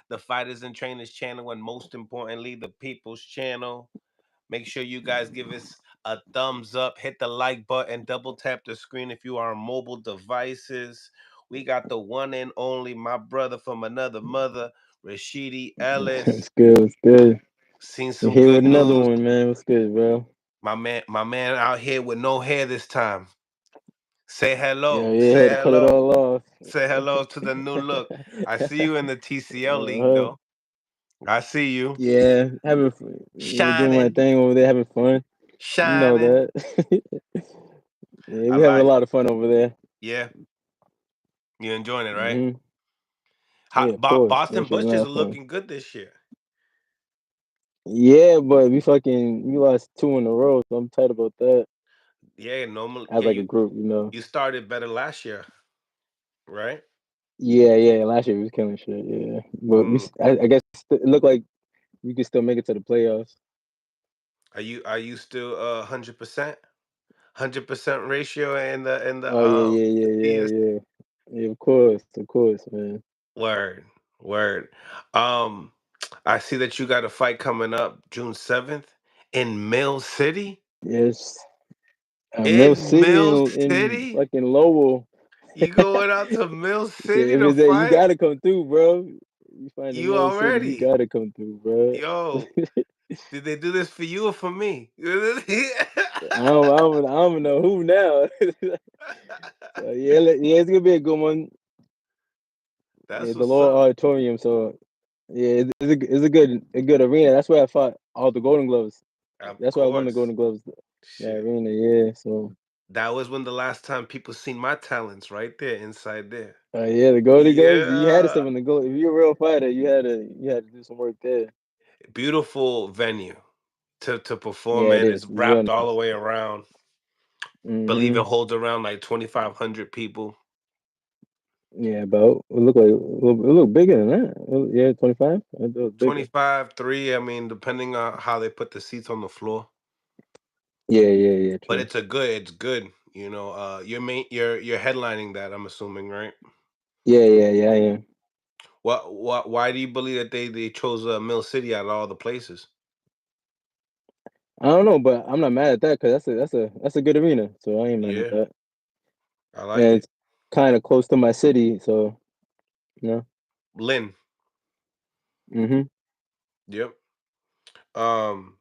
the Fighters and Trainers channel, and most importantly, the People's channel. Make sure you guys give us a thumbs up, hit the like button, double tap the screen if you are on mobile devices. We got the one and only, my brother from another mother, Rashidi Ellis. It's good. It's good. Seen We're some here good with another news. one, man. What's good, bro? My man out here with no hair this time. Say Yeah, hello. yeah. Say Had to cut it hello. all off. Say hello to the new look. I see you in the TCL league uh-huh. though. I see you. Yeah, doing my Shining. thing over there, having fun. You know Shining. that. Yeah, I we having a like lot of fun over there. yeah. You enjoying it, right? Hmm. Yeah, of course. That Boston shit a lot Butchers are of fun. looking good this year. Yeah, but we lost two in a row, so I'm tight about that. Yeah, normally As yeah, like a group. you started better last year, right? Yeah, yeah. Last year we was killing shit. Yeah, but Mm. I guess it looked like we could still make it to the playoffs. Are you still 100%? 100% ratio in the Oh yeah, yeah, yeah, yeah, PS yeah. Yeah, of course, man. word. Word. Um I see that you got a fight coming up June 7th in Mill City. Yes, Mill In City Mill in City? fucking Lowell. You going out to Mill Shit, City if to it's there, you fight? gotta come through, bro. You find the You Mill City, you already. gotta come through, bro. Yo, did they do this for you or for me? I don't know who now. So yeah, yeah, it's gonna be a good one. Yeah, That's the what's Lowell up. Auditorium. So yeah, it's a good arena. That's where I fought all the Golden Gloves. Of That's why I won the course. Golden Gloves. That Shit. arena, yeah. So That was when the last time people seen my talents right there inside there. yeah, the Golden Gloves. You had to Yeah. step in the goal. If you're a real fighter, you had to do some work there. Beautiful venue to perform Yeah, it in. is. It's It's real wrapped all the nice. way around. Believe it Hmm. holds around like 2,500 people. Yeah, about it look bigger than that. Yeah, 25. It was bigger. 25, 3, I mean, depending on how they put the seats on the floor. Yeah, yeah, yeah. But True. it's good. You're headlining that, I'm assuming, right? Yeah, yeah, yeah. I am. Why do you believe that they chose Mill City out of all the places? I don't know, but I'm not mad at that because that's a good arena. So I ain't mad at Yeah, that. I like And it. it's kind of close to my city, so you know. Lynn. Hmm. Yep.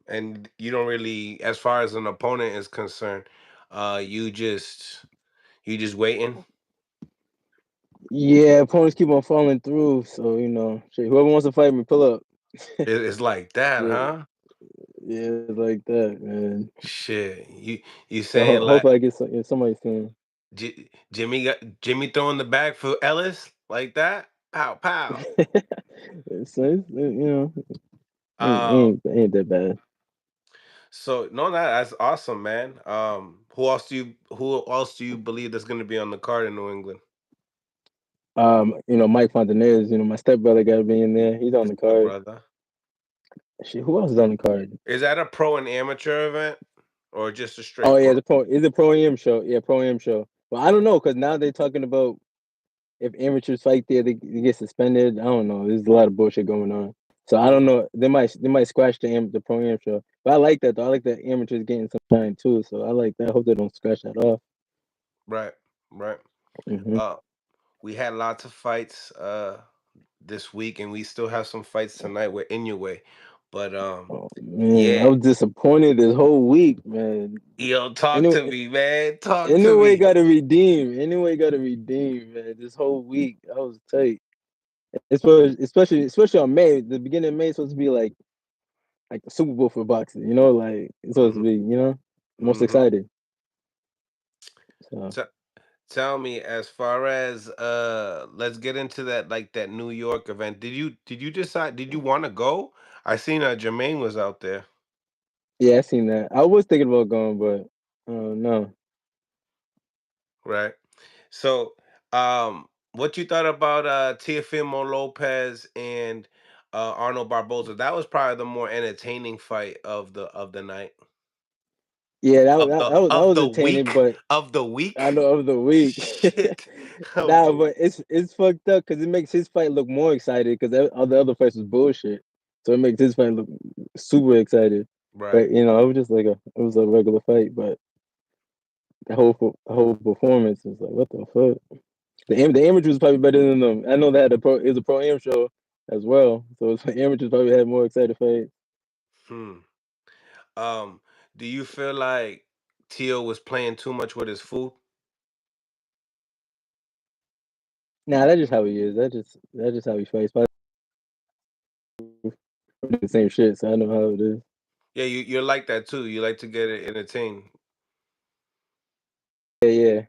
And you don't really, as far as an opponent is concerned, you just waiting. Yeah, opponents keep on falling through, so shit, whoever wants to fight me, pull up. It's like that, Yeah, huh? yeah, it's like that, man. Shit, you So saying like hopefully I get somebody soon. Jimmy throwing the bag for Ellis like that? Pow pow. Um, Ain't that bad. so no, that's awesome, man. Who else do you believe that's gonna be on the card in New England? Mike Fontanez, my stepbrother got to be in there. He's on Is the the card. brother? Shit, who else is on the card? Is that a pro and amateur event or just a Oh straight yeah, pro? it's a pro am show. Yeah, pro am show. Well, I don't know because now they're talking about if amateurs fight there, they get suspended. I don't know. There's a lot of bullshit going on. So I don't Hmm. know. They might scratch the pro am show. But I like that though. I like that amateurs getting some shine too. So I like that. I hope they don't scratch that off. Right, right. Hmm. Uh, we had lots of fights this week, and we still have some fights tonight with Inoue. But Oh man, I yeah, was disappointed this whole week, man. yo, talk Anyway, to me, man. Talk to anyway, me. got to redeem. Anyway, got to redeem, man. This whole week, I was tight. Especially on May. The beginning of May is supposed to be like the Super Bowl for boxing. Like it's supposed to Hmm. be. Most Hmm. excited. So T- Tell me, as far as let's get into that like that New York event. Did you decide? Did you want to go? I seen Jermaine was out there, yeah, I seen that. I was thinking about going, but no. right? So, what you thought about Teofimo Lopez and Arnold Barboza? That was probably the more entertaining fight of the night. Yeah, of the that of was the entertaining, week but of the I week. know of the week. Shit, of Nah, the but it's fucked up because it makes his fight look more excited because all the other fights was bullshit. So it makes his fight look super excited. right. But it was just like it was a regular fight. But the whole performance was like, what the fuck? The amateur was probably better than them. I know they had it was a pro am show as well, so the amateurs probably had more excited fights. Hmm. Um, do you feel like Tio was playing too much with his food? Nah, that's just how he is. That's just how he fights. Probably the same shit, so I know how it is. Yeah, you're like that too. You like to get it entertained. Yeah, yeah.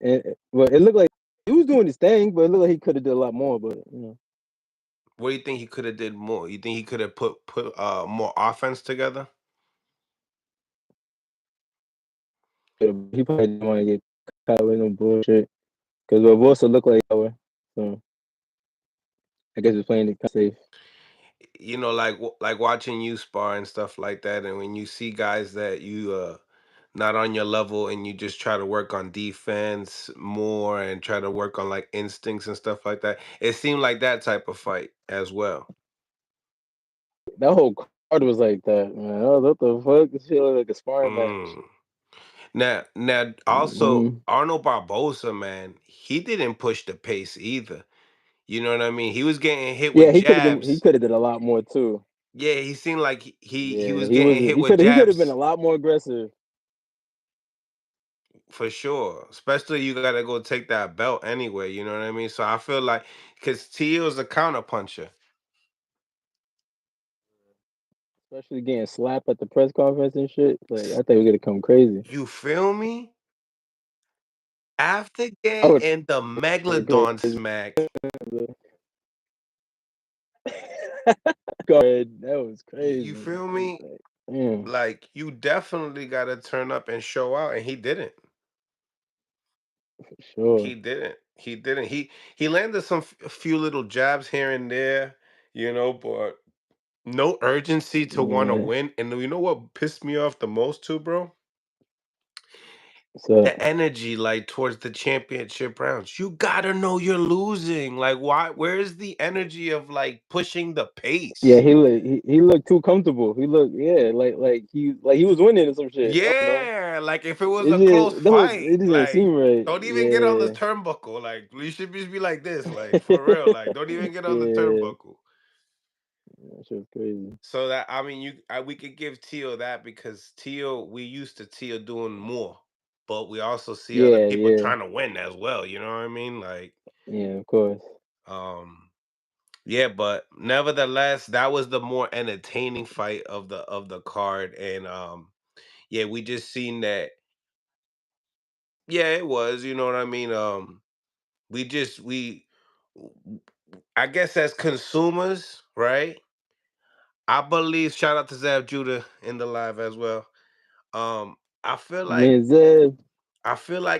And but it looked like he was doing his thing, but it looked like he could have did a lot more. But What do you think he could have did more? You think he could have put more offense together? he probably didn't want to get caught with no bullshit because Barbosa looked like power, so I guess he's playing it safe. You know, like watching you spar and stuff like that, and when you see guys that you not on your level, and you just try to work on defense more and try to work on like instincts and stuff like that. It seemed like that type of fight as well. That whole card was like that, man. I was what the fuck? This shit looked like a sparring match. Mm. Now, also Mm-hmm. Arnold Barbosa, man, he didn't push the pace either. You know what I mean? He was getting hit with Yeah, he jabs. could have did a lot more too. Yeah, he seemed like he Yeah, was getting hit with he could have been a jabs lot more aggressive. for sure. Especially you gotta go take that belt anyway. You know what I mean? So I feel like because Tio's a counter puncher. Especially getting slapped at the press conference and shit. Like I think we're gonna come crazy. You feel me? After I would getting the crazy. Megalodon smack, God, that was you crazy. feel It's me? like, damn, Like you definitely gotta turn up and show out, and he didn't. for sure. He didn't. He didn't. He landed a few little jabs here and there, but no urgency to want to Yeah. win. And you know what pissed me off the most too, bro? So The energy, like towards the championship rounds. You gotta know you're losing. Like, why? Where's the energy of like pushing the yeah, pace? he looked too comfortable. He looked like he was winning or some shit. I don't know. Yeah, like if it was a close It fight, just didn't like seem right. don't even get on the Yeah. turnbuckle. Like you should just be like this, like for real. Like don't even get on the Yeah. turnbuckle. That shit was crazy. So that I mean, we could give Teal that because Teal, we used to Teal doing more, but we also see other Yeah, people yeah, trying to win as well. You know what I mean? Like, yeah, of course. um, yeah, but nevertheless, that was the more entertaining fight of the card, and yeah, we just seen that. Yeah, it was. You know what I mean? We just I guess as consumers, right? I believe. Shout out to Zab Judah in the live as well. Um, I feel like Man, Zeb,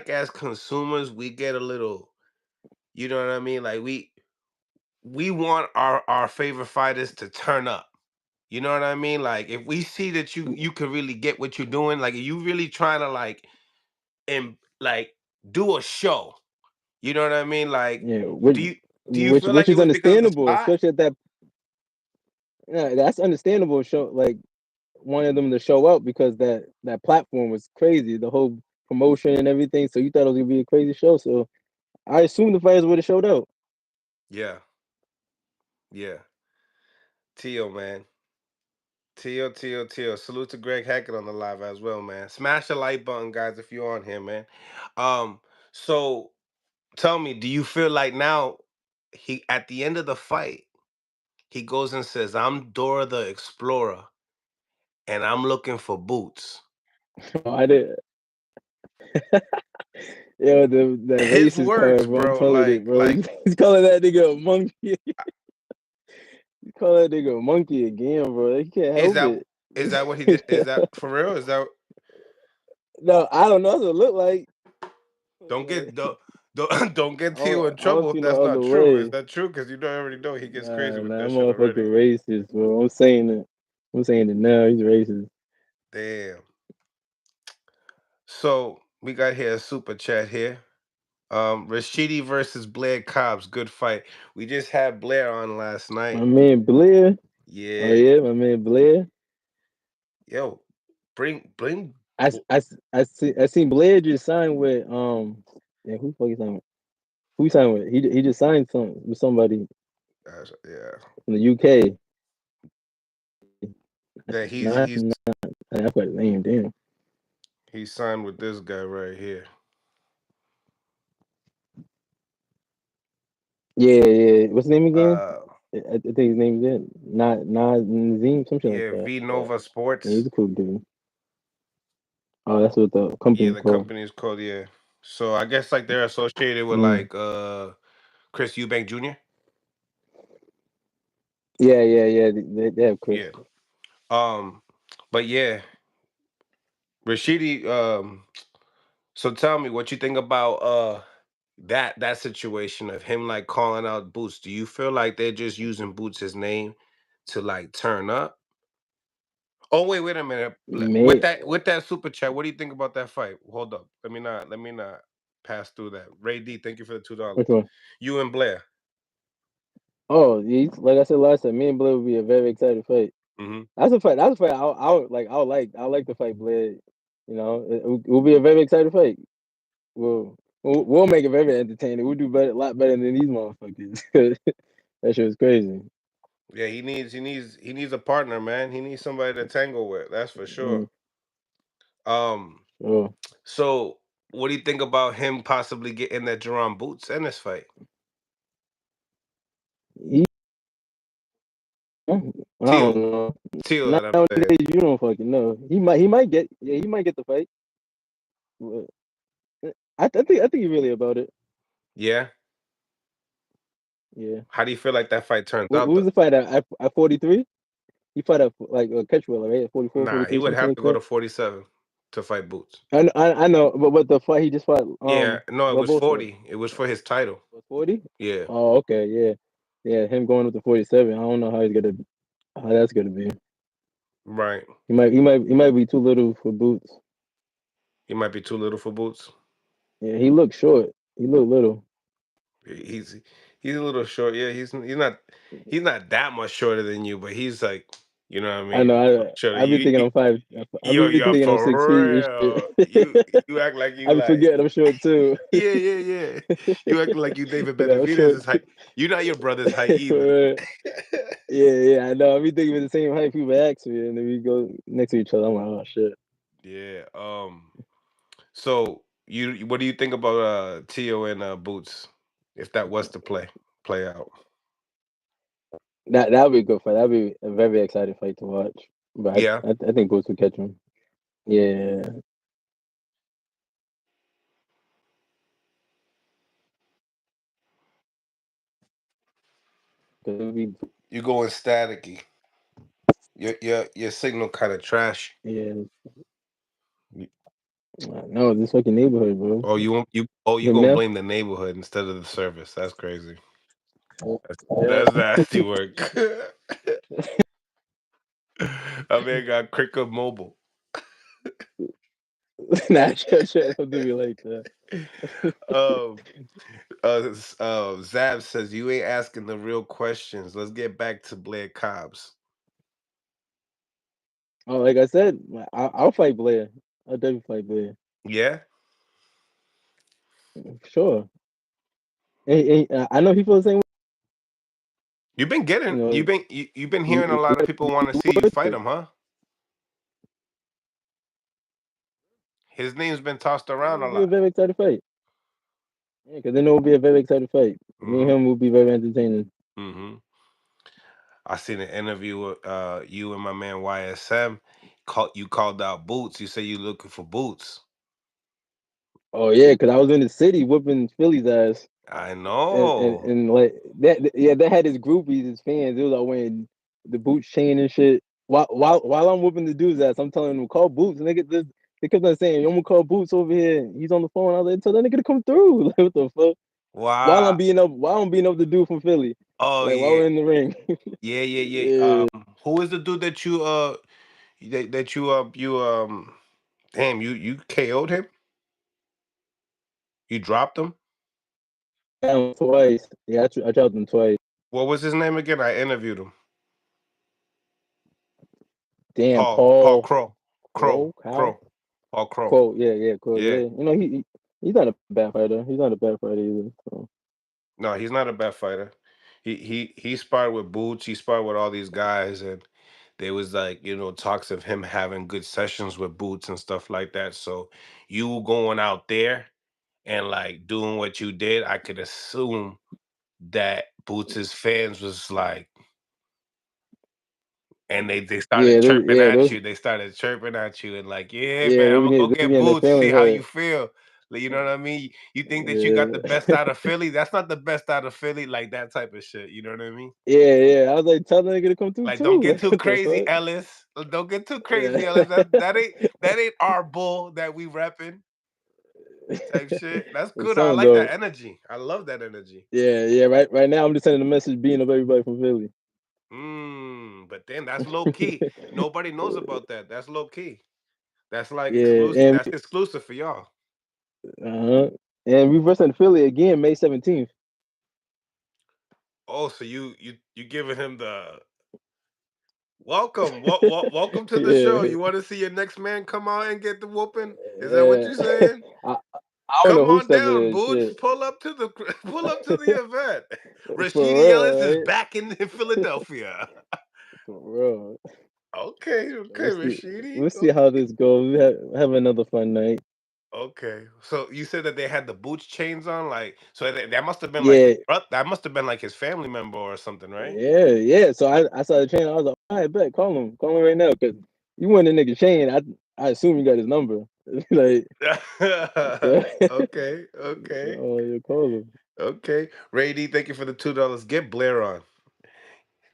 as consumers, we get a little, you know what I mean? Like we want our favorite fighters to turn up. You know what I mean? Like if we see that you can really get what you're doing, like if you really trying to like do a show. You know what I mean? Like yeah, do you do you feel which like it is was because of the understandable, spot? especially at that. Yeah, that's understandable. Show like wanted them to show up because that platform was crazy. The whole promotion and everything. So you thought it was gonna be a crazy show. So I assume the fighters would have showed up. Yeah, yeah. Tio, man. Tio. Salute to Greg Hackett on the live as well, man. Smash the like button, guys, if you're on here, man. Um, so tell me, do you feel like now he at the end of the fight, he goes and says, I'm Dora the Explorer and I'm looking for boots. I did. Yo, the His racist words, part, bro. I'm bro, telling it, bro. like He's calling that nigga a monkey. He's calling that nigga a monkey again, bro. He can't is help that it. what he did? Is that for real? Is that No, I don't know. That's what it look like. don't Like, get don't get Tio in I don't trouble if see no that's other not true. Is way. that true? Because you don't already know he gets crazy with Nah, that shit motherfucker already. racist, bro. I'm saying it. I'm saying it now. He's racist. Damn. So we got here a super chat here. Rashidi versus Blair Cobbs, good fight. We just had Blair on last night. My man Blair. Oh Yeah. yeah, my man Blair. Yo, bring. I seen Blair just signed with yeah, who the fuck he signed with? Who he signed with? He just signed with somebody Yeah. from the UK. Yeah, Not, he's I forgot his name. Damn. he signed with this guy right here. Yeah, yeah. What's his name again? Uh, I think his name is Not Nazim, some shit like yeah, that. V But Nova yeah, he's Sports. a cool dude. Oh, that's what the Yeah, company's the called. company is called, yeah. So I guess like they're associated with Mm. like Chris Eubank Jr. Yeah. They have Chris. Yeah. Um, but yeah, Rashidi. So tell me what you think about that situation of him like calling out Boots. Do you feel like they're just using Boots' name to like turn up? Oh wait a minute. With May that super chat, what do you think about that fight? Hold up. Let me not pass through that. Ray D, thank you for the Which $2. one? You and Blair. Oh, like I said last time, me and Blair would be a very excited fight. Mm-hmm. That's a fight. That's a fight. I would like to fight Blair. You know, it will be a very excited fight. We'll make it very entertaining. We'll do better, a lot better than these motherfuckers. That shit was crazy. Yeah, he needs a partner, man. He needs somebody to tangle with. That's for sure. Mm, Um, sure. so what do you think about him possibly getting that Jerome Boots in this fight? He, I don't Teal, know. Teal, that I'm saying. Nowadays, you don't fucking know. He might get the fight. But I think he really about it. Yeah. Yeah. How do you feel like that fight turns What out was though? the fight at 43? He fought at like a catch well, right? At 44, Nah, he 43, would something have like to go that. to 47 to fight Boots. I know, but the fight he just fought Yeah, no, it was Barbosa 40. It was for his title. was 40. Yeah, Oh, okay, yeah, yeah. Him going with the 47. I don't know how that's gonna be. right. He might be too little for Boots. He might be too little for Boots. Yeah, he looked short. He looked little. He's he's a little short. Yeah, he's not that much shorter than you, but he's like, you know what I I mean? know. Shorter. I be thinking I'm five. I Yo, be yo, thinking I'm for 6 feet and real. shit. You act like you I be like, forgetting I'm short too. yeah. You acting like you David Yeah, I'm Benavidez' short height. too. You're not your brother's height either. Right. Yeah. I know. I be thinking we're the same height. People ask me, and then we go next to each other. I'm like, oh shit. Yeah. So what do you think about Tio and Boots if that was to play out? That would be a good fight. That'd be a very exciting fight to watch. But Yeah. I think Boots will catch him. Yeah. It'll be, You going staticky. Your signal kind of trash. yeah. You- No, this fucking neighborhood, bro. You Hear me gonna now? blame the neighborhood instead of the service. That's crazy. Yeah. That's nasty work. I mean, got Cricket Mobile. Nah, shut. Don't do me like that. um, Zab says you ain't asking the real questions. Let's get back to Blair Cobbs. Oh, like I said, I'll fight Blair. I'll definitely fight Blair. Yeah, Sure. I know he feels the same way. you've been You getting know, you've been he, hearing a lot of people want to see you fight him, huh? His name's been tossed it around a will be a lot. very exciting fight. Yeah, because then it will be a very exciting fight. Me and Mm-hmm. him will be very entertaining. Mm-hmm. I seen an interview with you and my man YSM. You called out Boots. You say you looking for Boots. Oh yeah, because I was in the city whooping Philly's ass. I and, and know. and like that, yeah, they had his groupies, his fans. It was like wearing the boots chain and shit. While I'm whooping the dudes ass, I'm telling them call Boots. And they kept on saying, "I'm gonna call Boots over here. He's on the phone." I was like, "Tell that nigga to come through." Like what the fuck? Wow. While I'm beating up the dude from Philly, Oh like while yeah. we're in the ring. Yeah. Yeah, Who is the dude that you damn you KO'd him? You dropped him? I had him twice. Yeah, I dropped him twice. What was his name again? I interviewed him. Damn, Paul Paul Crow. Crow, Cow, Paul Crow. Crow. Yeah, Crow. Yeah. Yeah, you know he's not a bad fighter. He's not a bad fighter either. So. No, he's not a bad fighter. He sparred with Boots. He sparred with all these guys, and there was like talks of him having good sessions with Boots and stuff like that. So you going out there and like doing what you did, I could assume that Boots's fans was like, and they started chirping at you. They started chirping at you and like, yeah, man, I'm gonna go they get getting their Boots, see feelings how you hurt. feel. Like, you know what I mean? You think that you got the best Yeah. out of Philly? That's not the best out of Philly, like that type of shit. You know what I mean? Yeah. I was like, tell that nigga to come through Like, don't too. get Like, too what the crazy, fuck? Ellis. Don't get too Yeah. crazy, Ellis. That ain't our bull that we repping type shit. That's It's good. I something like though. that energy. I love that energy. Yeah. Right now, I'm just sending a message being of everybody from Philly. But then that's low key. Nobody knows about that. That's low key. That's like Yeah, exclusive. and That's exclusive for y'all. and we versus Philly again May 17th. Oh, so you giving him the welcome. Welcome to the show. Yeah. You want to see your next man come out and get the whooping? Is that what you're saying? I I don't know Come who on said down, it. Boots. Shit. Pull up to the pull up to the event. For Rashidi Ellis is real, right? back in Philadelphia. For real. Okay, Rashidi. We'll see how this goes. We have another fun night. Okay. So you said that they had the Boots chains on, like so that must have been like Yeah, that must have been like his family member or something, right? yeah. So I saw the chain. I was like, all right, bet, call him right now, because you want the nigga chain. I assume you got his number. Like, so, Okay. oh, you call him. Okay. Rady, thank you for the $2. Get Blair on.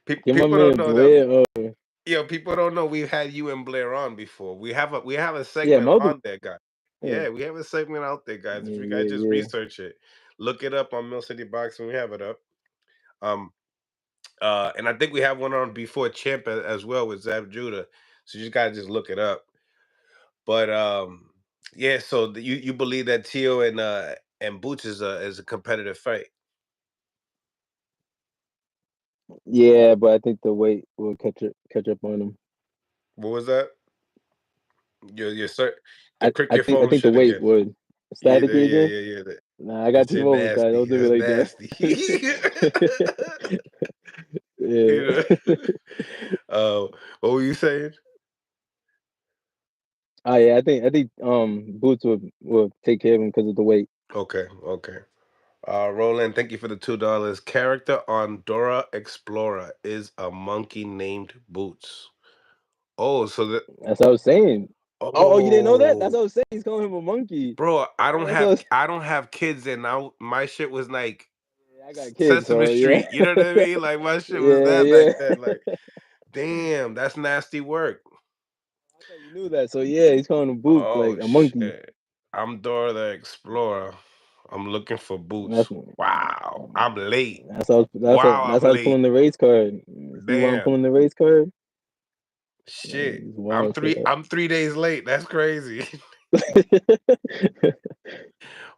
Get my People don't man know that. Blair. People don't know we've had you and Blair on before. We have a Yeah, segment multiple. on there, guys. Yeah, Yeah, we have a segment out there, guys. If you guys just yeah. research it, look it up on Mill City Boxing. We have it up. Um, and I think we have one on before Champ as well with Zab Judah. So you guys just look it up. But yeah. So you believe that Tio and Boots is a competitive fight? Yeah, but I think the weight will catch up on him. What was that? Your sir, to crick your I phone think the shit weight again. would. Yeah, Staticky again. yeah. Nah, I The got shit T-Mobile side. Don't nasty. do That's me like nasty. that. You know. Yeah. What were you saying? Oh yeah, I think Boots will take care of him because of the weight. Okay. Roland, thank you for the $2. Character on Dora Explorer is a monkey named Boots. Oh, so that That's what I was saying. Oh, you didn't know that? That's oh, what I was saying. He's calling him a monkey. bro, I Oh, don't that's what have I don't have kids, and now my shit was like I got kids, Sesame so yeah. Street. You know what I mean? Like my shit was Yeah, that back yeah. then. Like, damn, that's nasty work. I thought you knew that. So yeah, he's calling him Boots like Oh a monkey. shit. I'm Dora the Explorer. I'm looking for That's boots. Wow. I'm late. Wow, I'm that's how I was pulling late. the race card. See why I'm Damn. pulling the race card? Shit. It's I'm wild three shit. I'm 3 days late. That's crazy.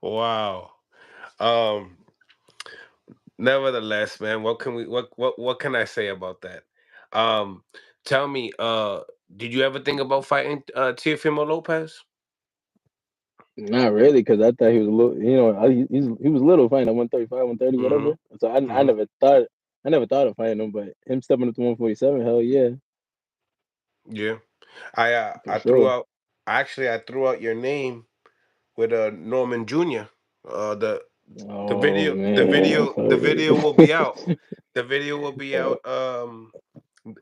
Wow. Um Nevertheless, man, what can I say about that? Um Tell me, did you ever think about fighting Teofimo Lopez? Not really, because I thought he was a little. He was little fighting at 135, 130, Mm-hmm. whatever. So Mm-hmm. I never thought of fighting him, but him stepping up to 147, hell yeah, Yeah. I for threw sure. out I threw out your name with Norman Jr. The Oh video the man, video the video will be out. The video will be Uh, out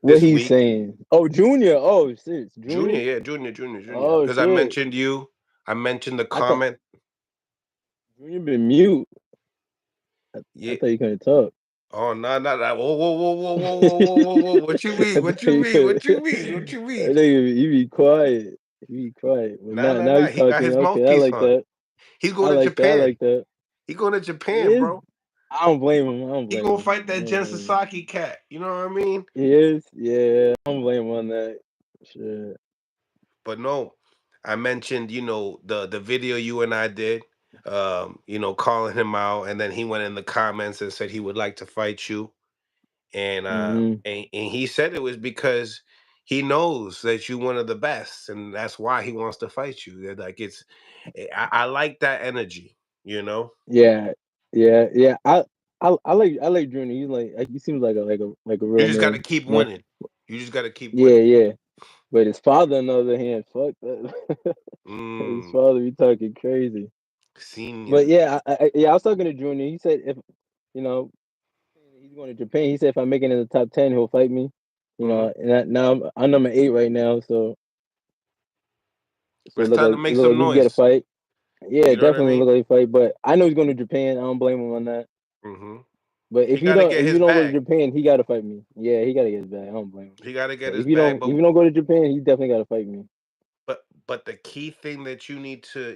what this he's week. saying? Oh, Junior. Oh, shit, Junior, Junior. yeah, Junior. Oh Because I shit, mentioned you. I mentioned the I thought comment. Junior been mute. I Yeah. thought you couldn't talk. Oh no, no. Whoa. What you mean? I What thought you you mean? could. What you mean? What you I mean? think you be quiet. You be quiet. But now Nah. he's He got talking. his Okay, I mouthpiece like on. that. He's I going to like that. I Japan. like that. He going to He Japan, is. bro. I don't blame him. I don't He blame gonna him. fight I that don't Jen blame him. Sasaki cat. You know what I mean? He is. Yeah, I don't blame him on that. Shit. But no, I mentioned, the video you and I did. calling him out, and then he went in the comments and said he would like to fight you, and Mm-hmm. he said it was because he knows that you're one of the best, and that's why he wants to fight you. Like I like that energy, you know. Yeah, yeah. I like Junior. He's he seems like a You real just got to man. keep You know? winning. You just got to keep Yeah, winning. yeah. But his father, on the other hand, fuck that. His Mm, father be talking crazy. But senior. yeah, I was talking to Junior. He said if you know he's going to Japan. He said if I make it in the top 10, he'll fight me. Hmm. And now I'm number 8 right now, so But it's time to it make look some like we can get a noise. fight. Yeah, You know what I definitely mean? look like a fight. But I know he's going to Japan. I don't blame him on that. Hmm. But He got to get if his you don't go to bag. Japan, he got to fight me. Yeah, he got to get his back. I don't blame him. He got to get But his bag. if you don't go to Japan, he definitely got to fight me. But the key thing that you need to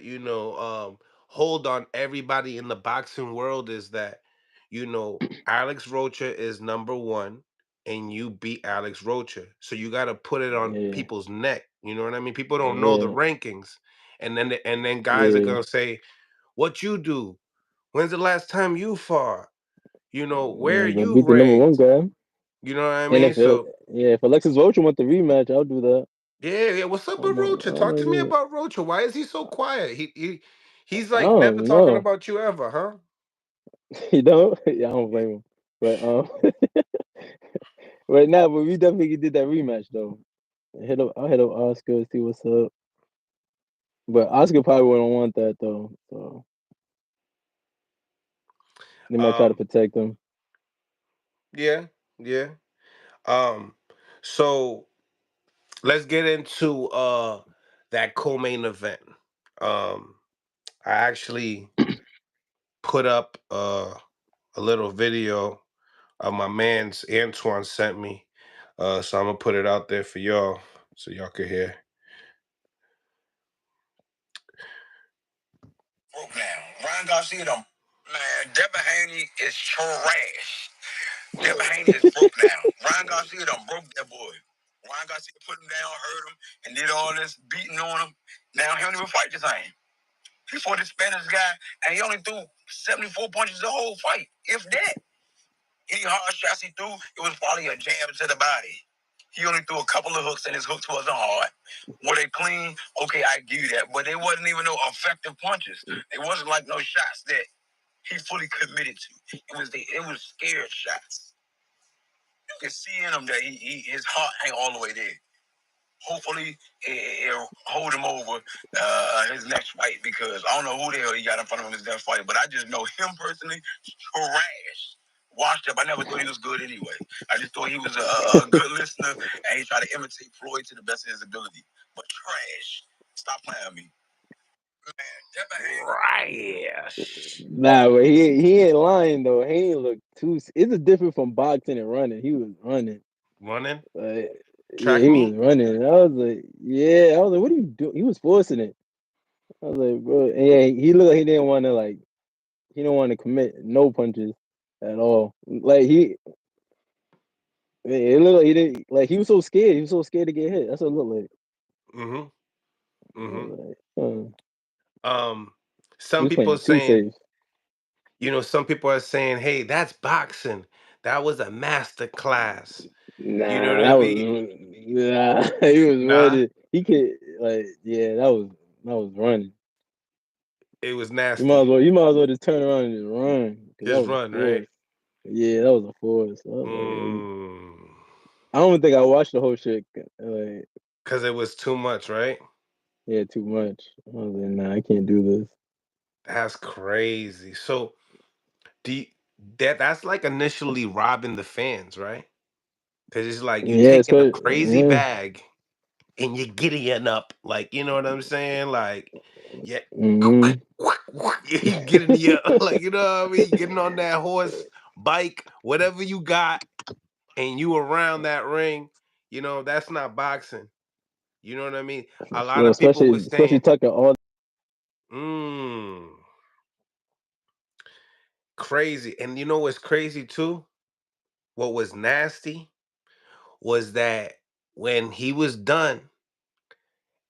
hold on everybody in the boxing world is that Alex Rocha is number one, and you beat Alex Rocha, so you got to put it on Yeah, people's neck. You know what I mean? People don't know the yeah, rankings, and then guys are yeah. gonna say, "What you do? When's the last time you fought? Where are But you beat the number one ranked?" guy. You know what I And mean? So if Alexis Roach want the rematch, I'll do that. yeah, yeah. What's up with I Rocha? don't Talk to me mind. about Rocha. Why is he so quiet? He's I like never don't talking know. about you ever, huh? You know? Yeah, I don't blame him. But right now, but we definitely did that rematch though. I'll hit up Oscar, see what's up. But Oscar probably wouldn't want that though. So they might try to Um, protect him. yeah, yeah. Um, so let's get into that co-main event. Um, I actually put up a little video my man's Antoine sent me. So I'm gonna put it out there for y'all so y'all can hear. Broke now. Ryan Garcia done, man, Devin Haney is trash. Devin Haney is broke now. Ryan Garcia done broke that boy. Ryan Garcia put him down, hurt him, and did all this beating on him. Now he don't even fight the same. He fought this Spanish guy, and he only threw 74 punches the whole fight, if that. Any hard shots he threw, it was probably a jab to the body. He only threw a couple of hooks, and his hooks wasn't hard. Were they clean? Okay, I give you that. But they wasn't even no effective punches. It wasn't like no shots that he fully committed to. It was scared shots. You can see in him that his heart ain't all the way there. Hopefully, it'll hold him over his next fight, because I don't know who the hell he got in front of him in his next fight, but I just know him personally, trash. Washed up. I never thought he was good anyway. I just thought he was a good listener, and he tried to imitate Floyd to the best of his ability. But trash. Stop playing with me. Trash. Nah, but he ain't lying though. He ain't look too. It's a different from boxing and running. He was running. Running? Like, yeah, Track he was meet? running. And I was like, yeah. I was like, what are you doing? He was forcing it. I was like, bro. And yeah, he looked like he didn't want to he didn't want to commit no punches at all. It looked like he didn't he was so scared. He was so scared to get hit. That's what it looked like. Mm-hmm. I Mm-hmm. was like, Um, he some was people playing too saying, safe. some people are saying, hey, that's boxing. That was a master class. You know Nah, what I that was mean? he was Nah, running. He could yeah, that was running. it was nasty. You might as well just turn around and just run because that Just was a run, right? force. Yeah, that was a force. I was like, Mm. I don't think I watched the whole shit. Because it was too much, right? Yeah, too much. I was like, nah, I can't do this. That's crazy. So do you, that's like initially robbing the fans, right? Because it's like you Yeah, taking a especially crazy bag and you're getting up, like, you know what I'm saying? Like, yeah, hmm you getting the like, you know what I mean? You getting on that horse, bike, whatever you got, and you around that ring. That's not boxing. You know what I mean? A lot of people were especially saying, Tucker all. mm, crazy. And you know what's crazy too? What was nasty was that when he was done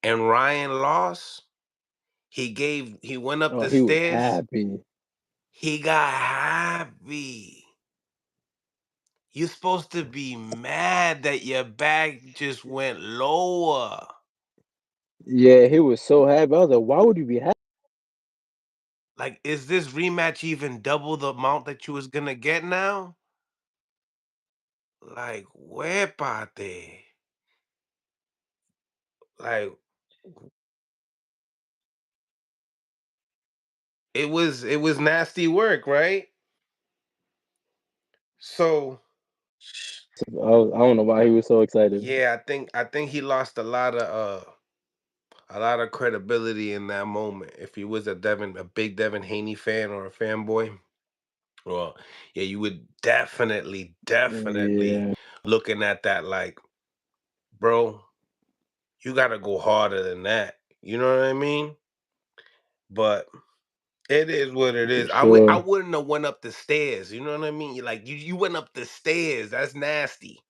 and Ryan lost, He went up Oh, the he was stairs. happy. He got happy. You're supposed to be mad that your back just went lower. Yeah, he was so happy. I was like, why would you be happy? Like, is this rematch even double the amount that you was gonna get now? Like, wepate. Like, it was nasty work, right? So I don't know why he was so excited. yeah, I think he lost a lot of credibility in that moment. If he was a big Devin Haney fan or a fanboy, well, yeah, you would definitely Yeah, looking at that like, bro, you gotta go harder than that. You know what I mean? But it is what it for is. I sure. wouldn't have went up the stairs. You know what I mean? You went up the stairs. That's nasty.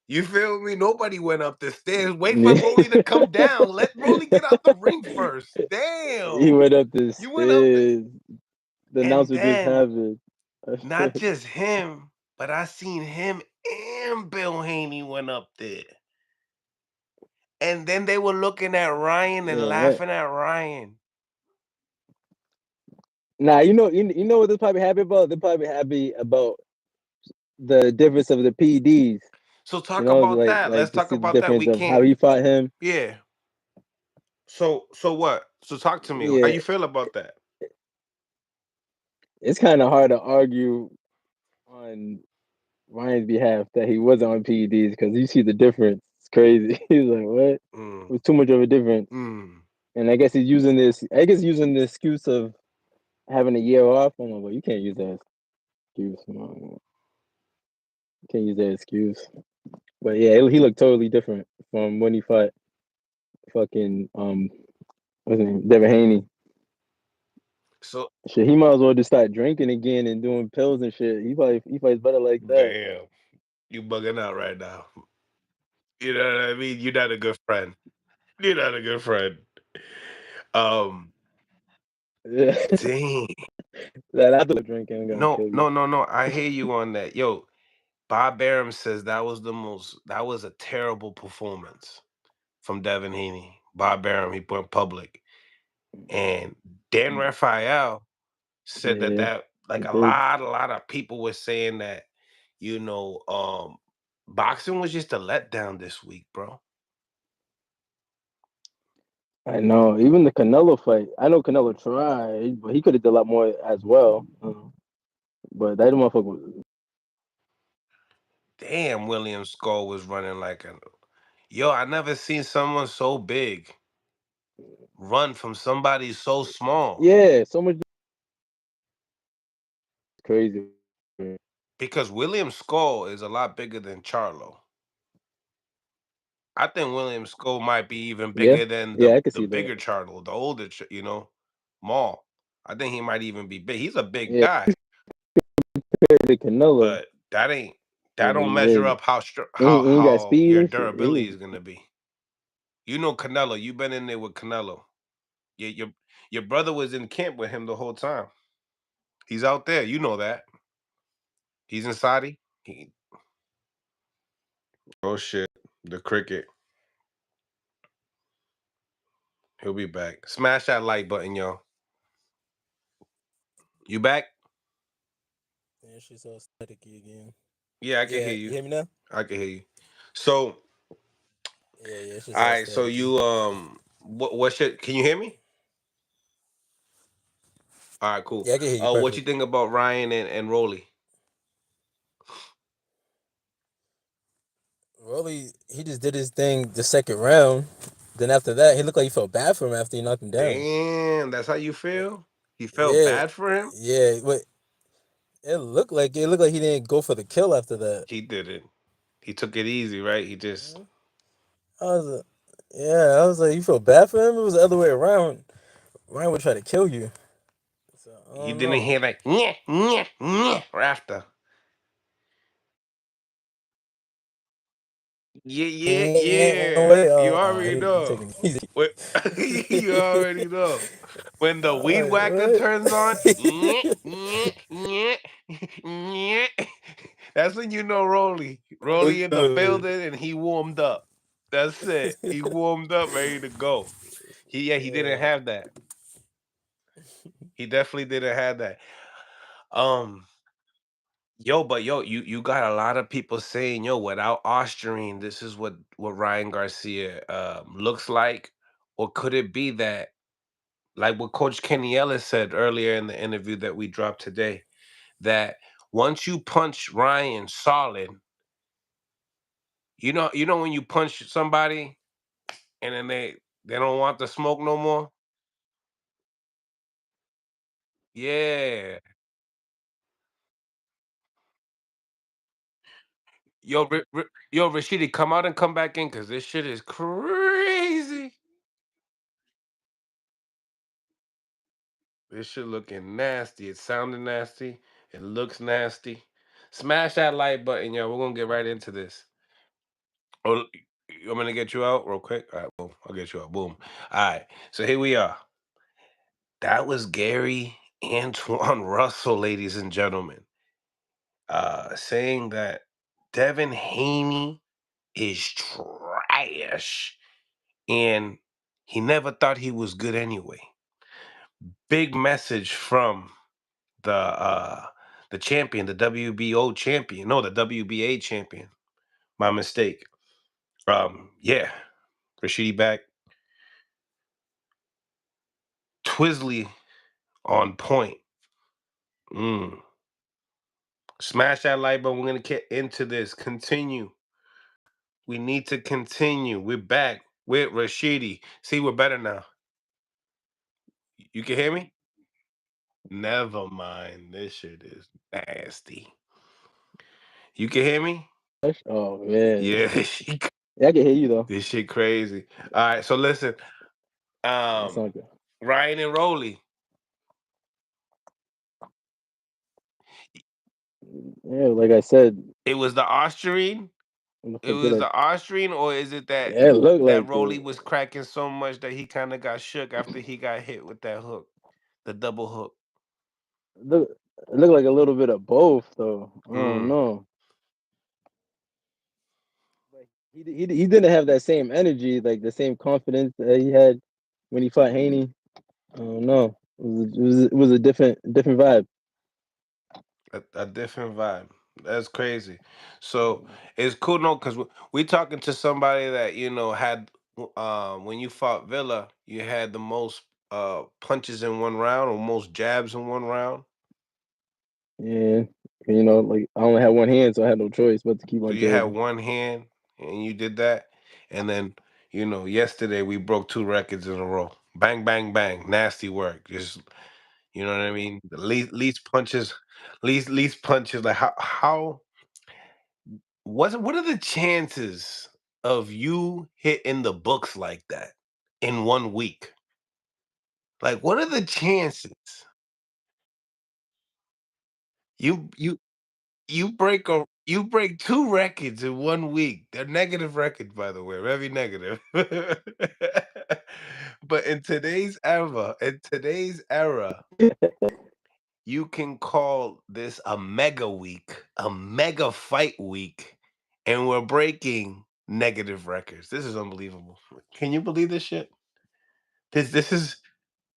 You feel me? Nobody went up the stairs. Wait for Yeah. Rolly to come down. Let Rolly get out the ring first. He Damn. went up the You went up the, stairs. The and announcer just then happened. not just him, but I seen him and Bill Haney went up there. And then they were looking at Ryan and Yeah. laughing at Ryan. Nah, you know what they're probably happy about? They're probably happy about the difference of the P.E.Ds. So You talk know, about that. Let's to talk see the about that. difference We of how can't. he fought him. Yeah. So what? So talk to me. How Yeah, you feel about that? it's kind of hard to argue on Ryan's behalf that he wasn't on P.E.Ds because you see the difference. It's crazy. He's like, what? It Mm, was too much of a difference. mm. And I guess he's using this. I guess using the excuse of having a year off. I don't know, but you can't use that excuse. You can't use that excuse. But yeah, he looked totally different from when he fought fucking what's his name, Devin Haney. So Shit, he might as well just start drinking again and doing pills and shit. He fights better like that. damn, you bugging out right now. You know what I mean? You're not a good friend. You're not a good friend. Um, Yeah, dang. that I thought drinking ain't gonna No, kill you. no, no, no. I hear you on that. Yo, Bob Arum says that was a terrible performance from Devin Haney. Bob Arum, he went public. And Dan Raphael said that Yeah, like he did. a lot of people were saying that, you know, boxing was just a letdown this week, bro. I know. Even the Canelo fight, I know Canelo tried, but he could have done a lot more as well. But that motherfucker was, Damn, William Skull was running like a yo. I never seen someone so big run from somebody so small. yeah, so much crazy. Because William Skull is a lot bigger than Charlo. I think William Skull might be even Yeah, bigger than yeah, I could the see that. bigger Charlo, the older, Maul. I think he might even be big. He's a big Yeah, guy, the Canelo, but that but don't he measure is. up how And he got how speed your and shit. He durability was, is gonna be. You know Canelo. You've been in there with Canelo. Your brother was in camp with him the whole time. He's out there. You know that. He's in Saudi. Oh shit. The cricket. He'll be back. Smash that like button, yo. You back? yeah, she's so staticky again. Yeah, I can Yeah, hear you you. hear me now? I can hear you. So, Yeah, she's all all right. So staticky. you what shit? Can you hear me? All right, cool. Yeah, I can hear you What you perfect. think about Ryan and Rolly? Rolly, he just did his thing the second round. Then after that, he looked like he felt bad for him after he knocked him down. Damn, that's how you feel. He felt Yeah, bad for him. yeah. But it looked like he didn't go for the kill after that. He didn't. He took it easy, right? He just I was, yeah, I was like, you feel bad for him? It was the other way around. Ryan would try to kill you. So I you don't didn't know. hear like yeah, yeah, yeah after. Ain't no Yeah. way. You He already know. taking it easy. Wait, you already know. When the weed whacker What? turns on, that's when you know Rolly in the building and he warmed up. That's it. He warmed up, ready to go. He didn't Yeah. have that. He definitely didn't have that. Um, yo, you got a lot of people saying, yo, without Austrine, this is what Ryan Garcia looks like, or could it be that, like what Coach Kenny Ellis said earlier in the interview that we dropped today, that once you punch Ryan solid, you know when you punch somebody and then they don't want the smoke no more. Yeah, yo, Rashidi, come out and come back in because this shit is crazy. This shit looking nasty. It's sounding nasty. It looks nasty. Smash that like button, yo. We're gonna get right into this. Oh, you want me to get you out real quick? All right, boom. I'll get you out. Boom. All right. So here we are. That was Gary Antoine Russell, ladies and gentlemen, saying that Devin Haney is trash, and he never thought he was good anyway. Big message from the champion, the WBO champion. No, the WBA champion. My mistake. Yeah, Rashidi back. Twizzly on point. Mm. Smash that like button. We're gonna get into this. Continue. We need to continue. We're back with Rashidi. See, we're better now. You can hear me? Never mind. This shit is nasty. You can hear me? Oh man, Yeah, yeah, I can hear you though. this shit crazy. All right, so listen. That Um, sounds good. Ryan and Rolly. Yeah, like I said, It was the Austrian. I'm It gonna get was it. the Austrian, or is it that Yeah, it looked that like Rolly it. was cracking so much that he kind of got shook after he got hit with that hook, the double hook? Look, it looked like a little bit of both though. I don't Mm. know. Like he didn't have that same energy, like the same confidence that he had when he fought Haney. I don't know. It was a different vibe. A different vibe. That's crazy. So it's cool, no, because we talking to somebody that had when you fought Villa, you had the most punches in one round or most jabs in one round. Yeah, like I only had one hand, so I had no choice but to keep So on you had jabbing. one hand and you did that, and then yesterday we broke two records in a row. Bang, bang, bang. Nasty work. Just you know what I mean. The least punches, least punches. Like how what are the chances of you hitting the books like that in 1 week? Like, what are the chances? You you you break two records in 1 week. They're negative records, by the way, very negative. But in today's era, you can call this a mega week, a mega fight week, and we're breaking negative records. This is unbelievable. Can you believe this shit?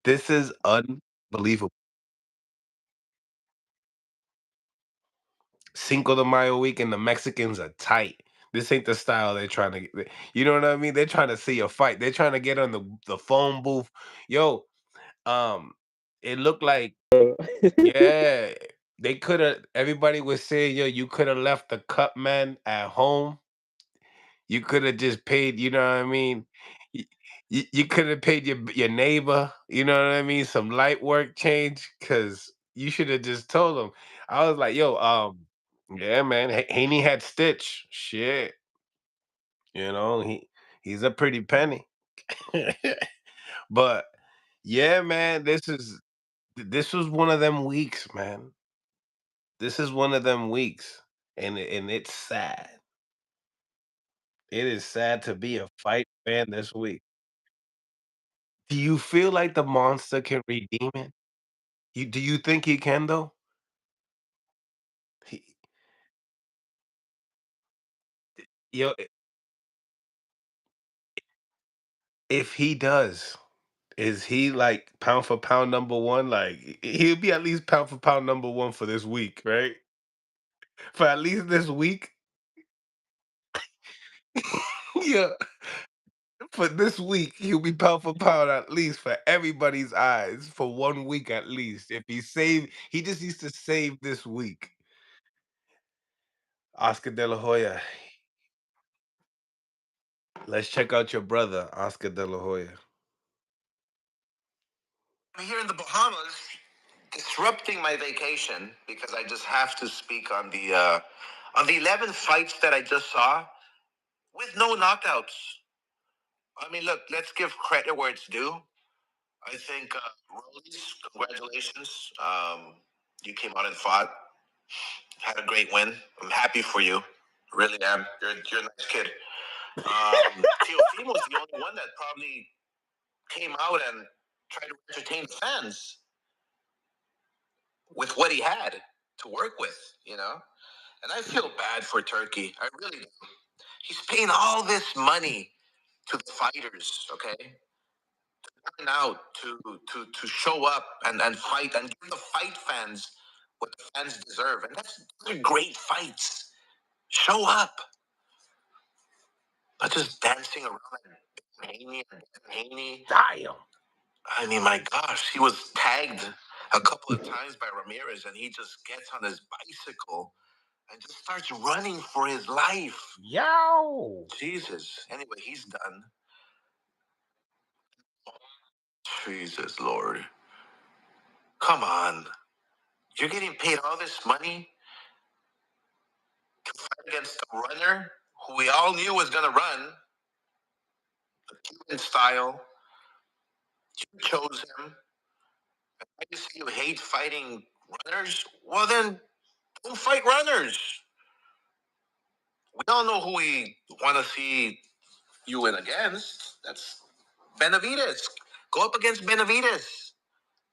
This is unbelievable. Cinco de Mayo week and the Mexicans are tight. This ain't the style they're trying to get. You know what I mean? They're trying to see a fight. They're trying to get on the phone booth. Yo, um, it looked like, yeah, they could have. Everybody was saying, yo, you could have left the cut man at home. You could have just paid. You know what I mean? You, you could have paid your neighbor. You know what I mean? Some light work change, because you should have just told them. I was like, yo, yeah, man, Haney had Stitch. Shit, he's a pretty penny. But yeah, man, this was one of them weeks, man. This is one of them weeks, and it's sad. It is sad to be a fight fan this week. Do you feel like the monster can redeem it? Do you think he can though? He, yo, if he does, is he like pound for pound number one? Like he'll be at least pound for pound number one for this week, right? For at least this week. Yeah, for this week, he'll be pound for pound at least for everybody's eyes for 1 week at least. If he just needs to save this week. Oscar De La Hoya. Let's check out your brother, Oscar De La Hoya. I'm here in the Bahamas, disrupting my vacation because I just have to speak on the 11 fights that I just saw with no knockouts. I mean, look, let's give credit where it's due. I think Rollies, congratulations. You came out and fought, had a great win. I'm happy for you, really am. You're a nice kid. Teofimo's the only one that probably came out and tried to entertain the fans with what he had to work with, you know? And I feel bad for Turkey. I really do. He's paying all this money to the fighters, okay? Turn out to show up and fight and give the fight fans what the fans deserve. And those are great fights. Show up. Not just dancing around like Haney. Damn. I mean, my gosh, he was tagged a couple of times by Ramirez, and he just gets on his bicycle and just starts running for his life. Yo. Jesus. Anyway, he's done. Jesus, Lord. Come on. You're getting paid all this money to fight against a runner who we all knew was going to run, the Cuban style. You chose him. Why you say you hate fighting runners? Well, then don't fight runners. We all know who we want to see you in against. That's Benavidez. Go up against Benavidez.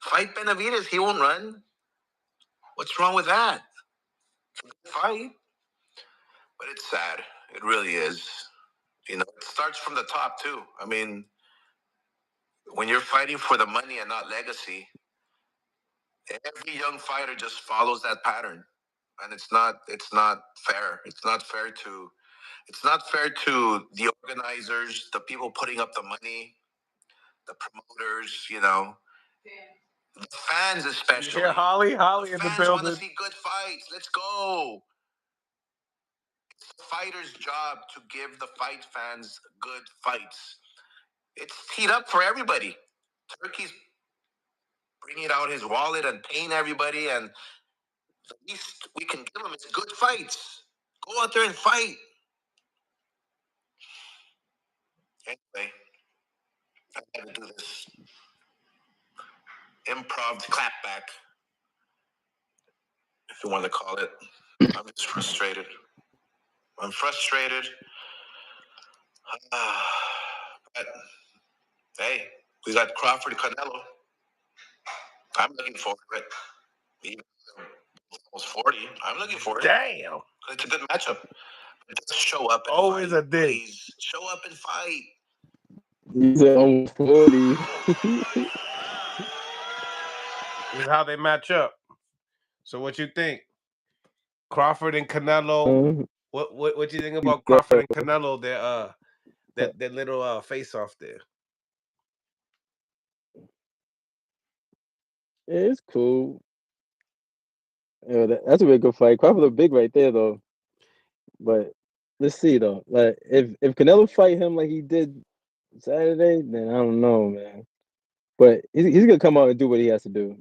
Fight Benavidez. He won't run. What's wrong with that? Fight. But it's sad. It really is. You know, it starts from the top too. I mean, when you're fighting for the money and not legacy, every young fighter just follows that pattern. And it's not fair. It's not fair to the organizers, the people putting up the money, the promoters, you know. The fans especially. Yeah, Holly The in the fans want to building. see good fights. Let's go. It's the fighter's job to give the fight fans good fights. It's teed up for everybody. Turkey's bringing out his wallet and paying everybody, and the least we can give him is good fights. Go out there and fight. Anyway, I had to do this improv clapback, if you want to call it. I'm just frustrated. I'm frustrated. But hey, we got Crawford Canelo. I'm looking forward to it. Even almost 40. I'm looking forward to it. Damn. It's a good matchup. Just show up and Always fight. a dig. Please show up and fight. He's almost 40. This is how they match up. So what you think? Crawford and Canelo. What you think about Crawford and Canelo? Their little face off there. Yeah, it's cool. Yeah, that's a really good fight. Crawford look big right there though. But let's see though. Like if Canelo fight him like he did Saturday, then I don't know, man. But he's gonna come out and do what he has to do.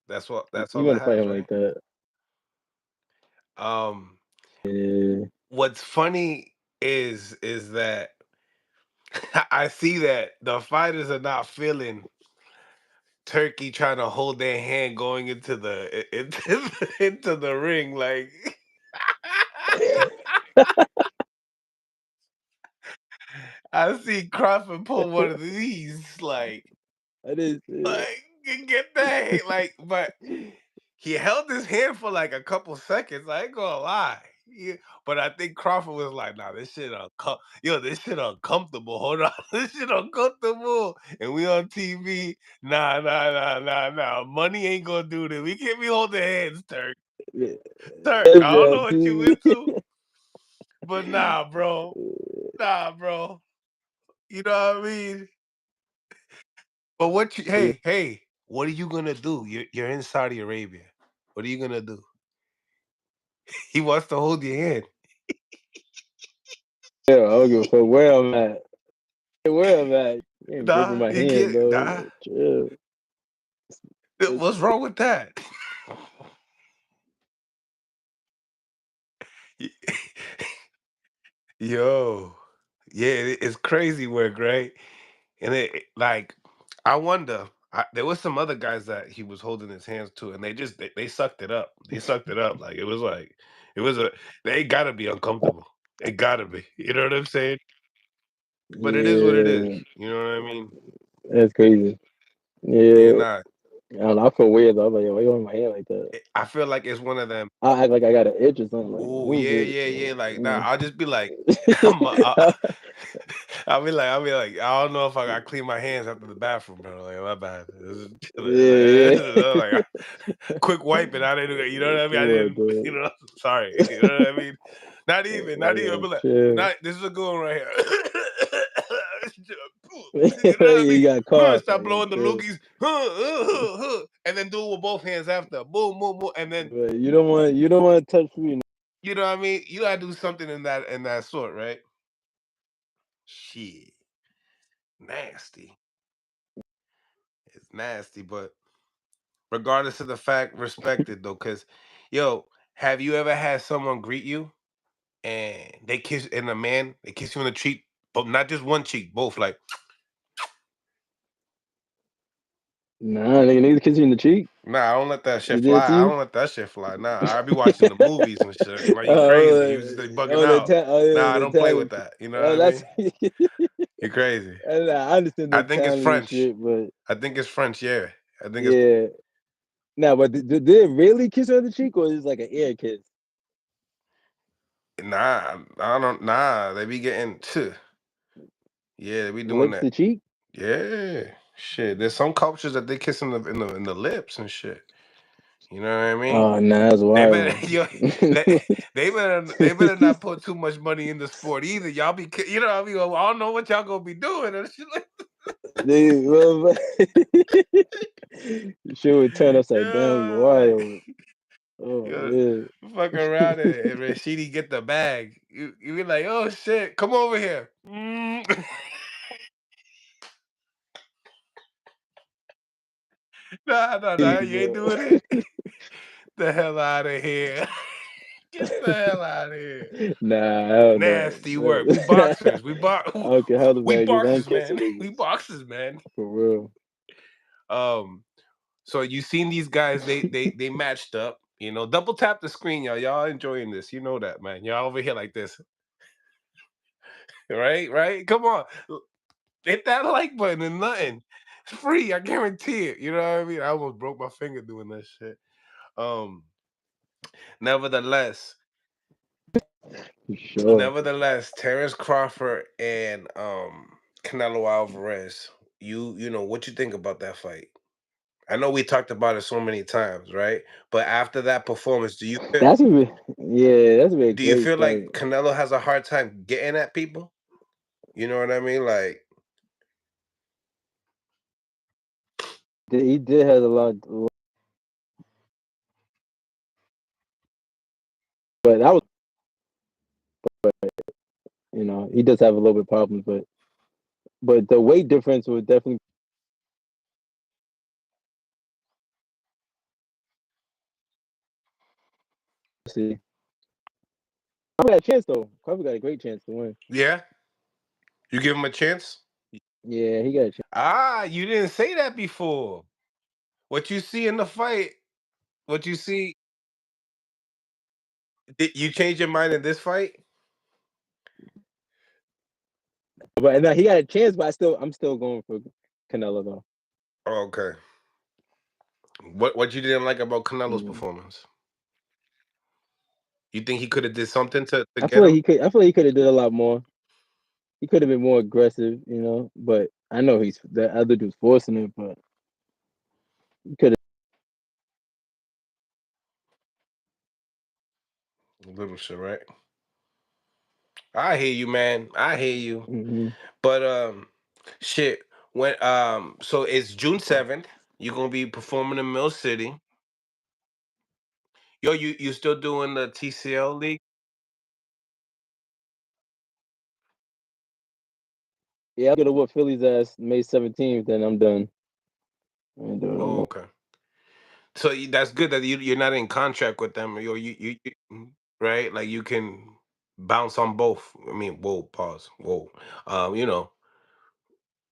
That's You all that want to fight has, him right? like that? Yeah. What's funny is that I see that the fighters are not feeling Turkey trying to hold their hand going into the ring like I see Crawford pull one of these, like, I didn't see get that, like, it. but he held his hand for like a couple seconds. I ain't gonna lie. But I think Crawford was like, "Nah, this shit this shit uncomfortable. Hold on, this shit uncomfortable." And we on TV. Nah. Money ain't gonna do this. We can't be holding hands, Turk. Turk, That's I don't on know what you TV. into, but nah, bro. Nah, bro. You know what I mean? But what you hey, what are you gonna do? You're in Saudi Arabia. What are you gonna do? He wants to hold your hand. Yeah, I don't give a fuck where I'm at. Where I'm at. You ain't gripping Nah, my you hand, can't. though. Nah. Chill. What's wrong with that? Yo, yeah, it's crazy work, right? And like, I wonder. There was some other guys that he was holding his hands to, and they sucked it up. They sucked it up. Like it was a. They gotta be uncomfortable. It gotta be. You know what I'm saying? But it is what it is. Yeah, You know what I mean? that's crazy. Yeah, Yeah, nah. I don't know. I feel weird though. I'm like, yo, why you holding my hand like that? I feel like it's one of them. I act like I got an itch or something. Like, Oh move yeah, it. yeah, yeah. Like, nah, Mm. I'll just be like, I'll be like, I don't know if I got to clean my hands after the bathroom, bro. Like, my bad. This is Yeah, like, yeah. quick wiping. I didn't, you know what I mean? I Come on, didn't, dog. sorry. You know what I mean? Not even, not even. I'll Yeah, be like, chill. this is a good one right here. You know what I You mean? got cough. Stop Like, yo, blowing the chill. loogies, and then do it with both hands after. Boom, boom, boom, and then But you don't want to touch me. you know what I mean. You gotta do something in that sort, right? Shit, nasty. It's nasty, but regardless of the fact, respected though. Cause, yo, have you ever had someone greet you and they kiss you on the cheek, but not just one cheek, both like. Nah, nigga kiss you in the cheek. Nah, I don't let that shit You did fly. I see? don't let that shit fly. Nah, I be watching the movies and shit. Like, you crazy. You just like, bugging Oh, out. oh yeah, Nah, I the don't play with Italian. that. You know what Oh, I that's. mean? You're crazy. I understand the I think it's Italian French. shit, but I think it's French, yeah. I think it's yeah. Nah, but did it really kiss her on the cheek, or is it like an air kiss? nah, I don't they be getting yeah, they be doing Lips that. to cheek? Yeah. Shit. There's some cultures that they kiss in the lips and shit. You know what I mean? Oh, nah, that's They better wild. yo, they better not put too much money in the sport either. Y'all be you know what I mean? Well, I don't know what y'all gonna be doing and shit like Well, shit would turn upside down. yeah, like Wild. Oh yo, man. fuck around and Rashidi get the bag. You be like, oh shit, come over here. Nah, you ain't doing it. The hell out of here. Get the hell out of here. Nah, hell Nasty work. no. We boxers. I don't care how the We bag is. I'm boxers, kissing man. We niggas. boxers, man. For real. Um, so you seen these guys, they matched up, double tap the screen, y'all. Y'all enjoying this. You know that, man. Y'all over here like this. Right? Right? Come on. Hit that like button and nothing. It's free, I guarantee it. You know what I mean? I almost broke my finger doing that shit. Um, nevertheless, For sure. Terrence Crawford and Canelo Alvarez. You know what you think about that fight? I know we talked about it so many times, right? But after that performance, That's a do you great feel fight. like Canelo has a hard time getting at people? You know what I mean? Like, He did have a lot, but that was, he does have a little bit of problems, but the weight difference would definitely see. Crawford got a chance though. Crawford got a great chance to win. yeah, you give him a chance. Yeah, he got a chance. You didn't say that before. What you see in the fight? What you see? Did you change your mind in this fight? But now he got a chance, but I'm still going for Canelo though. Okay. What you didn't like about Canelo's performance? You think he could have did something to I get feel like him? he could. I feel like he could have did a lot more. He could have been more aggressive, you know. But I know the other dude's forcing it, but he could have. Little shit, right? I hear you, man. I hear you. Mm-hmm. But shit. When so it's June 7th. You're gonna be performing in Mill City. Yo, you still doing the TCL league? Yeah, I'm gonna whoop Philly's ass May 17th, then I'm done. I ain't doing no Oh, more. okay. So that's good that you're not in contract with them. Right, like you can bounce on both. I mean, whoa, pause, whoa. You know,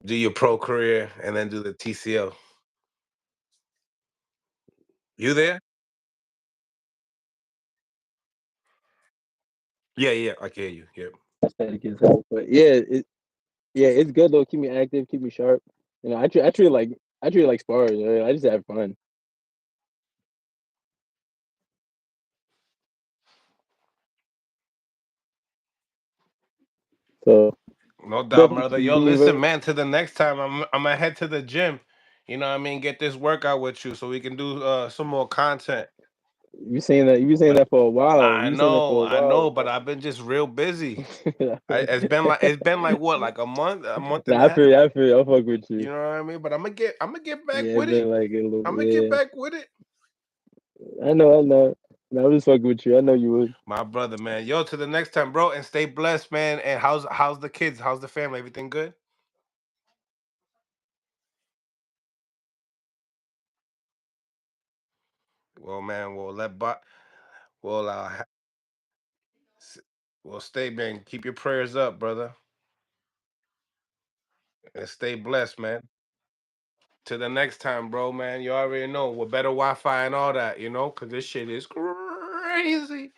do your pro career and then do the TCL. You there? Yeah, yeah, I can hear you. Yep. That gets help. But yeah, it's good though. Keep me active, keep me sharp. You know, I treat it like sparring. You know? I just have fun. So No doubt, definitely brother. keep Yo, being listen, very. man. To the next time, I'm gonna head to the gym. You know what I mean? Get this workout with you so we can do some more content. You been saying that for a while. You been saying that for a I while, know, but I've been just real busy. bro. It's been like what, like a month and Nah, a half. I feel you. I'll fuck with You you. know what I mean? But I'm gonna get back Yeah, it's with it. been like a little. I'm gonna get Yeah, back with it, I know. Nah, I'm just fucking with you. I know you would. my brother, man. Yo, to the next time, bro, and stay blessed, man. And how's the kids? How's the family? Everything good? Well, man, well, s- well, stay, man. Keep your prayers up, brother, and stay blessed, man. To the next time, bro, man. You already know with better Wi-Fi and all that, you know, cause this shit is crazy.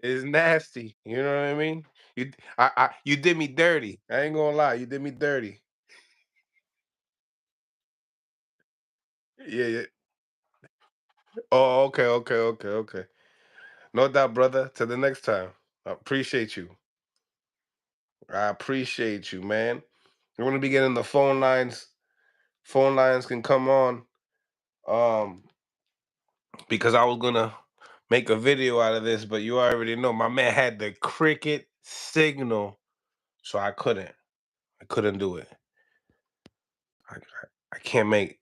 It's nasty. You know what I mean? You did me dirty. I ain't gonna lie. You did me dirty. Yeah, yeah. Oh, okay, okay, okay, okay. No doubt, brother. Till the next time. I appreciate you. I appreciate you, man. We're gonna be getting the phone lines. Phone lines can come on. Um, because I was gonna make a video out of this, but you already know my man had the cricket signal, so I couldn't. I couldn't do it. I can't make.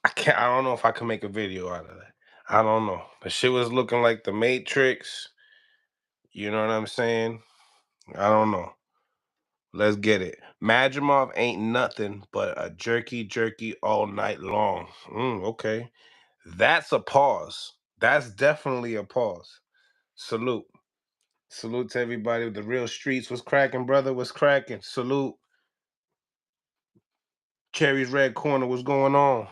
I can't. I don't know if I can make a video out of that. I don't know. The shit was looking like the Matrix. You know what I'm saying? I don't know. Let's get it. Madrimov ain't nothing but a jerky all night long. Okay. That's a pause. That's definitely a pause. Salute. Salute to everybody. The real streets was cracking, brother. Was cracking. Salute. Cherry's Red Corner. What's going on?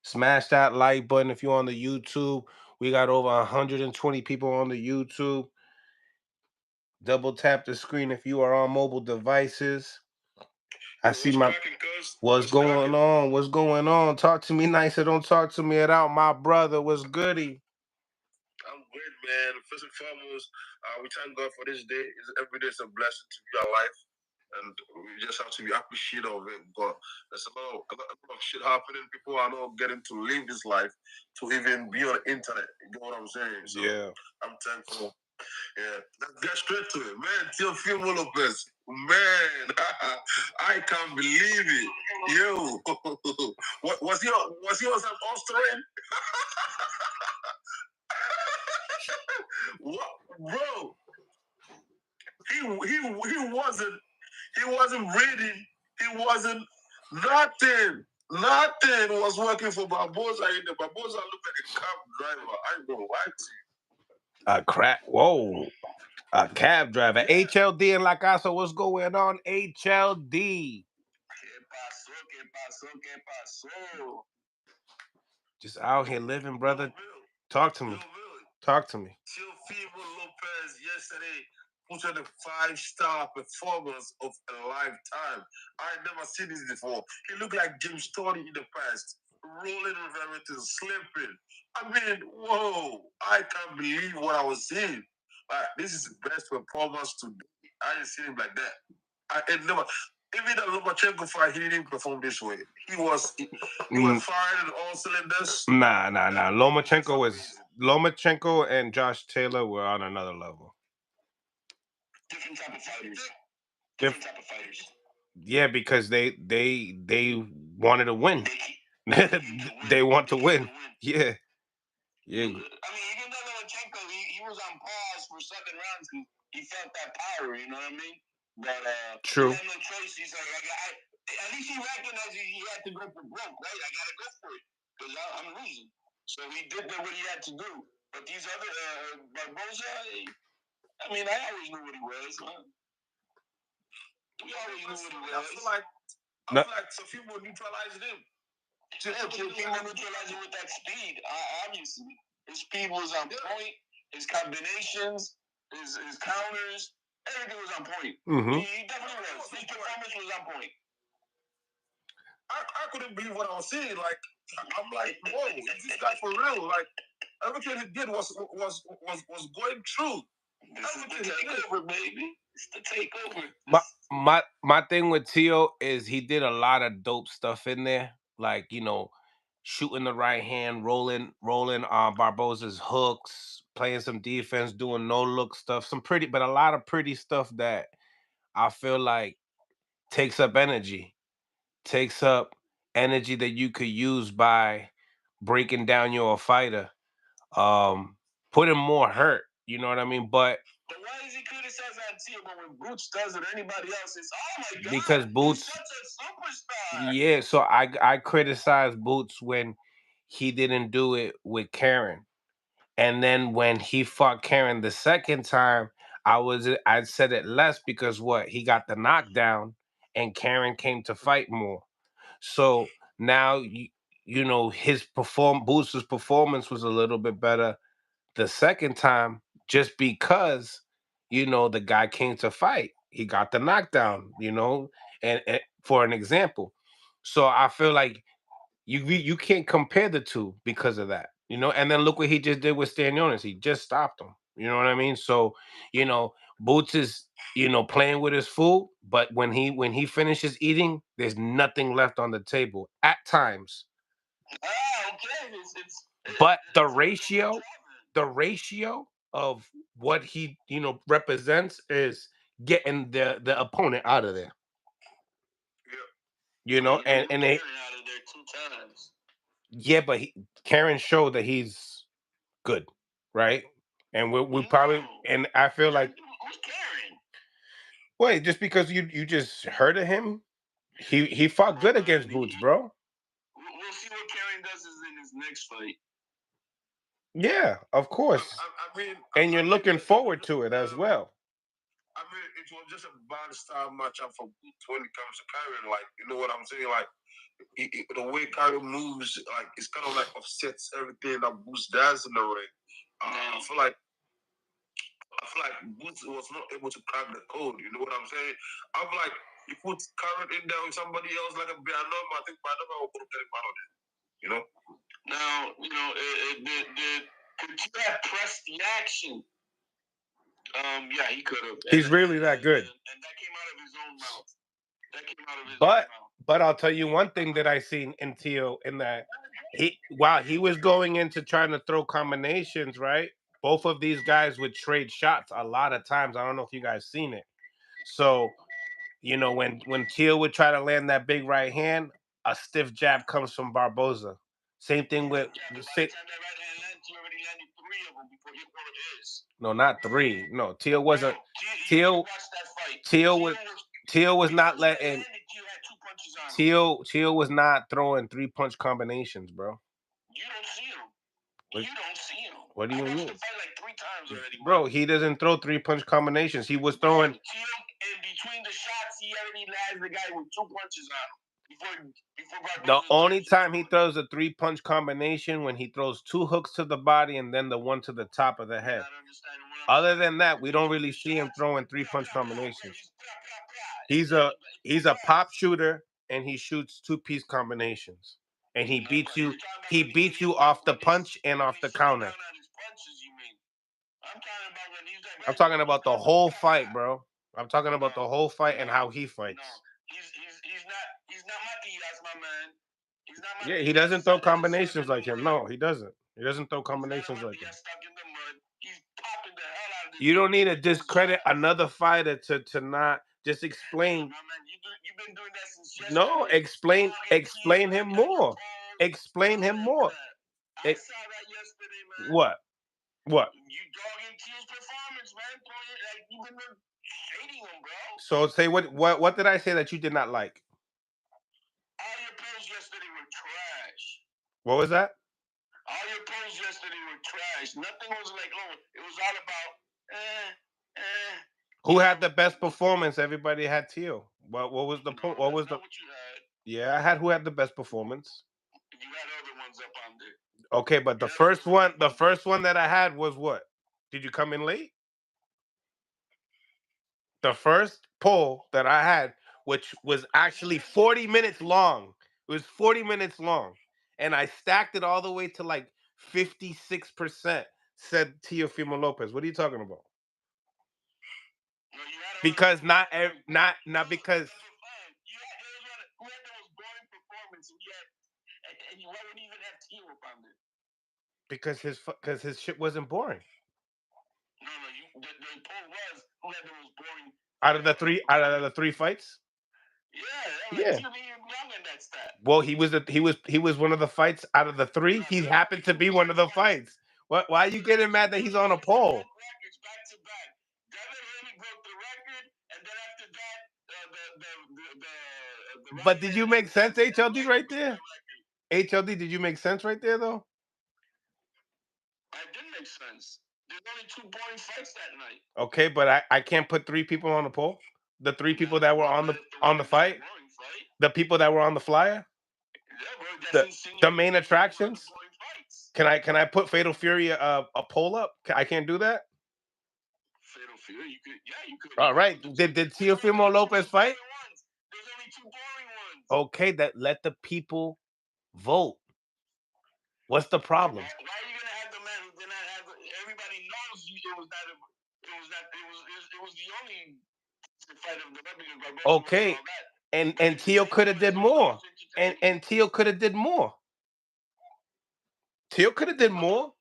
Smash that like button if you're on the YouTube. We got over 120 people on the YouTube. Double tap the screen if you are on mobile devices. I see my. What's going on? What's going on? Talk to me nice or don't talk to me at all. My brother, what's goody? I'm great, man. First and foremost, we thank God for this day. Every day is a blessing to be alive, and we just have to be appreciative of it. But there's a lot of shit happening. People are not getting to live this life to even be on the internet. You know what I'm saying? So Yeah. I'm thankful. Yeah, let's get straight to it, man. Teofimo Lopez, man, I can't believe it. Yo, was he on some Australian? What, bro? He wasn't reading. He wasn't nothing. Nothing was working for Barbosa in the Barbosa looked like a cab driver. I know what. A crack. Whoa. A cab driver. Yeah. HLD and La Casa, what's going on? HLD. ¿Qué pasó? ¿Qué pasó? ¿Qué pasó? Just out here living, brother. Yo, Will. Talk to me. Yo, Will. Talk to me. Teofimo Lopez yesterday put on a 5-star performance of a lifetime. I never seen this before. He looked like James Toney in the past, rolling with everything, slipping. I mean, whoa! I can't believe what I was seeing. This is the best performance today. I didn't see him like that. I never. Even the Lomachenko fight, he didn't perform this way. He was firing on all cylinders. Nah. Lomachenko and Josh Taylor were on another level. Different type of fighters. Different type of fighters. Yeah, because they wanted to win. They want to win. Yeah. I mean, even though Lomachenko, he was on pause for 7 rounds because he felt that power, you know what I mean? But true. He had no choice. He's like, at least he recognized he had to go for broke, right? I gotta go for it because I'm losing. So he did what he had to do. But these other Barboza, I mean, I always knew what he was, man. We always knew what he was. I feel like Teofimo neutralized him. Teofimo neutralized him with that speed. Obviously, his speed was on point. His combinations, his counters, everything was on point. He definitely was. His performance was on point. I couldn't believe what I was seeing. Like, I'm like, whoa, is this guy for real? Like, everything he did was going through. This is the takeover, baby. It's the takeover. My thing with Teo is he did a lot of dope stuff in there, like, you know, shooting the right hand, rolling Barboza's hooks, playing some defense, doing no look stuff, but a lot of pretty stuff that I feel like takes up energy that you could use by breaking down your fighter, putting more hurt. You know what I mean? But why is he criticizing Teo? But when Boots does it, or anybody else, it's oh my god, because Boots, he's such a superstar. Yeah, so I criticize Boots when he didn't do it with Karen, and then when he fought Karen the second time, I said it less because he got the knockdown, and Karen came to fight more. So now you know Boots' performance was a little bit better the second time, just because the guy came to fight. He got the knockdown, and for an example. So I feel like you can't compare the two because of that, and then look what he just did with Stanionis. He just stopped him. You know what I mean? So, Boots is, playing with his food, but when he finishes eating, there's nothing left on the table at times. Okay. But the ratio of what he, represents is getting the opponent out of there. And out of there 2 times. Yeah, but Karen showed that he's good, right? And we probably, and I feel like, who's Karen? Wait, just because you just heard of him, he fought good against Boots, bro. We'll see what Karen does in his next fight. Yeah, of course. And you're looking forward to it as well. I mean, it was just a bad style matchup for Boots when it comes to Karen. Like, you know what I'm saying? Like, the way Karen moves, like, it's kind of like offsets everything that Boots does in the ring. I feel like Boots was not able to crack the code. You know what I'm saying? I'm like, you put Karen in there with somebody else like a Bianoma, I think Bianoma will put him out of it. You know? Now, could you have pressed the action? Yeah, he could have. He's really that good. And that came out of his own mouth. But I'll tell you one thing that I seen in Teo in that while he was going into trying to throw combinations, right? Both of these guys would trade shots a lot of times. I don't know if you guys seen it. So, when Teo would try to land that big right hand, a stiff jab comes from Barboza. Same thing with No, not 3. No, Teo wasn't. Teo was not letting. Teo was not throwing 3-punch combinations, bro. You don't see him. What do you mean? I've watched the fight like 3 times already. Bro, he doesn't throw 3-punch combinations. He was throwing. In between the shots, he already lands the guy with 2 punches on him. Before the only time he throws a 3-punch combination when he throws 2 hooks to the body and then the one to the top of the head. I understand. Other than that, we don't really see him throwing 3-punch combinations. He's a pop shooter, and he shoots 2-piece combinations. And he beats you off the punch and off the counter. I'm talking about the whole fight, bro. I'm talking about the whole fight and how he fights. He's not Matias, my man. He's not Yeah, he doesn't throw combinations like him. No, he doesn't. He doesn't throw combinations like him. You don't need to discredit another fighter to not just explain. You've been doing that since yesterday. No, explain him more. Explain him more. I saw that yesterday, man. What? What? You dogging Teal's performance, man. Like, you've been shading him, bro. So say what did I say that you did not like? All your polls yesterday were trash. What was that? All your polls yesterday were trash. Nothing was like, oh, it was all about Who had the best performance? Everybody had Teal. What was the point? What was the? What you had. Yeah, I had who had the best performance. You had other ones up on there. Okay, but the first one that I had was what? Did you come in late? The first poll that I had, which was actually 40 minutes long. It was 40 minutes long. And I stacked it all the way to like 56%, said Teofimo Lopez. What are you talking about? Because not because who had the most boring performance, and you wouldn't even have Teal up on there. Because his shit wasn't boring. No, the poll was who had the most boring out of the three fights. Yeah. Young in that stat. Well, he was one of the fights out of the three. He happened to be one of the fights. Why are you getting mad that he's on a poll? Records back to back. Devin Haney broke the record, and then after that, But did you make sense, HLD, right there? HLD, did you make sense right there though? I didn't make sense. There's only 2 boring fights that night. Okay, but I can't put 3 people on the poll. The 3 people that were on the fight. The people that were on the flyer. The main attractions. Can I put Fatal Fury a poll up? I can't do that. Fatal Fury, you could. All right. Did Teofimo Lopez fight? There's only 2 boring ones. Okay, let the people vote. What's the problem? Why are you gonna have the man who did not have? Everybody knows it was the only fight of the record. Okay, and Teal could have did more. And Teal could have did more. Teal could have did more.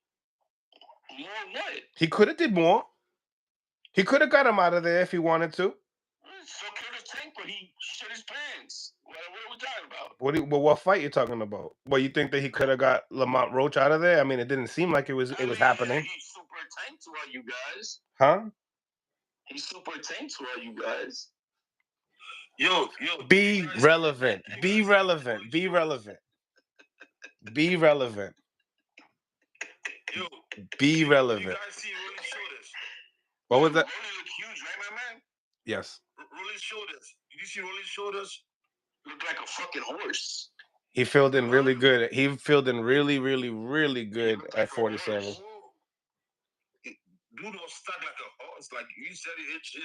More what? He could have did more. He could have got him out of there if he wanted to. So Curtis Tank, but he shit his pants. What are we talking about? What fight you talking about? Well, you think that he could have got Lamont Roach out of there? I mean, it didn't seem like it was happening. He's super tanked to all you guys. Huh? He's super tanked to all you guys. Yo. Be relevant. Be relevant. Be relevant. Be relevant. Yo. Be relevant. You guys see Rolly's shoulders? What was that? Rolly looked huge, right, my man? Yes. Rolly's shoulders. Did you see Rolly's shoulders? Looked like a fucking horse. He filled in really good. He filled in really, really, really good at 47. Dude was stuck like a horse, like you said it chill.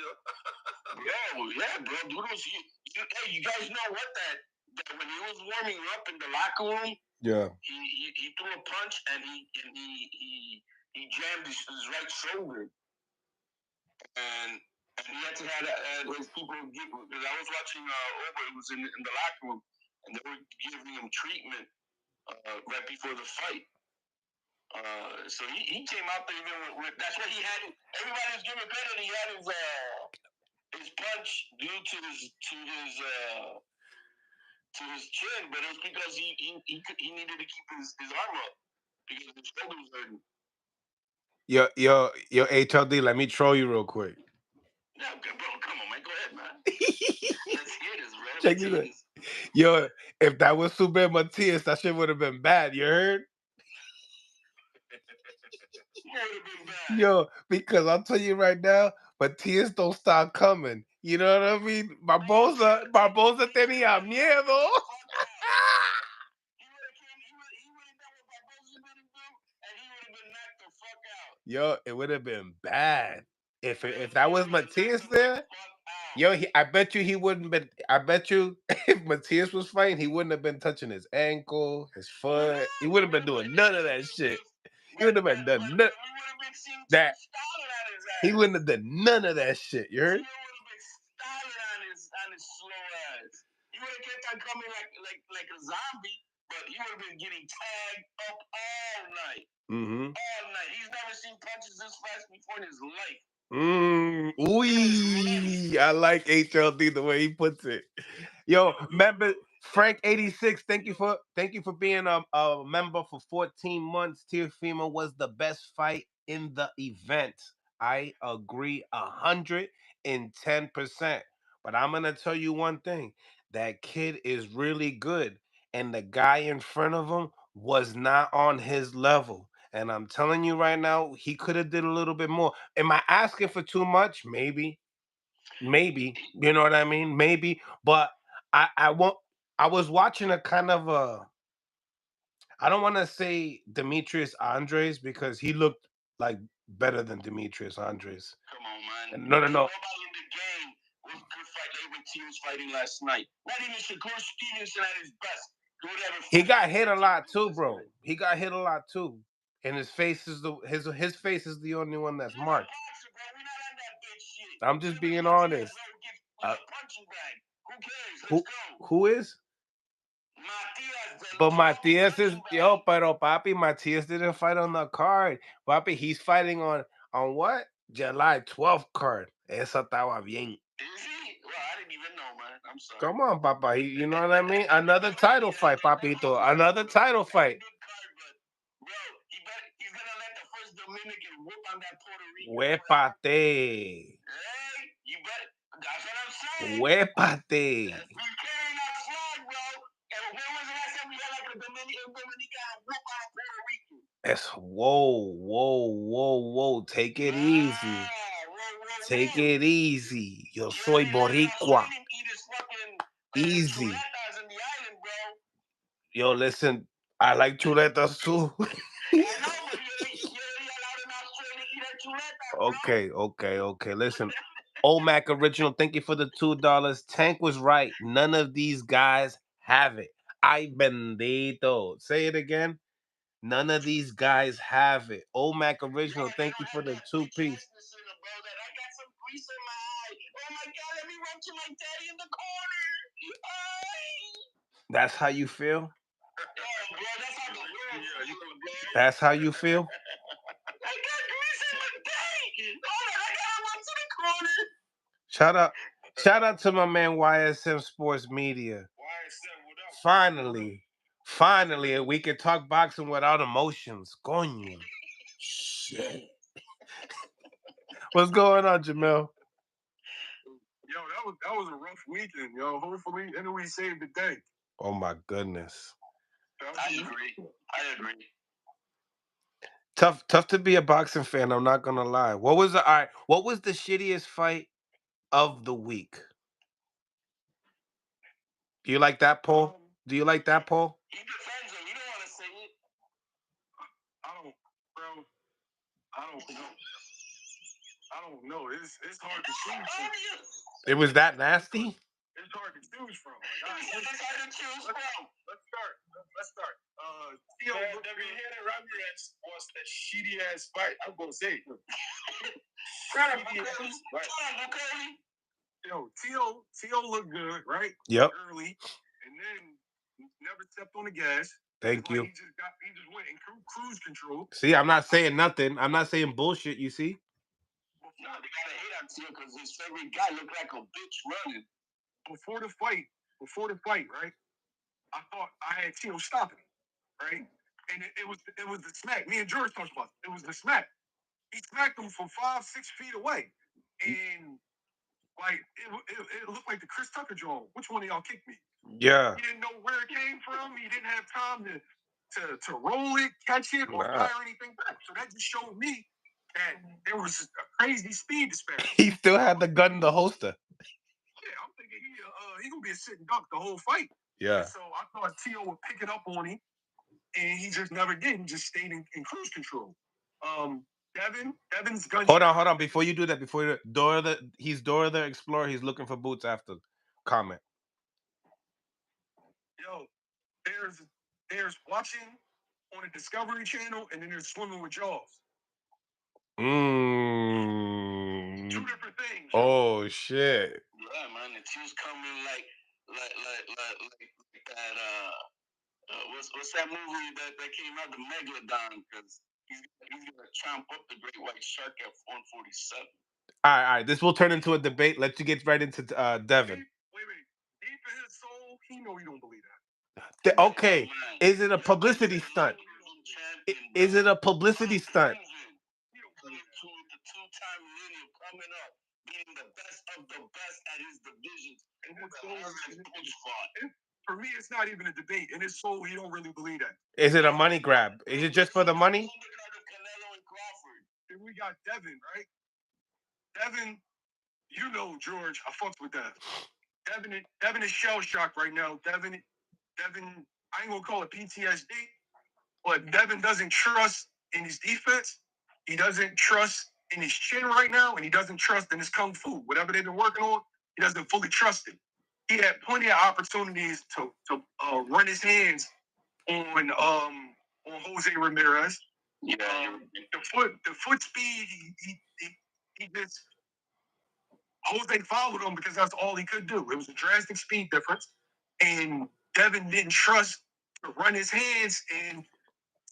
Yeah, bro. Dude was hey, you guys know what that when he was warming up in the locker room, yeah. He threw a punch and he jammed his right shoulder. And he had to have his people give, because I was watching over, it was in the locker room, and they were giving him treatment right before the fight. So he came out there even with that's what he had. Everybody was giving credit. He had his punch due to his chin, but it was because he needed to keep his arm up because his shoulder was hurting. Yo, HLD, let me troll you real quick. No, bro, come on, man, go ahead, man. Let's hear this, bro. Check this out. Yo, if that was Super Matias, that shit would have been bad. You heard? Yo, because I'll tell you right now, Matias don't stop coming. You know what I mean? Barboza tenía miedo. He would have done what Barboza didn't do, and he would have been knocked the fuck out. Yo, it would have been bad if that was Matias there. Yo, I bet you he wouldn't been. I bet you if Matias was fighting, he wouldn't have been touching his ankle, his foot. He wouldn't have been doing none of that shit. He wouldn't have been done none that. He wouldn't have done none of that shit. You heard? He would have been styling on his slow ass. He would have kept on coming like a zombie, but he would have been getting tagged up all night. Mm-hmm. All night. He's never seen punches this fast before in his life. Ooh, I like HLD the way he puts it. Yo, remember Frank 86. Thank you for being a member for 14 months. Teofimo was the best fight in the event. I agree 110%. But I'm gonna tell you one thing: that kid is really good, and the guy in front of him was not on his level. And I'm telling you right now, he could have did a little bit more. Am I asking for too much? Maybe. You know what I mean? Maybe. But I won't. I was watching a kind of a. I don't want to say Demetrius Andres because he looked like better than Demetrius Andres. Come on, man. No. Nobody in the game could fight like what he was fighting last night. Not even Shakur Stevenson at his best. He got hit a lot too, bro. He got hit a lot too. And his face is his face is the only one that's marked. I'm just being honest. Who is? But Matias is pero papi, Matias didn't fight on the card. Papi, he's fighting on what? July 12th card. Esa estaba bien. Is he? Well, I didn't even know, man. I'm sorry. Come on, papa. You know what I mean? Another title fight, papito. Another title fight. Bro, he's gonna let the first Dominican whoop on that Puerto Rican. Huépate. Hey, you bet. That's what I'm saying. Huépate. We carrying that flag, bro. And when was the last time we had like a Dominican whoop on a Puerto Rican? Whoa. Take it easy. Take it easy. Yo soy boricua. Easy. Yo, listen, I like chuletas too. Okay. Listen, Omac Original, thank you for the $2. Tank was right. None of these guys have it. Ay bendito. Say it again. None of these guys have it. Omac Original, thank you for the 2-piece. Oh my God, let me run to my daddy in the corner. That's how you feel? That's how you feel? I got grease in my daddy. I gotta run to the corner. Shout out to my man YSM Sports Media. YSM, what up? Finally, we can talk boxing without emotions. Coño. Shit. What's going on, Jamel? Yo, that was a rough weekend, yo. Hopefully, and we saved the day. Oh my goodness. I agree. Tough to be a boxing fan, I'm not gonna lie. What was the shittiest fight of the week? Do you like that, Paul? He defends him. You don't want to say it. I don't know. It's hard to choose from. It was that nasty? It's hard to choose from. Let's start. Devin Haney Ramirez was a shitty ass fight. I'm gonna say it. Yo, Teo looked good, right? Yep. Early, and then never stepped on the gas. Thank you. He just went in cruise control. See, I'm not saying nothing. I'm not saying bullshit, you see? No, they gotta hate on Teo because his favorite guy looked like a bitch running. Before the fight, right? I thought I had Teo stopping him, right? And it was the smack. Me and George talked about it. It was the smack. He smacked him from 5-6 feet away, and like it looked like the Chris Tucker jaw. Which one of y'all kicked me? Yeah. He didn't know where it came from. He didn't have time to roll it, catch it, or fire anything back. So that just showed me that there was a crazy speed disparity. He still had the gun in the holster. Yeah, I'm thinking he gonna be a sitting duck the whole fight. Yeah. And so I thought Teo would pick it up on him, and he just never did. He just stayed in cruise control. Devin's gun. Hold on. Before you do that, he's Dora the Explorer. He's looking for boots after comment. Yo, there's watching on the Discovery Channel, and then there's swimming with Jaws. Two different things. Oh shit. Yeah, man, the two's coming like that. What's that movie that came out, the Megalodon? Because he's gonna chomp up the great white shark at 147. All right. This will turn into a debate. Let's get right into Devin. Wait. Deep in his soul, he know he don't believe that. Okay. Is it a publicity stunt? Is it a publicity stunt? The two-time millennium coming up, being the best of the best at his division. For me, it's not even a debate. In his soul, he don't really believe that. Is it a money grab? Is it just for the money? Canelo and Crawford. Then we got Devin, right? Devin, you know, George, I fucked with that. Devin is shell shocked right now. Devin, I ain't gonna call it PTSD, but Devin doesn't trust in his defense. He doesn't trust in his chin right now, and he doesn't trust in his kung fu. Whatever they've been working on, he doesn't fully trust it. He had plenty of opportunities to run his hands on Jose Ramirez. Yeah, the foot speed. He just Jose followed him because that's all he could do. It was a drastic speed difference, and Devin didn't trust to run his hands and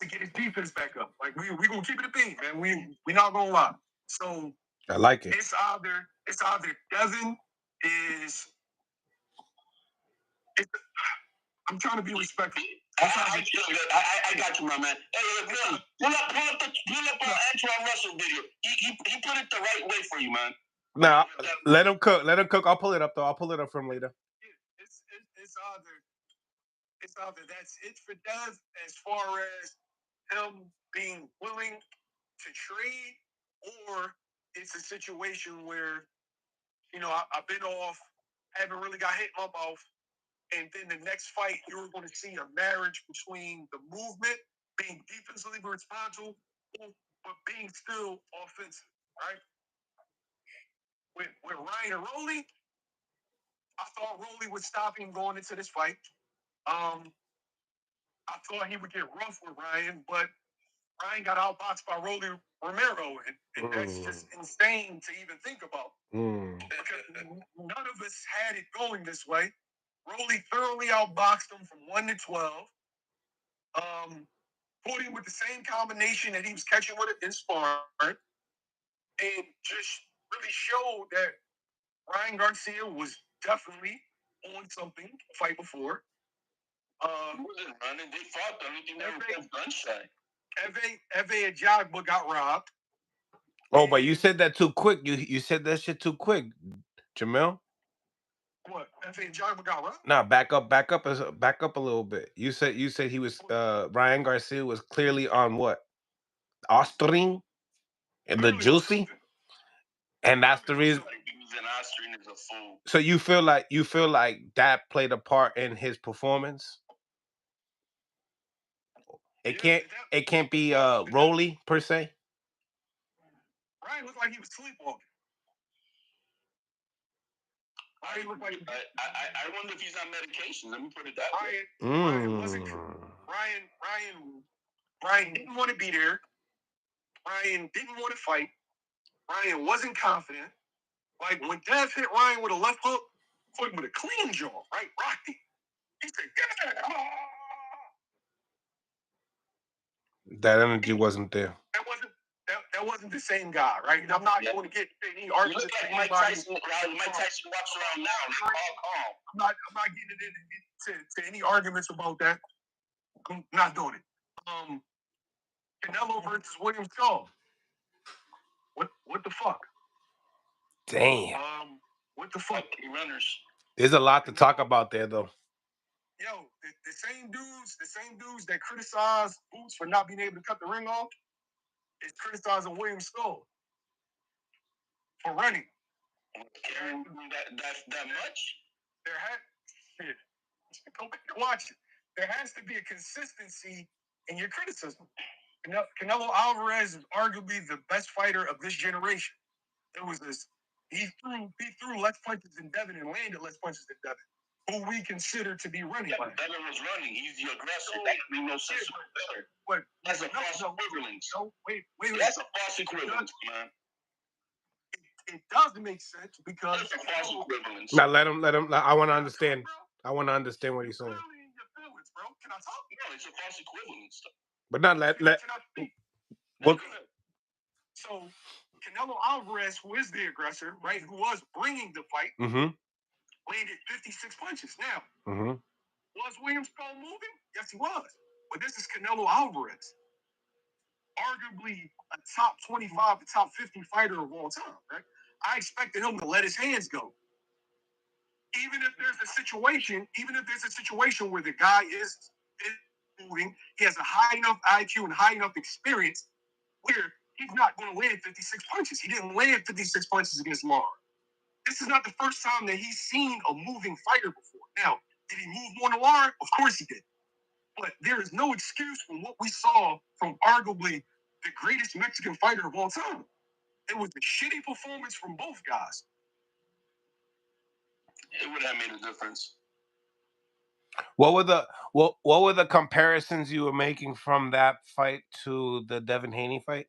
to get his defense back up. Like we gonna keep it a beat, man. We not gonna lie. So I like it. It's either Devin is. I'm trying to be respectful. I got you, my man. Hey, pull up Antoine Russell video. He put it the right way for you, man. Now let him cook. I'll pull it up though. I'll pull it up from later. It's either that's it for Dev as far as him being willing to trade, or it's a situation where, I've been off, haven't really got hit in my mouth, and then the next fight you're going to see a marriage between the movement, being defensively responsible, but being still offensive, right? With Ryan and Rolly, I thought Rolly would stop him going into this fight. I thought he would get rough with Ryan, but Ryan got outboxed by Rolly Romero, and that's just insane to even think about. Because none of us had it going this way. Rolly thoroughly outboxed him from 1 to 12. Put him with the same combination that he was catching with it in sparring, and just really showed that Ryan Garcia was definitely on something the fight before. He wasn't running. They fought. The only thing they were gunshot. Eve Ajagba got robbed. Oh, but you said that too quick. You said that shit too quick, Jamel. What? Eve Ajagba got robbed? Nah, back up a little bit. You said he was Ryan Garcia was clearly on what? Ostring and the juicy? And that's the reason. So you feel like that played a part in his performance? It can't be Rolly per se. Ryan looked like he was sleepwalking. I wonder if he's on medication. Let me put it that way. Ryan wasn't. Ryan didn't want to be there. Ryan didn't want to fight. Ryan wasn't confident. Like when Dev hit Ryan with a left hook, with a clean jaw, right? Rocked him. He said, "Yeah." That energy wasn't there. That wasn't the same guy, right? And I'm not going to get any arguments. You look like Mike Tyson walks around now. I'm not getting into any arguments about that. I'm not doing it. Canelo versus William Shaw. What the fuck? Damn. What the fuck? Runners. There's a lot to talk about there, though. Yo, the same dudes that criticize Boots for not being able to cut the ring off is criticizing William Skull for running. Caring that much? Go back and watch it. There has to be a consistency in your criticism. Canelo Alvarez is arguably the best fighter of this generation. It was this. He threw less punches than Devin and landed less punches than Devin, who we consider to be running. Yeah, Devin was running. He's the aggressor. That makes no sense. But that's a false equivalence. No, wait. That's a false equivalence, man. It does make sense because it's a false equivalence. Now let him. I want to understand. I want to understand what he's saying. Bro, can I talk? No, it's a false equivalence. But not let. Can I speak? What? So Canelo Alvarez, who is the aggressor, right, who was bringing the fight, landed 56 punches. Now, was Williams Paul moving? Yes, he was. But this is Canelo Alvarez, arguably a top 25 to top 50 fighter of all time, right? I expected him to let his hands go. Even if there's a situation where the guy is moving, he has a high enough IQ and high enough experience where he's not going to land 56 punches. He didn't land 56 punches against Lara. This is not the first time that he's seen a moving fighter before. Now, did he move more than Lara? Of course he did. But there is no excuse from what we saw from arguably the greatest Mexican fighter of all time. It was a shitty performance from both guys. It would have made a difference. What were the comparisons you were making from that fight to the Devin Haney fight?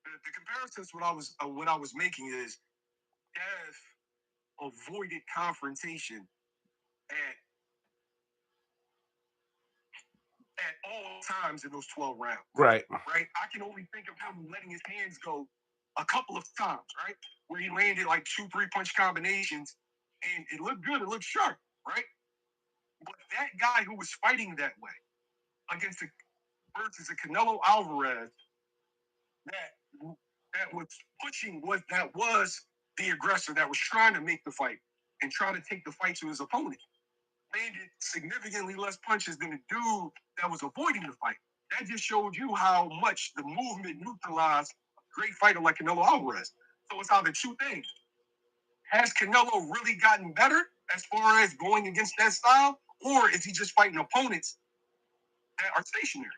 The comparisons what I was making is Dev avoided confrontation at all times in those 12 rounds. Right. I can only think of him letting his hands go a couple of times, right? Where he landed like 2-3 punch combinations and it looked good, it looked sharp, right? But that guy who was fighting that way versus a Canelo Alvarez that was pushing that was the aggressor that was trying to make the fight and trying to take the fight to his opponent. Landed significantly less punches than the dude that was avoiding the fight. That just showed you how much the movement neutralized a great fighter like Canelo Alvarez. So it's either two things. Has Canelo really gotten better as far as going against that style, or is he just fighting opponents that are stationary?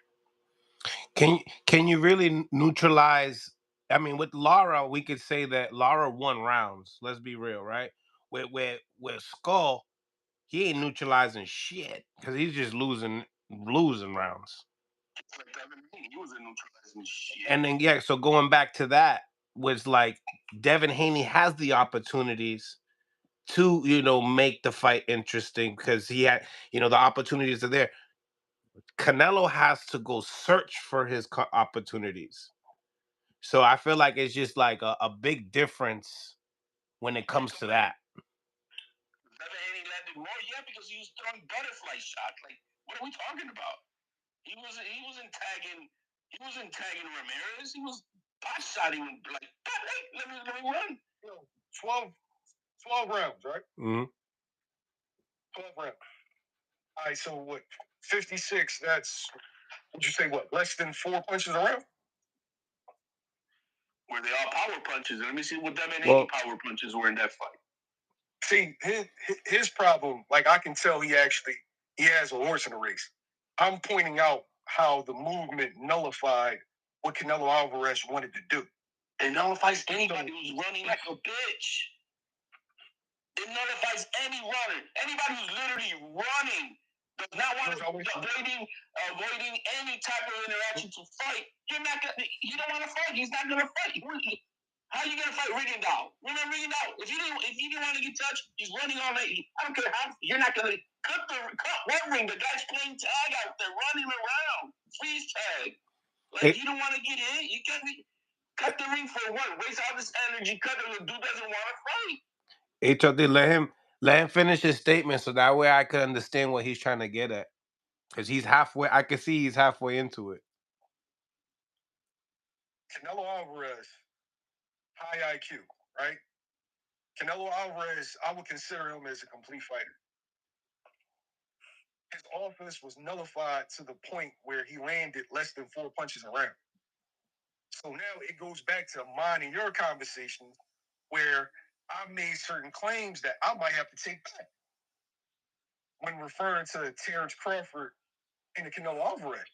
Can you really neutralize? I mean, with Lara, we could say that Lara won rounds. Let's be real, right? With Skull, he ain't neutralizing shit because he's just losing rounds. He wasn't neutralizing shit. And then so going back to that was like Devin Haney has the opportunities to make the fight interesting because he had the opportunities are there. Canelo has to go search for his opportunities. So I feel like it's just like a big difference when it comes to that. Devin Haney landed more, because he was throwing butterfly shots. Like, what are we talking about? He wasn't tagging Ramirez. He was pot shotting him like, hey, let me run. 12 rounds, right? 12 rounds. All right, so what? 56, that's, would you say what, less than 4 punches a round? Were they all power punches? Let me see what Devin Haney power punches were in that fight. See, his problem, like I can tell he has a horse in the race. I'm pointing out how the movement nullified what Canelo Alvarez wanted to do. It nullifies anybody who's running like a bitch. It nullifies any runner. Anybody who's literally running does not want to avoiding any type of interaction to fight. He don't want to fight. He's not gonna fight. How are you gonna fight Rigondeaux? Remember Rigondeaux? If you didn't want to get touched, he's running all night. I don't care how you're not gonna cut one ring. The guy's playing tag out there, running around, freeze tag. Like you don't want to get in. You can't cut the ring for what? Waste all this energy. Cut the dude doesn't want to fight. HOD, let him finish his statement so that way I could understand what he's trying to get at. Because he's halfway. I can see he's halfway into it. Canelo Alvarez, high IQ, right? Canelo Alvarez, I would consider him as a complete fighter. His offense was nullified to the point where he landed less than 4 punches a round. So now it goes back to mine and your conversation where I made certain claims that I might have to take back when referring to Terrence Crawford and the Canelo Alvarez.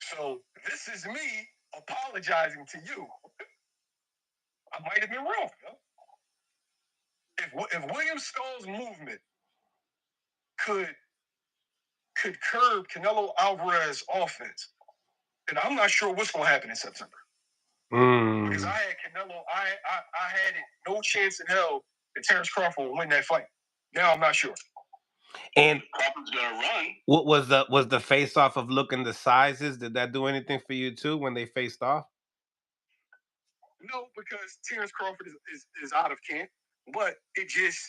So this is me apologizing to you. I might have been wrong. If William Skull's movement could curb Canelo Alvarez's offense, then I'm not sure what's going to happen in September. Because I had Canelo, I had it no chance in hell that Terrence Crawford would win that fight. Now I'm not sure. And Crawford's gonna run. What was the face off of looking the sizes? Did that do anything for you too when they faced off? No, because Terrence Crawford is out of camp. But it just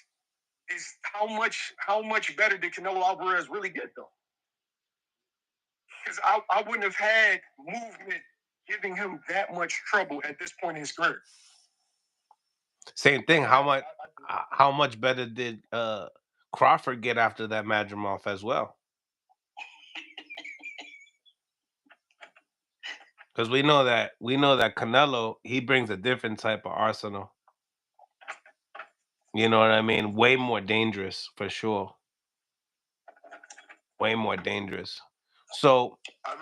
is how much better did Canelo Alvarez really get though? Because I wouldn't have had movement giving him that much trouble at this point in his career. Same thing. How much better did Crawford get after that Madrimov as well? Because we know that Canelo, he brings a different type of arsenal. You know what I mean? Way more dangerous for sure. Way more dangerous. So I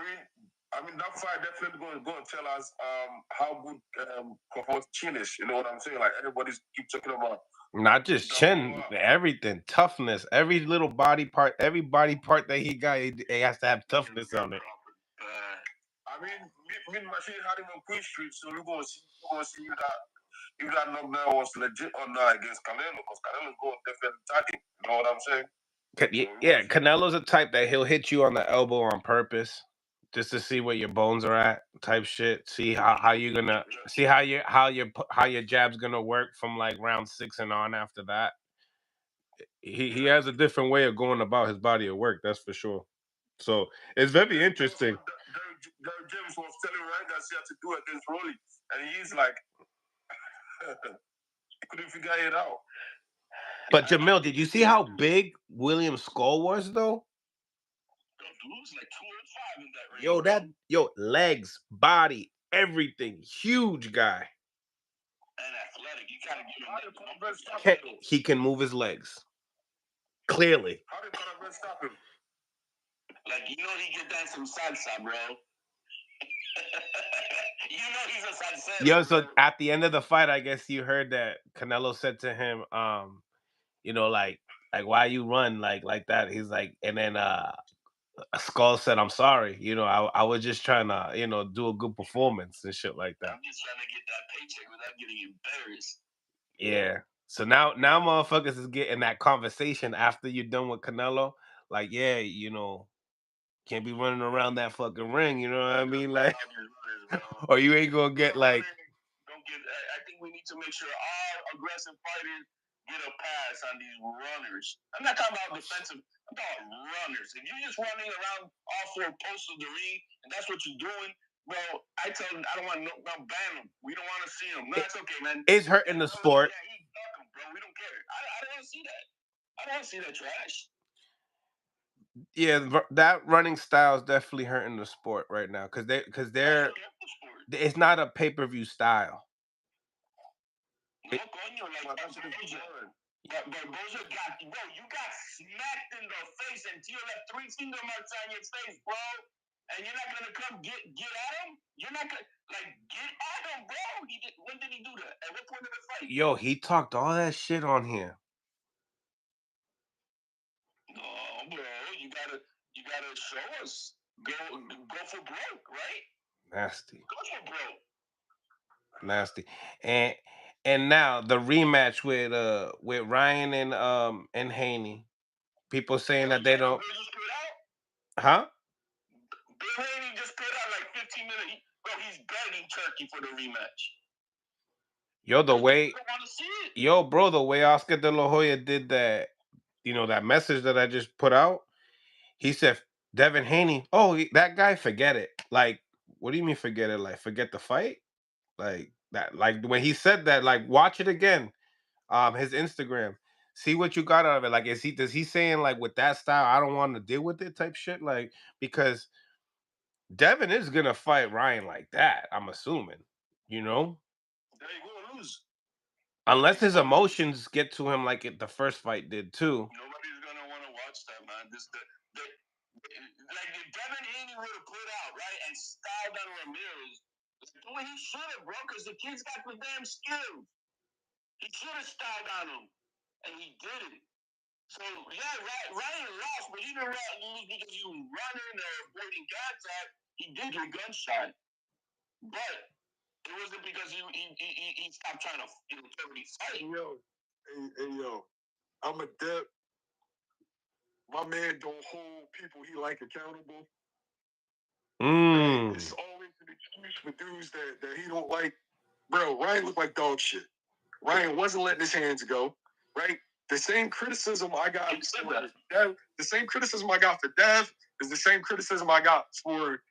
mean that fight definitely going to tell us how good Crawford's chin is. You know what I'm saying? Like everybody's keep talking about. Not just chin, everything, toughness, every little body part, every body part that he got, he has to have toughness on it. I mean, me and Rashidi had him on Queen Street, so we're gonna see if that knockdown was legit or not against Canelo, because Canelo's going to definitely attack him. You know what I'm saying? Yeah, Canelo's a type that he'll hit you on the elbow on purpose, just to see where your bones are at, type shit. See how you're gonna see how your jab's gonna work from like round 6 and on after that. He has a different way of going about his body of work, that's for sure. So it's very interesting. Derek James was telling Ryan Garcia to do it against Rolly, and he's like, he couldn't figure it out. But Jamil, did you see how big William Skull was though? Dude was like 205 in that range. Legs, body, everything, huge guy. And athletic. You gotta give him He can move his legs. Clearly. How did Conor stop him? Like, he get down some salsa, bro. He's a salsa. Yo, so at the end of the fight, I guess you heard that Canelo said to him, like why you run like that? He's like, and then Skull said, I'm sorry. I was just trying to, do a good performance and shit like that. I'm just trying to get that paycheck without getting embarrassed. Yeah. So now motherfuckers is getting that conversation after you're done with Canelo. Like, yeah, can't be running around that fucking ring, you know what I mean? Like, or you ain't gonna get like. I think we need to make sure all aggressive fighters get a pass on these runners. I'm not talking about defensive. I'm talking about runners. If you're just running around all 4 posts of the ring and that's what you're doing, well, I tell them I don't want to ban them. We don't want to see them. No, that's okay, man. It's hurting the sport. Yeah, he's ducking, bro. We don't care. I don't want to see that. I don't want to see that trash. Yeah, that running style is definitely hurting the sport right now because it's not a pay-per-view style. No, coño, like that's But Boja you got smacked in the face and Tio left 3 finger marks on your face, bro. And you're not gonna come get at him? You're not gonna get at him, bro. When did he do that? At what point of the fight? Yo, he talked all that shit on here. No, bro, you gotta show us. Go for broke, right? Nasty. Go for broke. Nasty. And now the rematch with Ryan and Haney. People saying that they don't. Huh? Bill Haney just put out like 15 minutes. Bro, he's begging Turkey for the rematch. Yo, the way Oscar De La Hoya did that, that message that I just put out, he said, Devin Haney, that guy, forget it. Like, what do you mean forget it? Like, forget the fight? Like, that, like, when he said that, like, watch it again. His Instagram. See what you got out of it. Like, does he saying, like, with that style, I don't want to deal with it type shit? Like, because Devin is going to fight Ryan like that, I'm assuming, There you go, lose. Unless his emotions get to him like the first fight did too. Nobody's gonna want to watch that, man. like if Devin Haney would have put out, right, and styled on Ramirez, the way he should have, bro, because the kid's got the damn skills. He should have styled on him, and he didn't. So, yeah, Ryan lost, but he didn't lose because he was running or avoiding contact. He did get gunshot. But it wasn't because he stopped trying to, totally fight. Yo, I'm a dip. My man don't hold people he like accountable. Right? It's always an excuse for dudes that he don't like. Bro, Ryan looked like dog shit. Ryan wasn't letting his hands go, right? The same criticism I got for Dev, the same criticism I got for Dev is the same criticism I got for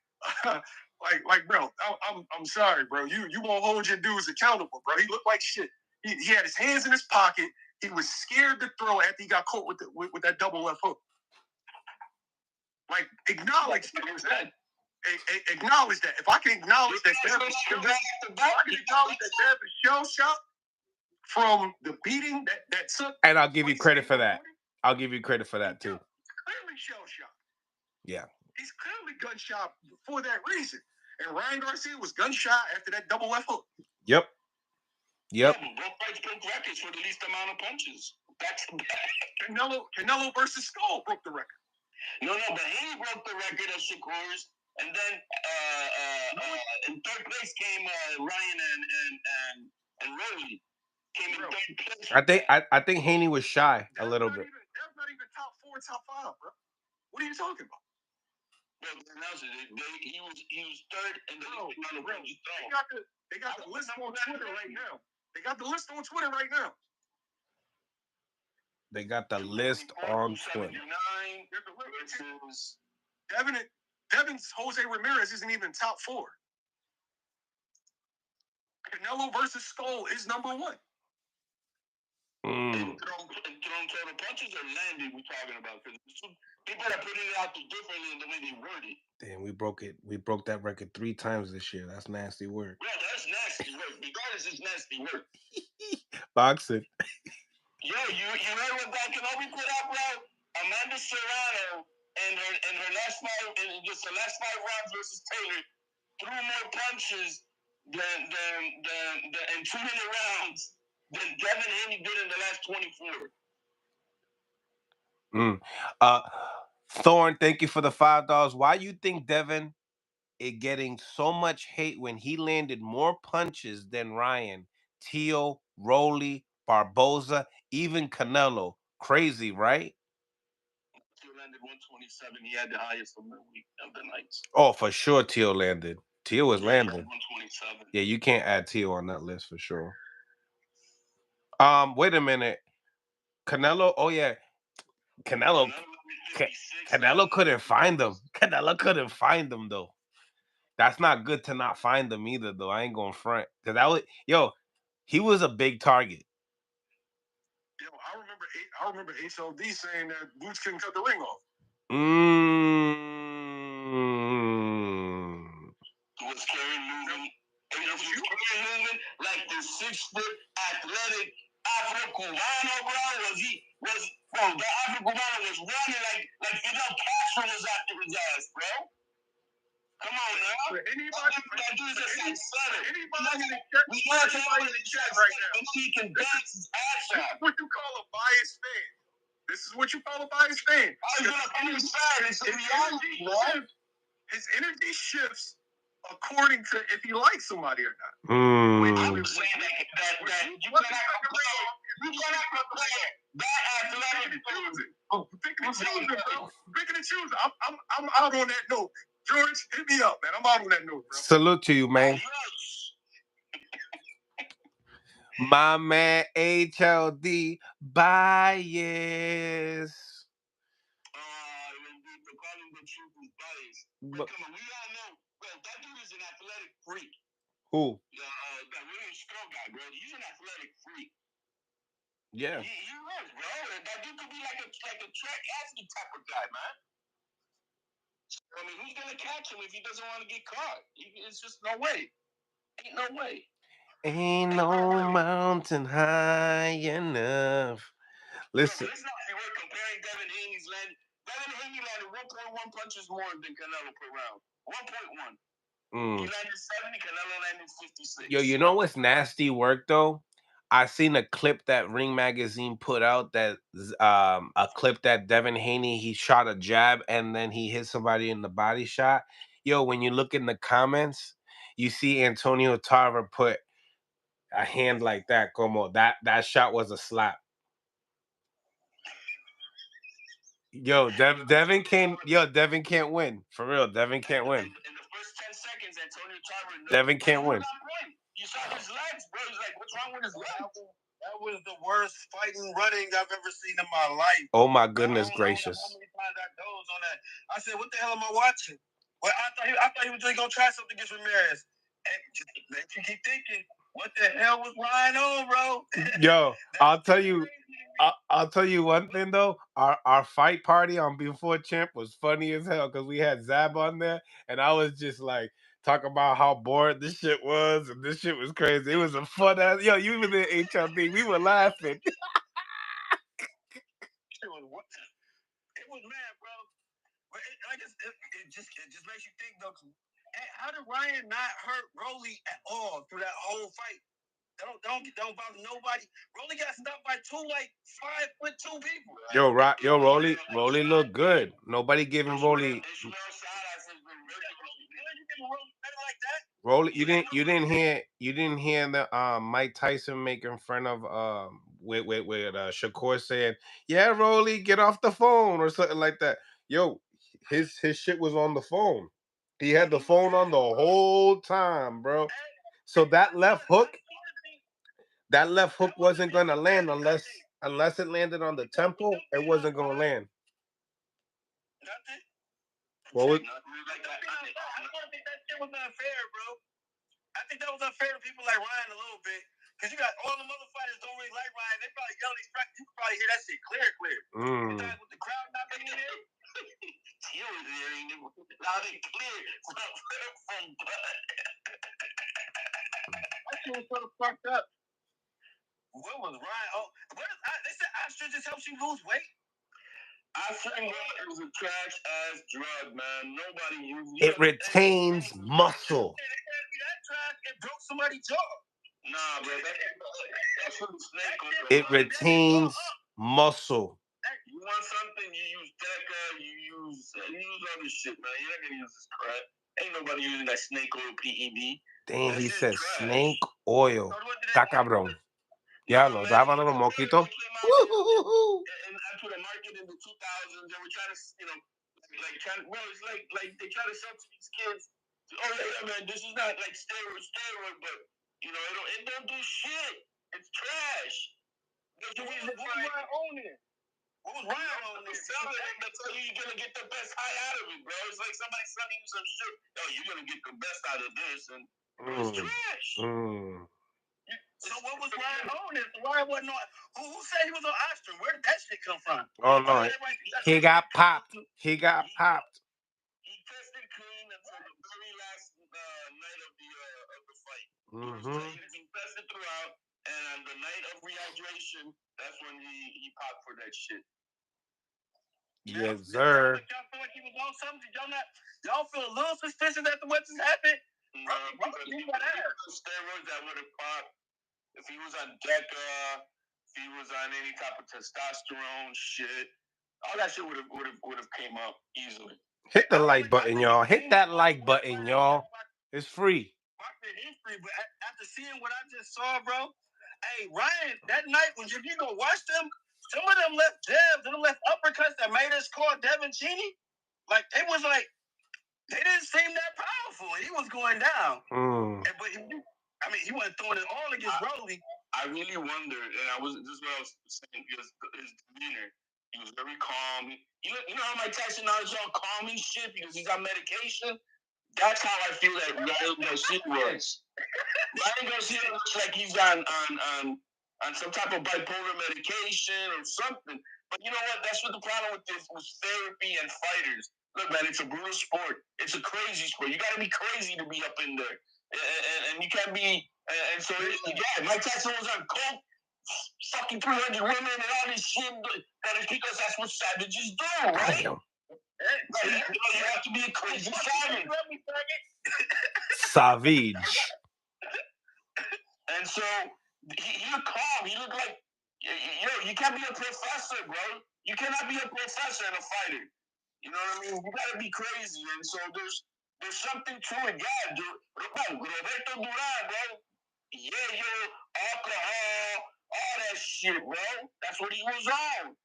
bro. I'm sorry, bro. You won't hold your dudes accountable, bro. He looked like shit. He had his hands in his pocket. He was scared to throw after he got caught with that double left hook. Like, acknowledge that. Acknowledge that. If I can acknowledge that Dev is shell shock from the beating that took, and I'll give you credit for that. I'll give you credit for that too. Clearly shell shock. Yeah. He's clearly gunshot for that reason. And Ryan Garcia was gunshot after that double left hook. Yep. Yeah, both fights broke records for the least amount of punches. That's Canelo versus Skull broke the record. No, but Haney broke the record of Shakur's, and then in third place came Ryan and Roly. Came in third place. I think Haney was shy a little bit. That's not even top 4, top 5, bro. What are you talking about? Bro, he was third in the league. They got the list on Twitter right now. They got the list on Twitter right now. They got the list on Twitter. Devin's Jose Ramirez isn't even top 4. Canelo versus Skull is number 1. Thrown total punches or landing we're talking about? Because people are putting it out differently in the way they word it. Damn, we broke it. We broke that record 3 times this year. That's nasty work. Yeah, that's nasty work. Regardless, it's nasty work. Boxing. Yo, you heard what that Kenobi put out, bro? Amanda Serrano in her last fight, in just the last 5 rounds versus Taylor, threw more punches in 2 minute rounds than Devin Haney did in the last 24. Thorn, thank you for the $5. Why you think Devin is getting so much hate when he landed more punches than Ryan, Teo, Rolly, Barboza, even Canelo? Crazy, right? Teo landed 127. He had the highest of the nights. Oh, for sure, Teo landed. Teo was landing. 127. Yeah, you can't add Teo on that list for sure. Wait a minute. Canelo. Oh yeah, Canelo couldn't find them. Canelo couldn't find them though. That's not good to not find them either, though. I ain't going front. Cause he was a big target. Yo, I remember HLD saying that Boots couldn't cut the ring off. Was Kerry moving? Like the 6-foot athletic Afro-Cubano, bro? The Afro-Cubano was running like Fidel Castro was after his ass, bro. Come on now. For anybody in the chat right now, he can dance his ass out. This is what you call a biased fan. This is what you call a biased fan. His energy shifts according to if he likes somebody or not. I'm saying that you cannot compare that athletic choosing. Picking and choosing, bro. Picking and choosing. I'm out on that note. George, hit me up, man. I'm out on that note, bro. Salute to you, man. My man HLD bias. But come on, we all know, bro, that dude is an athletic freak. Who? That William Strong guy, bro. He's an athletic freak. Yeah. He is, bro. That dude could be like a track athlete type of guy, man. I mean, who's gonna catch him if he doesn't want to get caught? It's just no way. Ain't no way. Ain't no mountain high enough. Listen. Let's not say we're comparing Devin Haney's land. Devin Haney landed 1.1 punches more than Canelo per round. 1.1. He Mm. landed 70, Canelo landed 56. Yo, you know what's nasty work though? I seen a clip that Ring Magazine put out that a clip that Devin Haney, he shot a jab and then he hit somebody in the body shot. Yo, when you look in the comments, you see Antonio Tarver put a hand like that, como that shot was a slap. Yo, Devin can't win. For real, Devin can't win. In the first 10 seconds, Antonio Tarver, Devin can't win. You saw his legs, bro. He's like, what's wrong with his legs? That was the worst fighting running I've ever seen in my life. Oh my goodness gracious. How many times I dozed on that? I said, what the hell am I watching? Well, I thought he was just gonna try something against Ramirez. And just let you keep thinking, what the hell was Ryan on, bro? Yo, I'll tell you one thing though. Our fight party on Before Champ was funny as hell because we had Zab on there, and I was just like talking about how bored this shit was, and this shit was crazy. It was a fun ass. Yo, you was in HLD. We were laughing. It was mad, bro. But it just makes you think though. Hey, how did Ryan not hurt Rolly at all through that whole fight? Don't bother nobody. Rolly got stopped by 2 5'2" people. Yo, Rolly looked good. Nobody gave him Rolly. Rolly, you didn't hear the Mike Tyson making fun of with Shakur saying, "Yeah, Rolly, get off the phone" or something like that. Yo, his shit was on the phone. He had the phone on the whole time, bro. So that left hook wasn't gonna land unless it landed on the temple. It wasn't gonna land. What was? I think that shit was unfair, bro. I think that was unfair to people like Ryan a little bit. Because you got all the other fighters don't really like Ryan. They probably yell these practice. You can probably hear that shit clear. With the crowd not being there. He was hearing it loud and clear from blood. That shit was sort of fucked up. What was Ryan? Oh, they said ostrich just helps you lose weight. Ostrich is a trash ass drug, man. Nobody uses it. It retains muscle. That trash and broke somebody's jaw. Nah, bro. That's from the snake. It retains muscle. You want something? You use Deca. You use other shit, man. You're not gonna use this crap. Ain't nobody using that snake oil PED. Damn, he said snake oil. Está cabrón. Ya lo daban a los moquitos. And after the market in the 2000s, they were trying to, it's like they try to sell to these kids. Oh yeah, man, this is not like steroid, but it don't do shit. It's trash. What was Ryan on it? What was Ryan on it? That's how you're gonna get the best high out of it, bro. It's like somebody selling you some shit. Oh, you're gonna get the best out of this, and it's trash. So what was Ryan on it? Ryan wasn't on. Who said he was on Ostrom? Where did that shit come from? Oh no, he got popped. He got popped. He tested clean until the very last night of the fight. He tested throughout, and on the night of rehydration, that's when he popped for that shit. Yes, sir. Y'all feel like he was on something? Y'all feel a little suspicious after what just happened? Steroids that would have popped. If he was on Deca, if he was on any type of testosterone shit, all that shit would have came up easily. Hit the like button, y'all. Hit that like button, y'all. It's free. But after seeing what I just saw, bro, hey, Ryan, that night when you go watch them, some of them left jabs and them left uppercuts that made us call Devin Haney. Like, they didn't seem that powerful. He was going down. But he wasn't throwing it all against Rolly. I really wondered, and this is what I was saying, because his demeanor, he was very calm. You know how Mike Tyson now is all calm and shit because he's on medication? That's how I feel that Ryan Garcia was. Ryan Garcia looks like he's on some type of bipolar medication or something. But you know what? That's what the problem with this was therapy and fighters. Look, man, it's a brutal sport. It's a crazy sport. You got to be crazy to be up in there. And you can't be, and so Mike Tyson was on coke, fucking 300 women and all this shit, because that's what savages do, right? You have to be a crazy savage. Savage. And so you're calm. You look like you can't be a professor, bro. You cannot be a professor and a fighter. You know what I mean? You gotta be crazy. And so there's something to it. God, Roberto Duran, bro. Yeah, alcohol, all that shit, bro. That's what he was on.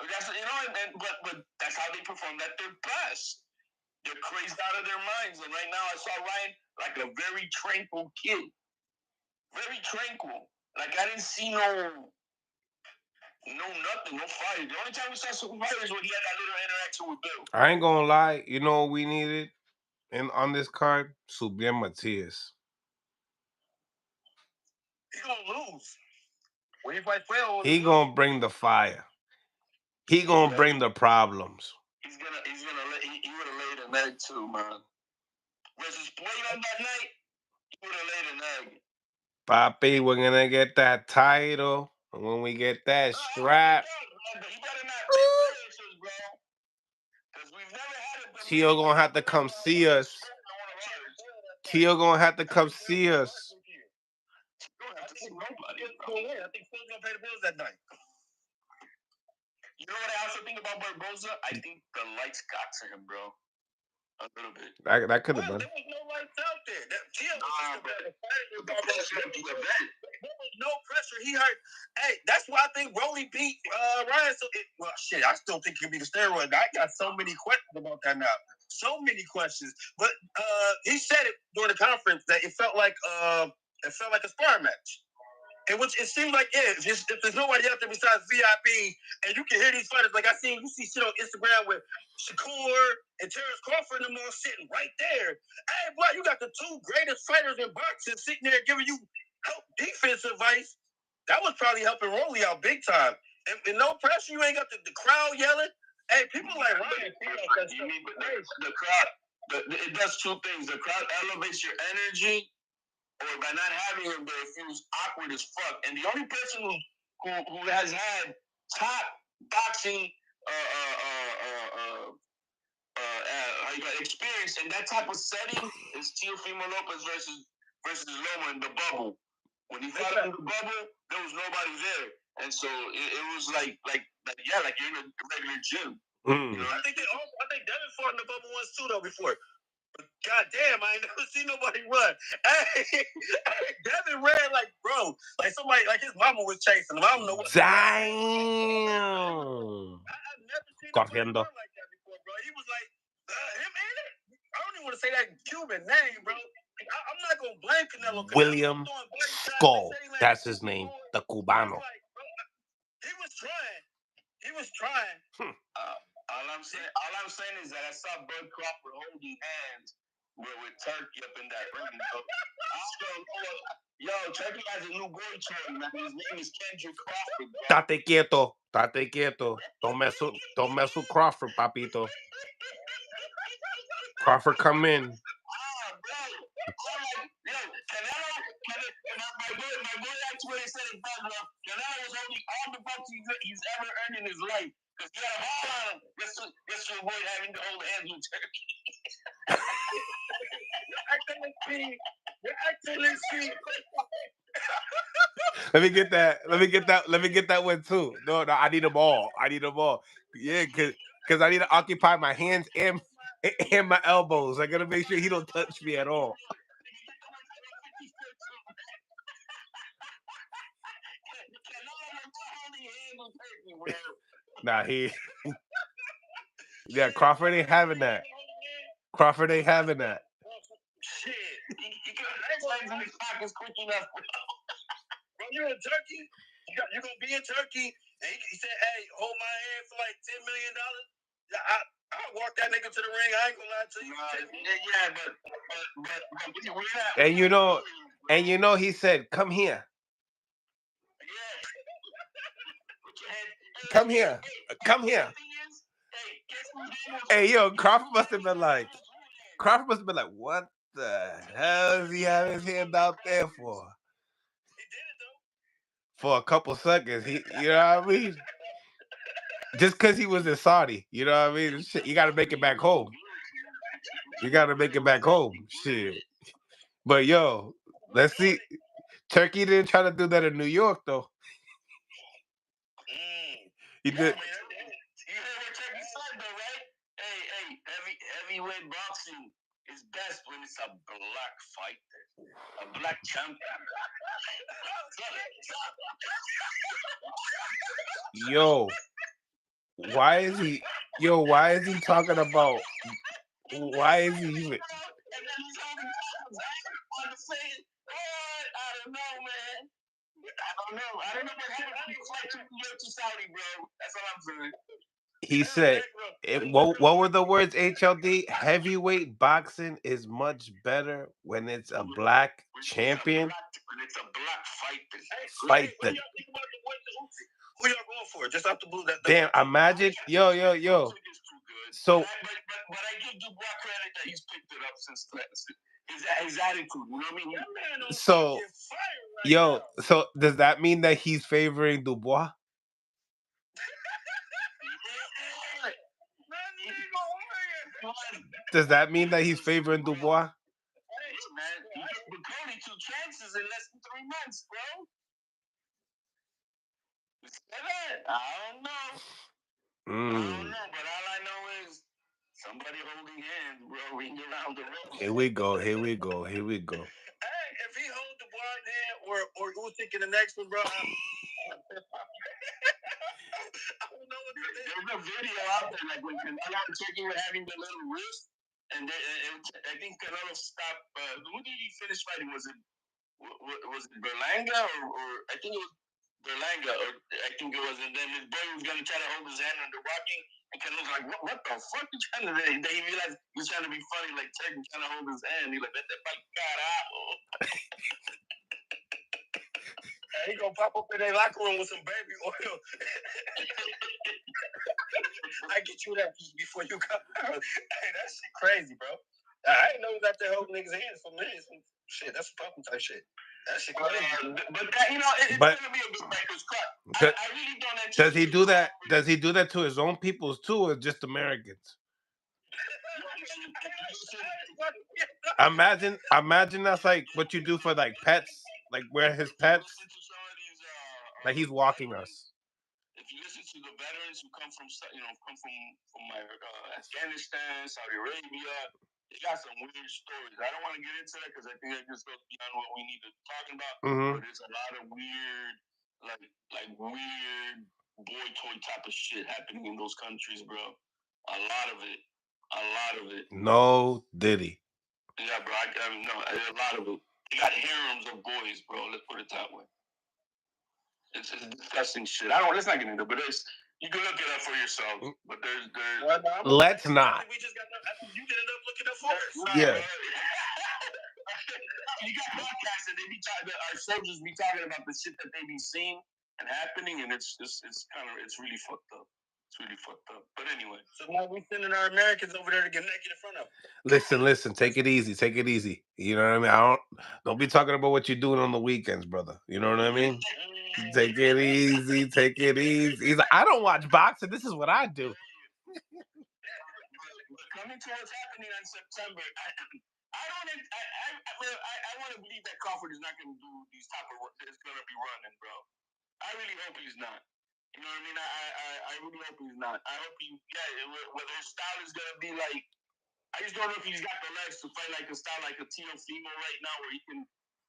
That's but that's how they perform at their best. They're crazed out of their minds. And right now I saw Ryan like a very tranquil kid. Very tranquil. Like I didn't see no nothing, no fight. The only time we saw some fight is when he had that little interaction with Bill. I ain't gonna lie, you know what we needed on this card? Subier Matias. He gonna lose. When he fight Fuego, he gonna bring the fire. He gonna bring the problems. He would have laid an egg too, man. Versus Blade on that night, he would have laid an egg. Papi, we're gonna get that title. And when we get that strap, Tio gonna have to come see us. Tio gonna have to come see us. You don't have to see nobody. I think Phil's gonna pay the bills that night. You know what I also think about Barboza? I think the lights got to him, bro. A little bit. That could have been. There was no lights out there. Tio was just a better fighter. There was no pressure. He hurt. Hey, that's why I think Rolly beat Ryan. Well, shit, I still think he could be the steroid. I got so many questions about that now. So many questions. But he said it during the conference that it felt like a sparring match. It seemed like if there's nobody out there besides VIP, and you can hear these fighters, like you see shit on Instagram with Shakur and Terrence Crawford and them all sitting right there. Hey, boy, you got the two greatest fighters in boxing sitting there giving you help defense advice. That was probably helping Rolly out big time. And no pressure, you ain't got the crowd yelling. Hey, people like Ryan. The crowd, it does two things. The crowd elevates your energy. Or by not having him there, it feels awkward as fuck. And the only person who has had top boxing experience in that type of setting is Teofimo Lopez versus Loma in the bubble. When he fought in the bubble, there was nobody there, and so it was like you're in a regular gym. You know, I think Devin fought in the bubble once too though before. God damn, I ain't never seen nobody run. Hey, Devin ran like, bro, like somebody, like his mama was chasing him. I don't know what. Damn. I've never seen him run like that before, bro. He was like, him in it? I don't even want to say that Cuban name, bro. I'm not going to blame Canelo. William Skull. That's his name, the Cubano. He was trying. All I'm saying is that I saw Bud Crawford holding hands with Turkey up in that ring. Yo, Turkey has a new boyfriend, man. His name is Kendrick Crawford. Tate quieto. Don't mess with Crawford, papito. Crawford, come in. My boy actually said it back, bro. Canelo was holding all the bucks he's ever earned in his life. Because he had a ball on him just to avoid having to hold hands with Turkey. You're actually Let me get that one too. No, I need them all. Yeah, cause I need to occupy my hands and my elbows. I gotta make sure he don't touch me at all. Nah, yeah, Crawford ain't having that. Shit, he can't in his pockets quick enough. Bro, you're in Turkey. You're gonna be in Turkey, and he said, "Hey, hold my hand for like $10 million." I'll walk that nigga to the ring. I ain't gonna lie to you. But you know, he said, "Come here." Come here. Hey, yo, Crawford must have been like, what the hell is he having his hand out there for? For a couple seconds, you know what I mean? Just because he was in Saudi, you know what I mean? Shit, you got to make it back home. You got to make it back home. Shit. But yo, let's see. Turkey didn't try to do that in New York though. He did. You heard what Turkey said though, right? Hey, heavyweight boxing is best when it's a black fighter, a black champion. Yo, why is he? Yo, why is he talking about? Why is he even? And then he's holding on the face. I don't know, man. I don't know. I don't know what happened. It's like New York to Saudi, bro. That's all I'm saying. He said, what were the words, HLD? Heavyweight boxing is much better when it's a black champion. When it's a black fighter. Fight Who y'all going for? Just off the blue. Damn, imagine. Yo. So, but I give Dubois credit that he's picked it up since his attitude. You know what I mean? So, yo, so does that mean that he's favoring Dubois? Does that mean that he's favoring Dubois? Hey, man, but Cody 2 chances in less than 3 months, bro. I don't know. I don't know, but all I know is somebody holding hands, bro, ring around the room. Here we go. Hey, if he holds the blind hand or who's thinking the next one, bro, I don't know what to do. There's a video out there, like when Canelo and Turkey were having the little wrist, and I think Canelo stopped. Who did he finish fighting? Was it Berlanga or I think it was Berlanga, or I think it was, and then his boy was gonna try to hold his hand under rocking, and Canelo's like, what the fuck you trying to do? Then he realized he was trying to be funny, like Turkey trying to hold his hand. He's like, let that fight carajo. He gonna pop up in their locker room with some baby oil. I get you that before you come out. Hey, that shit crazy, bro. I didn't know he was out there holding niggas' hands for minutes. Shit, that's pumping type shit. That shit crazy. But that, you know, it's gonna be a big breakers cut. I really don't anticipate. Does he do that? Does he do that to his own peoples too, or just Americans? Imagine that's like what you do for like pets, like where his pets, like he's walking us. If you listen to the veterans who come from my Afghanistan, Saudi Arabia, they got some weird stories. I don't want to get into that because I think that just goes beyond what we need to talk about. But there's a lot of weird, like weird boy toy type of shit happening in those countries, bro. A lot of it. No diddy. Yeah, bro. No, a lot of it. They got harems of boys, bro. Let's put it that way. It's disgusting shit. Let's not get into it, but you can look it up for yourself. But there's let's not. We just got you can end up looking up for it. Yeah. You got podcasts and our soldiers be talking about the shit that they be seeing and happening, and it's really fucked up. It's really fucked up. But anyway, so now we sending our Americans over there to get naked in front of them. Listen. Take it easy. You know what I mean? Don't be talking about what you're doing on the weekends, brother. You know what I mean? Take it easy. He's like, I don't watch boxing. This is what I do. Coming to what's happening in September, I want to believe that Crawford is not going to do these type of work that is going to be running, bro. I really hope he's not. You know what I mean? I really hope he's not. I hope whether his style is going to be like, I just don't know if he's got the legs to fight like a style like a Teofimo right now where he can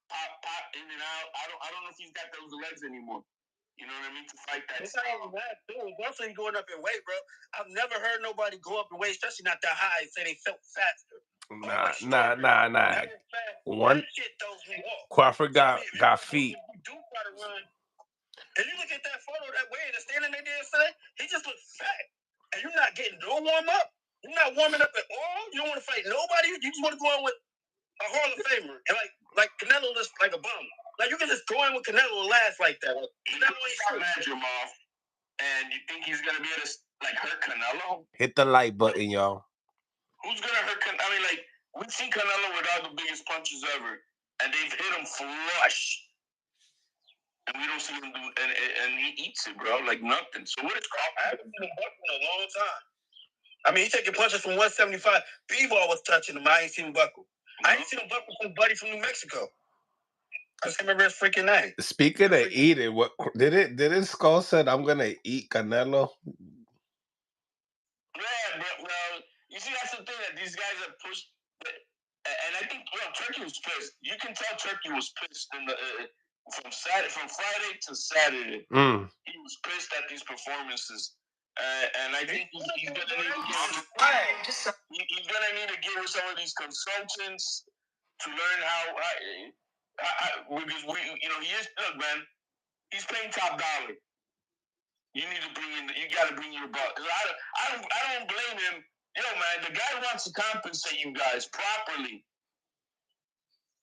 pop in and out. I don't know if he's got those legs anymore. You know what I mean? To fight that. It's not even that, too. It's definitely going up in weight, bro. I've never heard nobody go up in weight, especially not that high, and say they felt faster. Nah. One Crawford got feet. And you look at that photo, that way the standing there yesterday, he just looks fat. And you're not getting no warm up. You're not warming up at all. You don't want to fight nobody. You just want to go in with a Hall of Famer. And like Canelo looks like a bum. Like you can just go in with Canelo and laugh like that. Canelo ain't mad Jamal. And you think he's gonna be able to like hurt Canelo? Hit the like button, y'all. Who's gonna hurt Canelo? I mean, like we've seen Canelo with all the biggest punches ever, and they've hit him flush. And we don't see him do, and he eats it, bro, like nothing. So what is Crawford? I haven't seen him buckle in a long time. I mean, he's taking punches from 175. B-Ball was touching him. I ain't seen him buckle. I ain't seen him buckle from Buddy from New Mexico. I just can't remember his freaking name. Speaking of eating, what did Skull said I'm gonna eat Canelo? Yeah, but well, you see, that's the thing that these guys have pushed, and I think Turkey was pissed. You can tell Turkey was pissed in the from Friday to Saturday. He was pissed at these performances, and I think he's gonna need to get with some of these consultants to learn how because he is look, man. He's paying top dollar. You need to you got to bring your buck. I don't blame him. Yo, man, the guy wants to compensate you guys properly.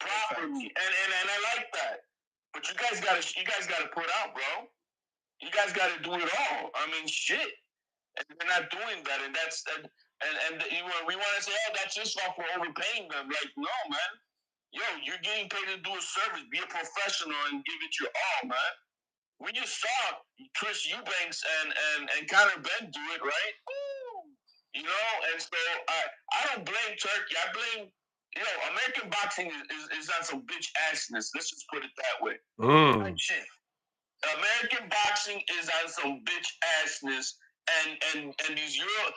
And I like that. But you guys gotta put out, bro. You guys gotta do it all. I mean, shit. And they're not doing that, and we want to say, oh, that's just off for overpaying them. Like, no, man. Yo, you're getting paid to do a service. Be a professional and give it your all, man. We just saw Chris Eubanks and Conor Benn do it, right? You know, and so I don't blame Turkey. I blame, American boxing is on some bitch assness. Let's just put it that way. Like shit. American boxing is on some bitch assness, and these Euro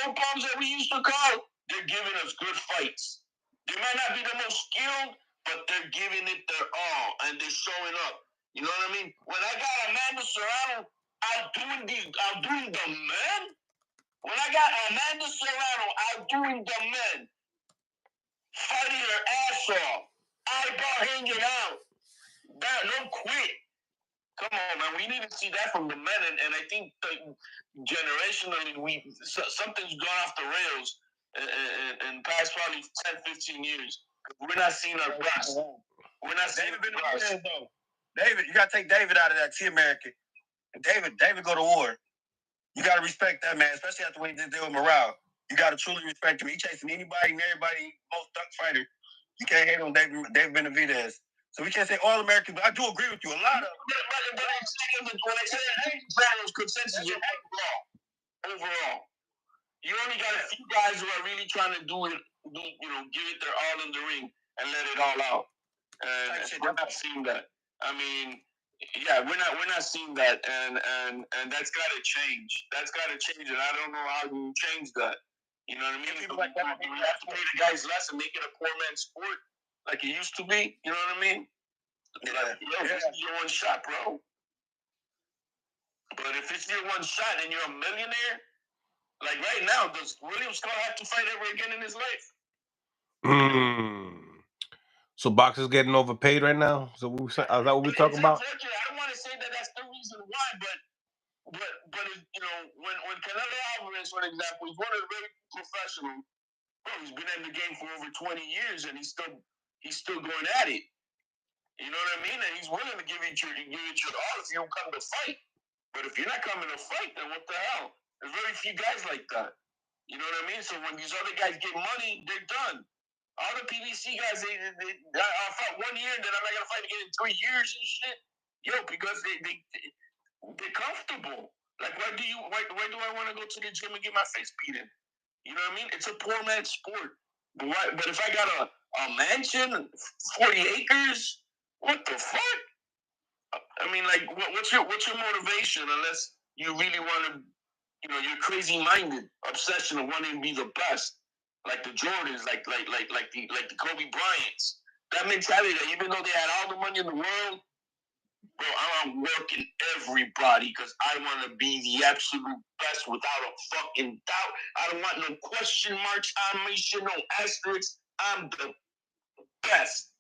bums that we used to call, they're giving us good fights. They might not be the most skilled, but they're giving it their all, and they're showing up. You know what I mean? When I got Amanda Serrano outdoing the men, when I got Amanda Serrano outdoing the men, fighting her ass off, eyeball hanging out, no quit. Come on, man. We need to see that from the men, and I think generationally, something's gone off the rails in past probably 10, 15 years. We're not seeing our best. We're not seeing our best. David, you got to take David out of that T-American. David go to war. You got to respect that, man, especially after what he did with Morale. You got to truly respect him. He chasing anybody and everybody, most duck fighter. You can't hate on David Benavidez. So we can't say all American, but I do agree with you. A lot of them. But when I say consensus overall. You only got a few guys who are really trying to give it their all in the ring and let it all out. And we're not seeing that. I mean, yeah, we're not seeing that, and that's got to change. That's got to change, and I don't know how to change that. You know what I mean? People like that, you have to pay the guys less and make it a poor man's sport, like it used to be. You know what I mean? This is your one shot, bro. But if it's your one shot and you're a millionaire, like right now, does William Scott have to fight ever again in his life? So boxers getting overpaid right now? So is that what we're talking about? I don't want to say that that's the reason why, but when Canelo Alvarez, for example, he's one of the very professional. Bro, he's been in the game for over 20 years, and he's still going at it. You know what I mean? And he's willing to give it your all if you don't come to fight. But if you're not coming to fight, then what the hell? There's very few guys like that. You know what I mean? So when these other guys get money, they're done. All the PBC guys, I fought 1 year, and then I'm not gonna fight again in 3 years and shit. Yo, because they're comfortable. Like, why do I want to go to the gym and get my face beat in? You know what I mean? It's a poor man's sport. But if I got a mansion, 40 acres, what the fuck? I mean, like, what's your motivation unless you really want to, you're crazy-minded, obsession of wanting to be the best, like the Jordans, like the Kobe Bryants. That mentality that even though they had all the money in the world, bro, I'm working everybody because I want to be the absolute best without a fucking doubt. I don't want no question marks on me, shit, no asterisks. I'm the best.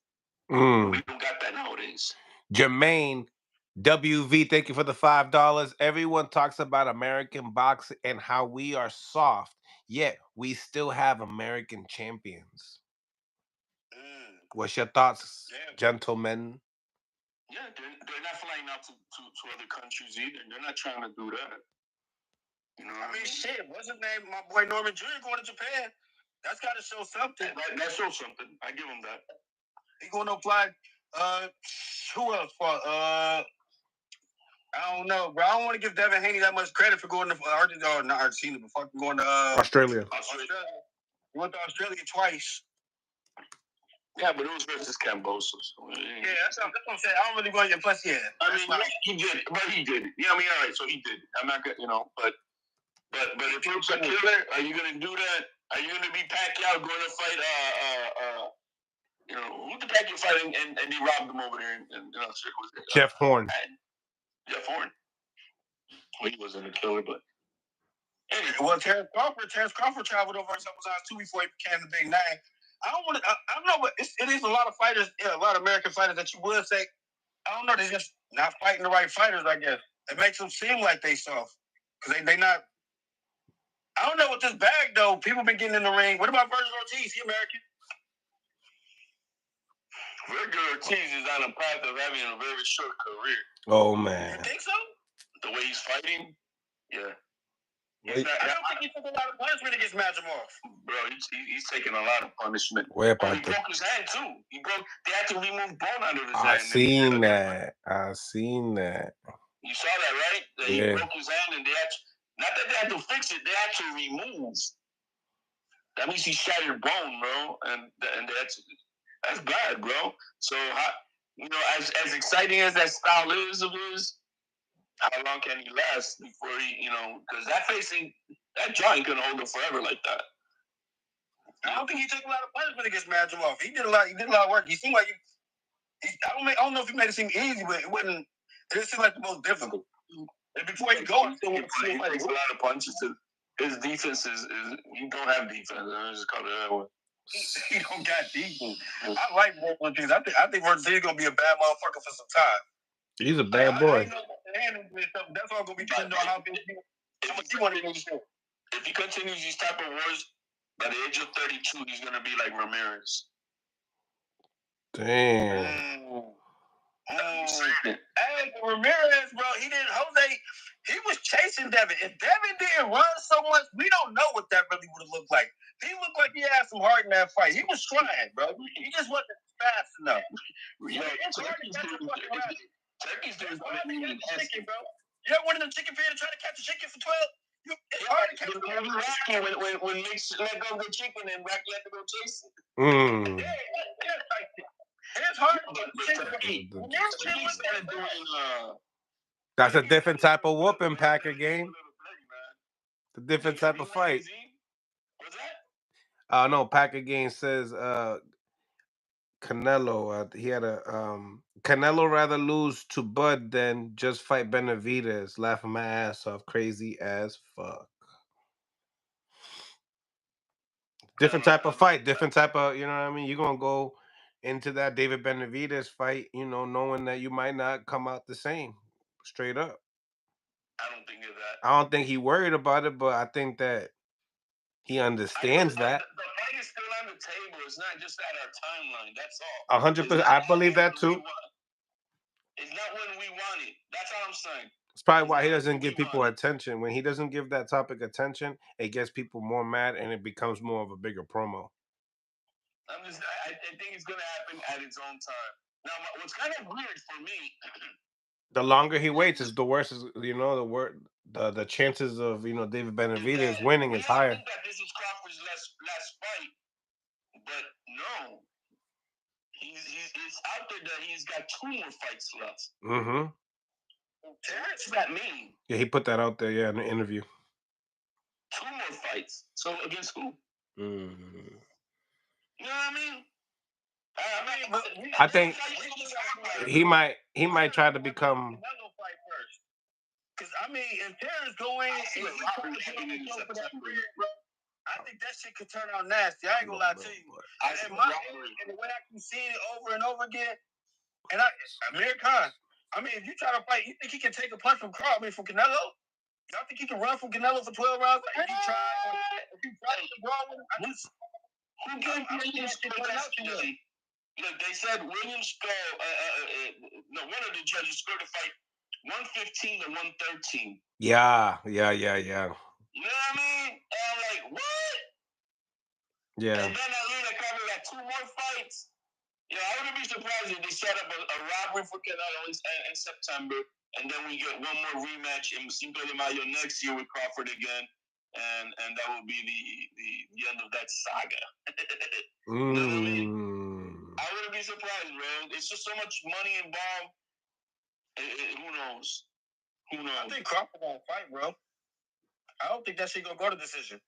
We don't got that nowadays. Jermaine, WV, thank you for the $5. Everyone talks about American boxing and how we are soft, yet we still have American champions. What's your thoughts, gentlemen? Yeah, they're not flying out to other countries either. They're not trying to do that. You know, I mean, shit. What's his name? My boy Norman Jr. going to Japan. That's got to show something. That shows something. I give him that. He going to fly Who else fought? I don't know, bro. I don't want to give Devin Haney that much credit for going to Argentina, not Argentina, but fucking going to Australia. He went to Australia twice. Yeah, but it was versus Camboso. So, yeah, that's what I'm saying. I don't really want to. Plus, yeah. I mean, he did it, but he did it. Yeah, I mean, all right, so he did it. I'm not gonna, but if you're a killer, are you gonna do that? Are you gonna be Pacquiao going to fight? Who did Pacquiao fight and he robbed him over there? And was it, Jeff Horn. Jeff Horn. Well, he wasn't a killer, but. Anyway, well, Terrence Crawford traveled over a couple times too before he became the big name. I don't know, but it is a lot of fighters, a lot of American fighters that you would say, I don't know, they're just not fighting the right fighters, I guess. It makes them seem like they soft. Because they not. I don't know with this bag, though. People been getting in the ring. What about Virgil Ortiz? He American? Virgil Ortiz is on a path of having a very short career. Oh, man. You think so? The way he's fighting? Yeah. I don't think he took a lot of punishment against Majimov. Bro, he's taking a lot of punishment. He broke his hand, too. They had to remove bone out of his hand. I seen that. You saw that, right? That yeah. He broke his hand and they had to, not that they had to fix it, they had to remove. That means he shattered bone, bro. And that's bad, bro. So, as exciting as that style is of his, how long can he last before he, because that jaw ain't gonna hold him forever like that. I don't think he took a lot of punishment against Majimov. He did a lot of work. He seemed like I don't know if he made it seem easy, but it didn't seem like the most difficult. And before he goes, he takes a lot of punches. His defense is you don't have defense. I just call it that way. He don't got defense. I like Ortiz. I think Ortiz is gonna be a bad motherfucker for some time. He's a bad boy. That's all gonna be depending on how big he want to do. If he continues these type of wars, by the age of 32, he's gonna be like Ramirez. Damn. Hey, Ramirez, bro, he was chasing Devin. If Devin didn't run so much, we don't know what that really would have looked like. He looked like he had some heart in that fight. He was trying, bro. He just wasn't fast enough. It's hard to catch a fucking rabbit. Turkey's doing chicken, bro. You ever went in the chicken feed and try to catch a chicken for 12? It's hard to catch a chicken. When Mix let go of the chicken and Rack let go chase it. It's hard to catch That's a different type of whooping, Packer game. It's a different type of fight. What's that? No, Packer game says Canelo. He had a Canelo rather lose to Bud than just fight Benavidez. Laughing my ass off, crazy as fuck. Different type of fight, different type of, you know what I mean? You're gonna go into that David Benavidez fight, knowing that you might not come out the same, straight up. I don't think of that. I don't think he worried about it, but I think that he understands that. The fight is still on the table. It's not just at our timeline. That's all. 100%. I believe that too. It's not when we want it. That's all I'm saying. It's probably why he doesn't give people attention. When he doesn't give that topic attention, it gets people more mad and it becomes more of a bigger promo. I think it's going to happen at its own time. Now, what's kind of weird for me... The longer he waits, is the worse. The chances of David Benavidez winning is higher. I think that this is Crawford's last fight, but no, it's out there that he's got 2 more fights left. Mm-hmm. Terrence got me. Yeah, he put that out there. Yeah, in the interview. 2 more fights. So against who? Mm-hmm. You know what I mean? I think he might try to become. Because if Terrence going and I think that shit could turn out nasty. I ain't gonna lie to you. And the way I keep seeing it over and over again, and Amir Khan. If you try to fight, you think he can take a punch from Canelo? Y'all think he can run from Canelo for 12 rounds? If you try to brawl with him, who gave William Score? Look, they said William Score. One of the judges scored the fight 115 to 113. Yeah. You know what I mean? And I'm like, what? Yeah. And then I learned that Crawford got 2 more fights. Yeah, I wouldn't be surprised if they set up a robbery for Canelo in September, and then we get one more rematch in Cinco de Mayo next year with Crawford again, and that will be the end of that saga. You know what I mean? I wouldn't be surprised, bro. It's just so much money involved. Who knows? Who knows? I think Crawford gonna fight, bro. I don't think that shit gonna go to decision.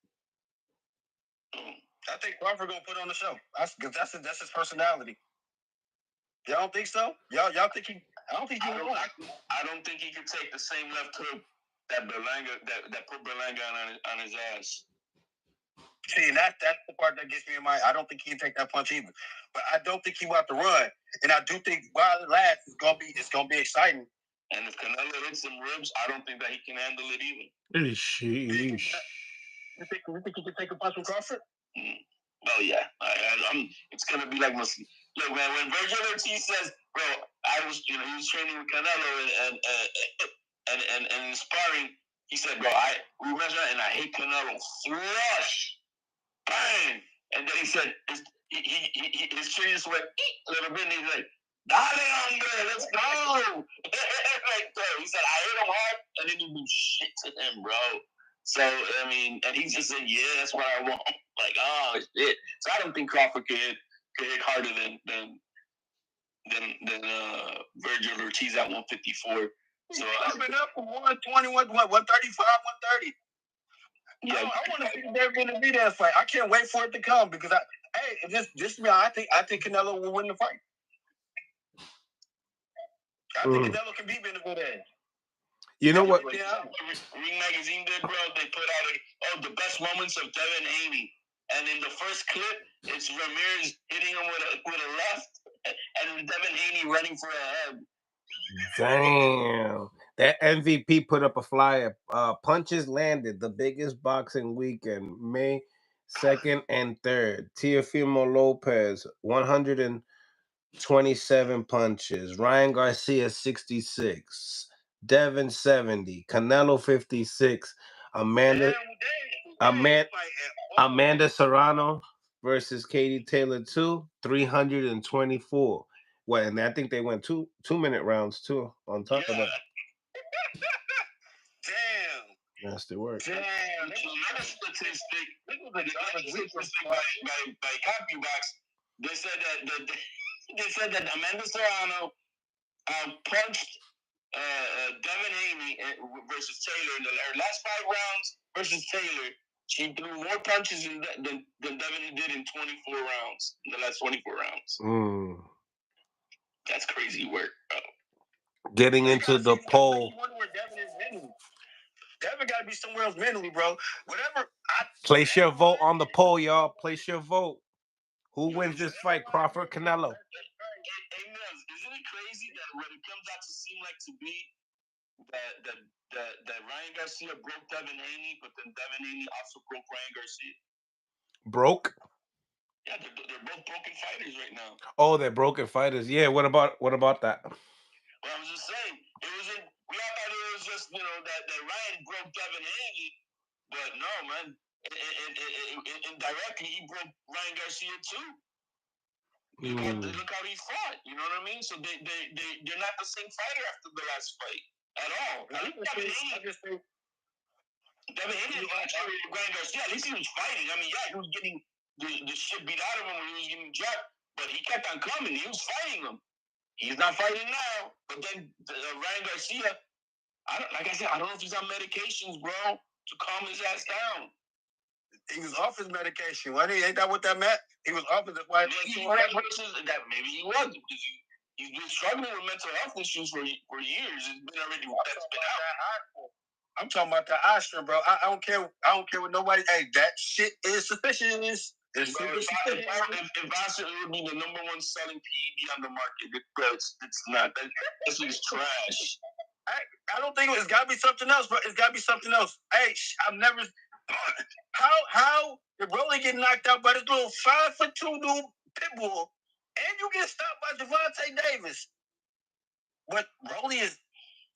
I think Crawford gonna put on the show. That's his personality. Y'all don't think so? Y'all think he? I don't think he. I don't think he could take the same left hook that Berlanga that put Berlanga on his ass. See, that's the part that gets me in my. I don't think he can take that punch either. But I don't think he want to run, and I do think while it lasts, it's gonna be exciting. And if Canelo hits some ribs, I don't think that he can handle it either. You think he can take a punch from Crawford? Oh yeah, it's gonna be like Muslim. Look, man, when Virgil Ortiz says, "Bro, he was training with Canelo and sparring," he said, "Bro, we measure and I hate Canelo flush, bang," and then he said his chin just went a little bit, and he's like, "Dale, hombre, let's go!" Like, bro, he said, "I hit him hard," and then he do shit to him, bro. So I mean, and he just said, "Yeah, that's what I want." Like, oh shit. So I don't think Crawford could hit harder than Virgil Ortiz at 154. So I've been up from 120, 135, 130. Yeah, I want to see the Devin Haney fight. I can't wait for it to come because I think Canelo will win the fight. I think Canelo can beat Benavidez. You know what? Ring Magazine did, bro. They put out the best moments of Devin Haney, and in the first clip, it's Ramirez hitting him with a left, and Devin Haney running for a head. Damn. That MVP put up a flyer. Punches landed, the biggest boxing weekend, May 2nd and 3rd. Teofimo Lopez, 127 punches. Ryan Garcia, 66. Devin, 70. Canelo, 56. Amanda Serrano versus Katie Taylor, 324. Well, and I think they went 2-minute rounds too on top of that. Damn. Nasty work. Damn. Another statistic. This was another statistic by CompuBox. They said that Amanda Serrano punched Devin Haney versus Taylor in her last 5 rounds versus Taylor. She threw more punches than Devin did in 24 rounds. In the last 24 rounds. That's crazy work, bro. Getting into the poll. Devin got to be somewhere else mentally, bro. Whatever. Place your vote on the poll, y'all. Place your vote. Who wins this fight, Crawford, Canelo? Hey, Mills, isn't it crazy that when it comes out to seem like to be that Ryan Garcia broke Devin Haney, but then Devin Haney also broke Ryan Garcia? Broke? Yeah, they're both broken fighters right now. Oh, they're broken fighters. Yeah, what about that? Well, I was just saying, we all thought it was just, that Ryan broke Devin Haney, but no, man. Indirectly, he broke Ryan Garcia too. Look how he fought. You know what I mean? So they're not the same fighter after the last fight at all. Devin Haney actually Ryan Garcia. At least he was fighting. I mean, yeah, he was getting the shit beat out of him when he was getting dropped, but he kept on coming. He was fighting him. He's not fighting now. But then Ryan Garcia, I don't know if he's on medications, bro, to calm his ass down. He was off his medication. Ain't that what that meant? He was off his medication. Maybe he was because he's been struggling with mental health issues for years. It's been already that's been out. I'm talking about the Ostrom, bro. I don't care. I don't care what nobody. Hey, that shit is sufficient. If Ostrom would be the number 1 selling PED on the market, it's not. This is trash. I don't think it's got to be something else, bro. It's got to be something else. Hey, I've never. How did Rolly get knocked out by this little 5'2" dude pitbull, and you get stopped by Gervonta Davis? But Rolly is.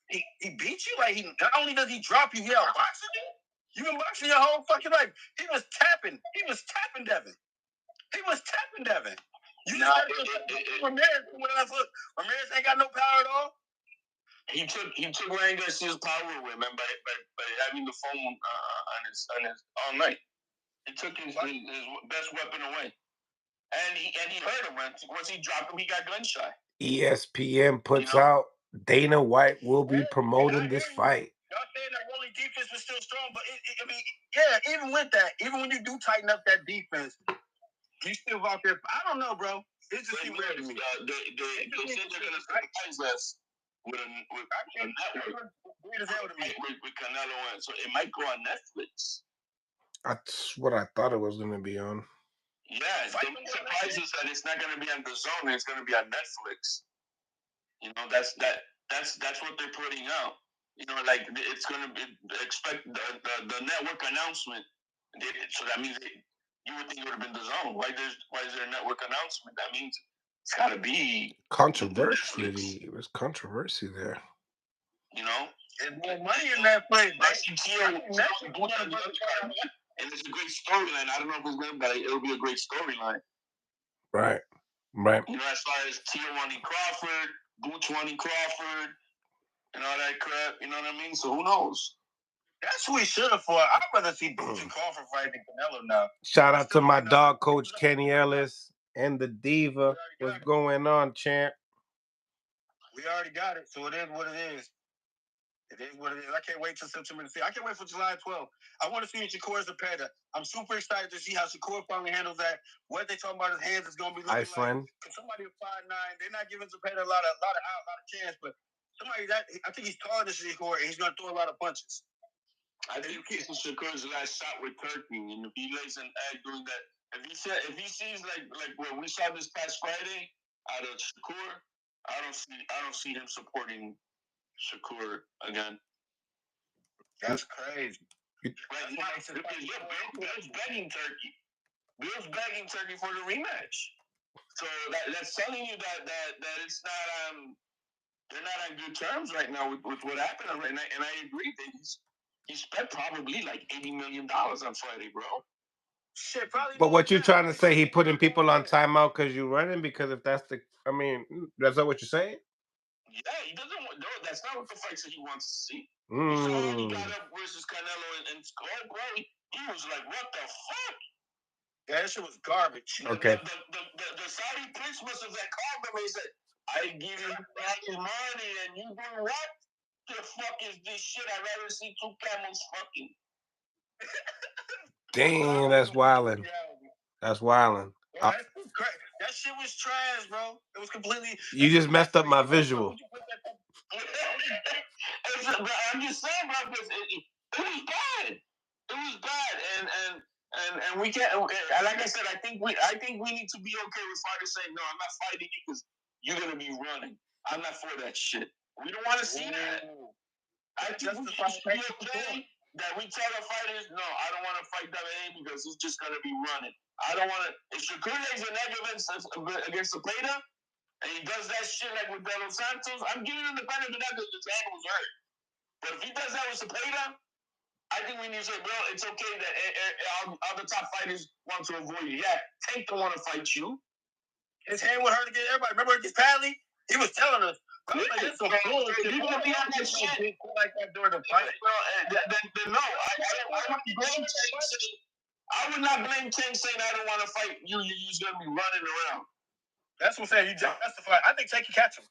He beat you? Like, not only does he drop you, he outboxing you? You've been boxing your whole fucking life. He was tapping Devin. Ramirez ain't got no power at all. He took Ryan Garcia's power away, man, by having the phone on his all night. He took his best weapon away, and he hurt him. Once he dropped him, he got gunshot. ESPN puts out Dana White will be promoting this fight. Y'all saying that rolling defense was still strong, but I mean, even with that, even when you do tighten up that defense, you still out there. I don't know, bro. It's just too weird to me. They said they're gonna surprise us with Canelo, so it might go on Netflix. That's what I thought it was gonna be on. Yeah, the surprise is that it's not gonna be on the Zone. It's gonna be on Netflix. You know, that's what they're putting out. You know, like it's gonna be expect the network announcement. So that means you would think it would have been the Zone. Why is there a network announcement? That means it's got to be controversy. It was controversy there. You know, there's more money in that place. And it's a great storyline. I don't know if it's gonna, but it'll be a great storyline. Right. You know, as far as Tio wanting Crawford, Boots wanting Crawford, and all that crap. You know what I mean? So who knows? That's who he should have fought. I'd rather see Boots and Crawford fighting Canelo now. Shout out to my dog, Coach Kenny Ellis, and the Diva. What's going on, champ? We already got it, so it is what it is. It is what it is. I can't wait till September the 5th. I can't wait for July 12th. I want to see Shakur Zepeda. I'm super excited to see how Shakur finally handles that. What they talking about his hands is going to be looking like. Because somebody at 5'9", they're not giving Zepeda a lot of chance, but somebody that I think he's taller than Shakur, and he's going to throw a lot of punches. I think this is Shakur's last shot with Turkey, and if he lays an egg doing that, if he sees like what we saw this past Friday out of Shakur, I don't see him supporting Shakur again. That's crazy. Right now, Bill's begging Turkey. Bill's begging Turkey for the rematch. So that's telling you that it's not they're not on good terms right now with what happened right now. And I agree that he spent probably like $80 million on Friday, bro. Shit, probably. But what you trying to say? He putting people on timeout because you running? Because if that's that's not what you're saying? Yeah, he doesn't want. No, that's not what the fights that he wants to see. You saw when he got up versus Canelo and bro, he was like, "What the fuck?" Yeah, that shit was garbage. Okay. The Saudi prince must have called him and he said, "I give you back your money and you do what? The fuck is this shit? I'd rather see two camels fucking." Damn, that's wildin'. That's wildin'. Yeah, that shit was trash, bro. It was completely. You just messed up my visual. I'm just saying, bro, it was bad. It was bad, and we can't. Like I said, I think we need to be okay with fighters saying, "No, I'm not fighting you because you're gonna be running. I'm not for that shit." We don't want to see that. I think we should be okay that we tell the fighters, "No, I don't want to fight WA because he's just gonna be running. I don't want to." If Shakur lays an egg against Zepeda, and he does that shit like with De Los Santos, I'm giving him the benefit of that because his hand was hurt. But if he does that with Zepeda, I think we need to say, bro, it's okay that all the top fighters want to avoid you. Yeah, Tank don't want to fight you. His hand would hurt against everybody. Remember against Padley? He was telling us, bro, like, that's so cool. You're going to be on that shit like that during the fight. Then no, I would not blame Tank saying I don't want to fight you. You're just going to be running around. That's what I'm saying. You justify. I think Tank can catch him.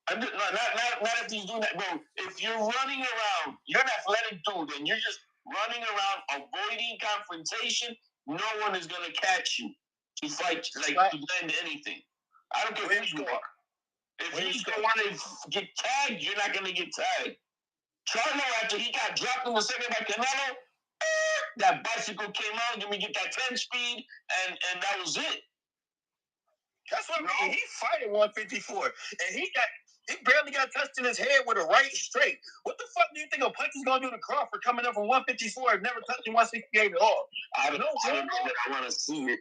Not if he's doing that, bro. If you're running around, you're an athletic dude, and you're just running around avoiding confrontation, no one is gonna catch you to fight to land anything. I don't care who you are. If you don't want to get tagged, you're not gonna get tagged. Charlo, after he got dropped in the second by Canelo, that bicycle came out, let me get that 10 speed, and that was it. That's what I mean. He fighting 154, and he barely got touched in his head with a right straight. What the fuck do you think a punch is gonna do to Crawford coming up from 154 and never touching 168 at all? I don't know. I want to see it.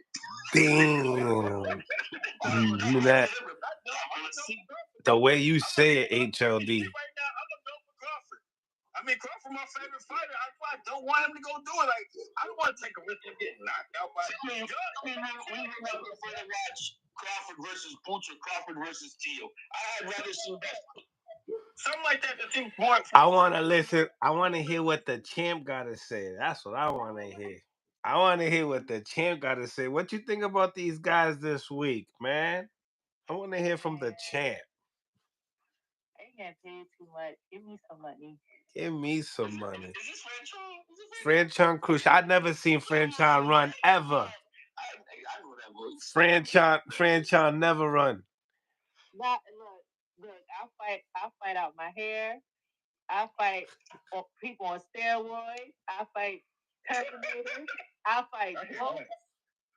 Damn. That, the way you say it, HLD. Right now, I'm a go for Crawford. I mean, Crawford, my favorite fighter. I don't want him to go do it. Like, I don't want to take a risk of getting knocked out by him. We would prefer to watch Crawford versus Boots or Crawford versus Teo. I had rather seen that. Something like that to think more. I want to listen. I want to hear what the champ got to say. That's what I want to hear. I want to hear what the champ got to say. What you think about these guys this week, man? I want to hear from the champ. I ain't getting paid too much. Give me some money. Give me some money. Is this Franchon Cruz. I've never seen Franchon run ever. I know that voice. Franchon never run. Look, I'll fight out my hair. I'll fight people on steroids. I'll fight Terminators. I'll fight goats.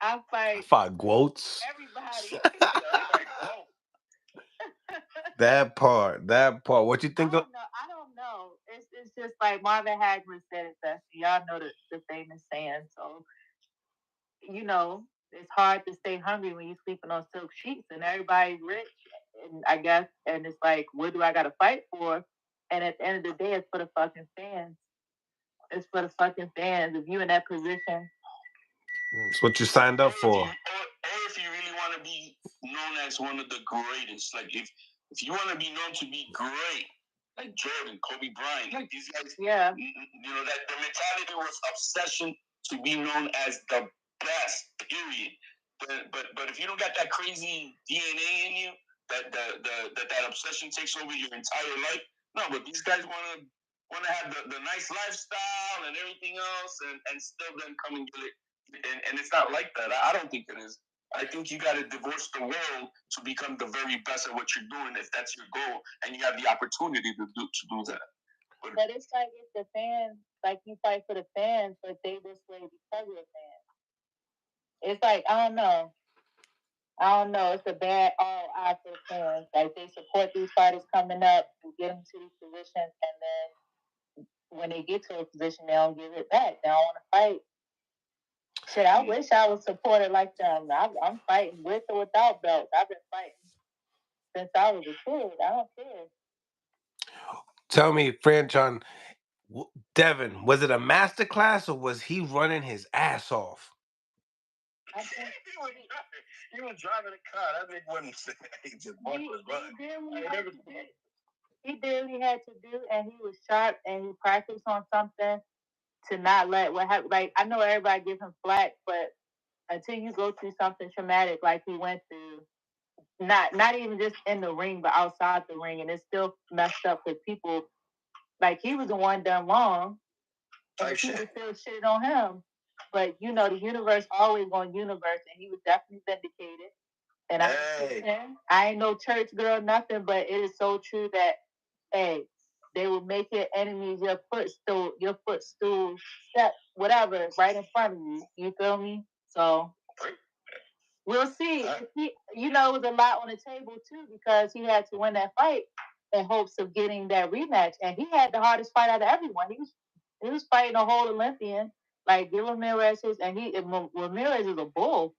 I'll fight Goats. Everybody. That part. What you think of? I don't know. It's just like Marvin Hagman said it best. Y'all know the famous saying. So, you know, it's hard to stay hungry when you're sleeping on silk sheets and everybody's rich. And I guess, and it's like, what do I got to fight for? And at the end of the day, it's for the fucking fans. It's for the fucking fans. If you in that position, it's what you signed up for. Or if you really want to be known as one of the greatest, like if you want to be known to be great, like Jordan, Kobe Bryant, like these guys, yeah, you know, that the mentality was obsession to be known as the best, period. But if you don't got that crazy DNA in you, that obsession takes over your entire life. No, but these guys want to have the nice lifestyle and everything else, and still then come and get it. And it's not like that. I don't think it is. I think you got to divorce the world to become the very best at what you're doing, if that's your goal, and you have the opportunity to do that. But it's like if the fans, like you fight for the fans, but they this way because of the fans. It's like I don't know. It's a bad all eye for the fans. Like they support these fighters coming up and get them to these positions, and then when they get to a position, they don't give it back. They don't want to fight. Shit, I wish I was supported like them. I'm fighting with or without belts. I've been fighting since I was a kid. I don't care. Tell me, Franchon, Devin, was it a master class or was he running his ass off? I think he was driving a car. That nigga wasn't he just he did what he had to do, and he was sharp, and he practiced on something to not let what happened. Like I know everybody gives him flack, but until you go through something traumatic like he went through, not even just in the ring, but outside the ring, and it's still messed up because people like he was the one done wrong, and people still shit on him. But you know, the universe always going universe, and he was definitely vindicated. And I ain't no church girl, nothing, but it is so true that hey, they will make your enemies your footstool, step, whatever, right in front of you. You feel me? So we'll see. You know, it was a lot on the table too because he had to win that fight in hopes of getting that rematch, and he had the hardest fight out of everyone. He was fighting a whole Olympian, like give Ramirez his, and Ramirez is a bull,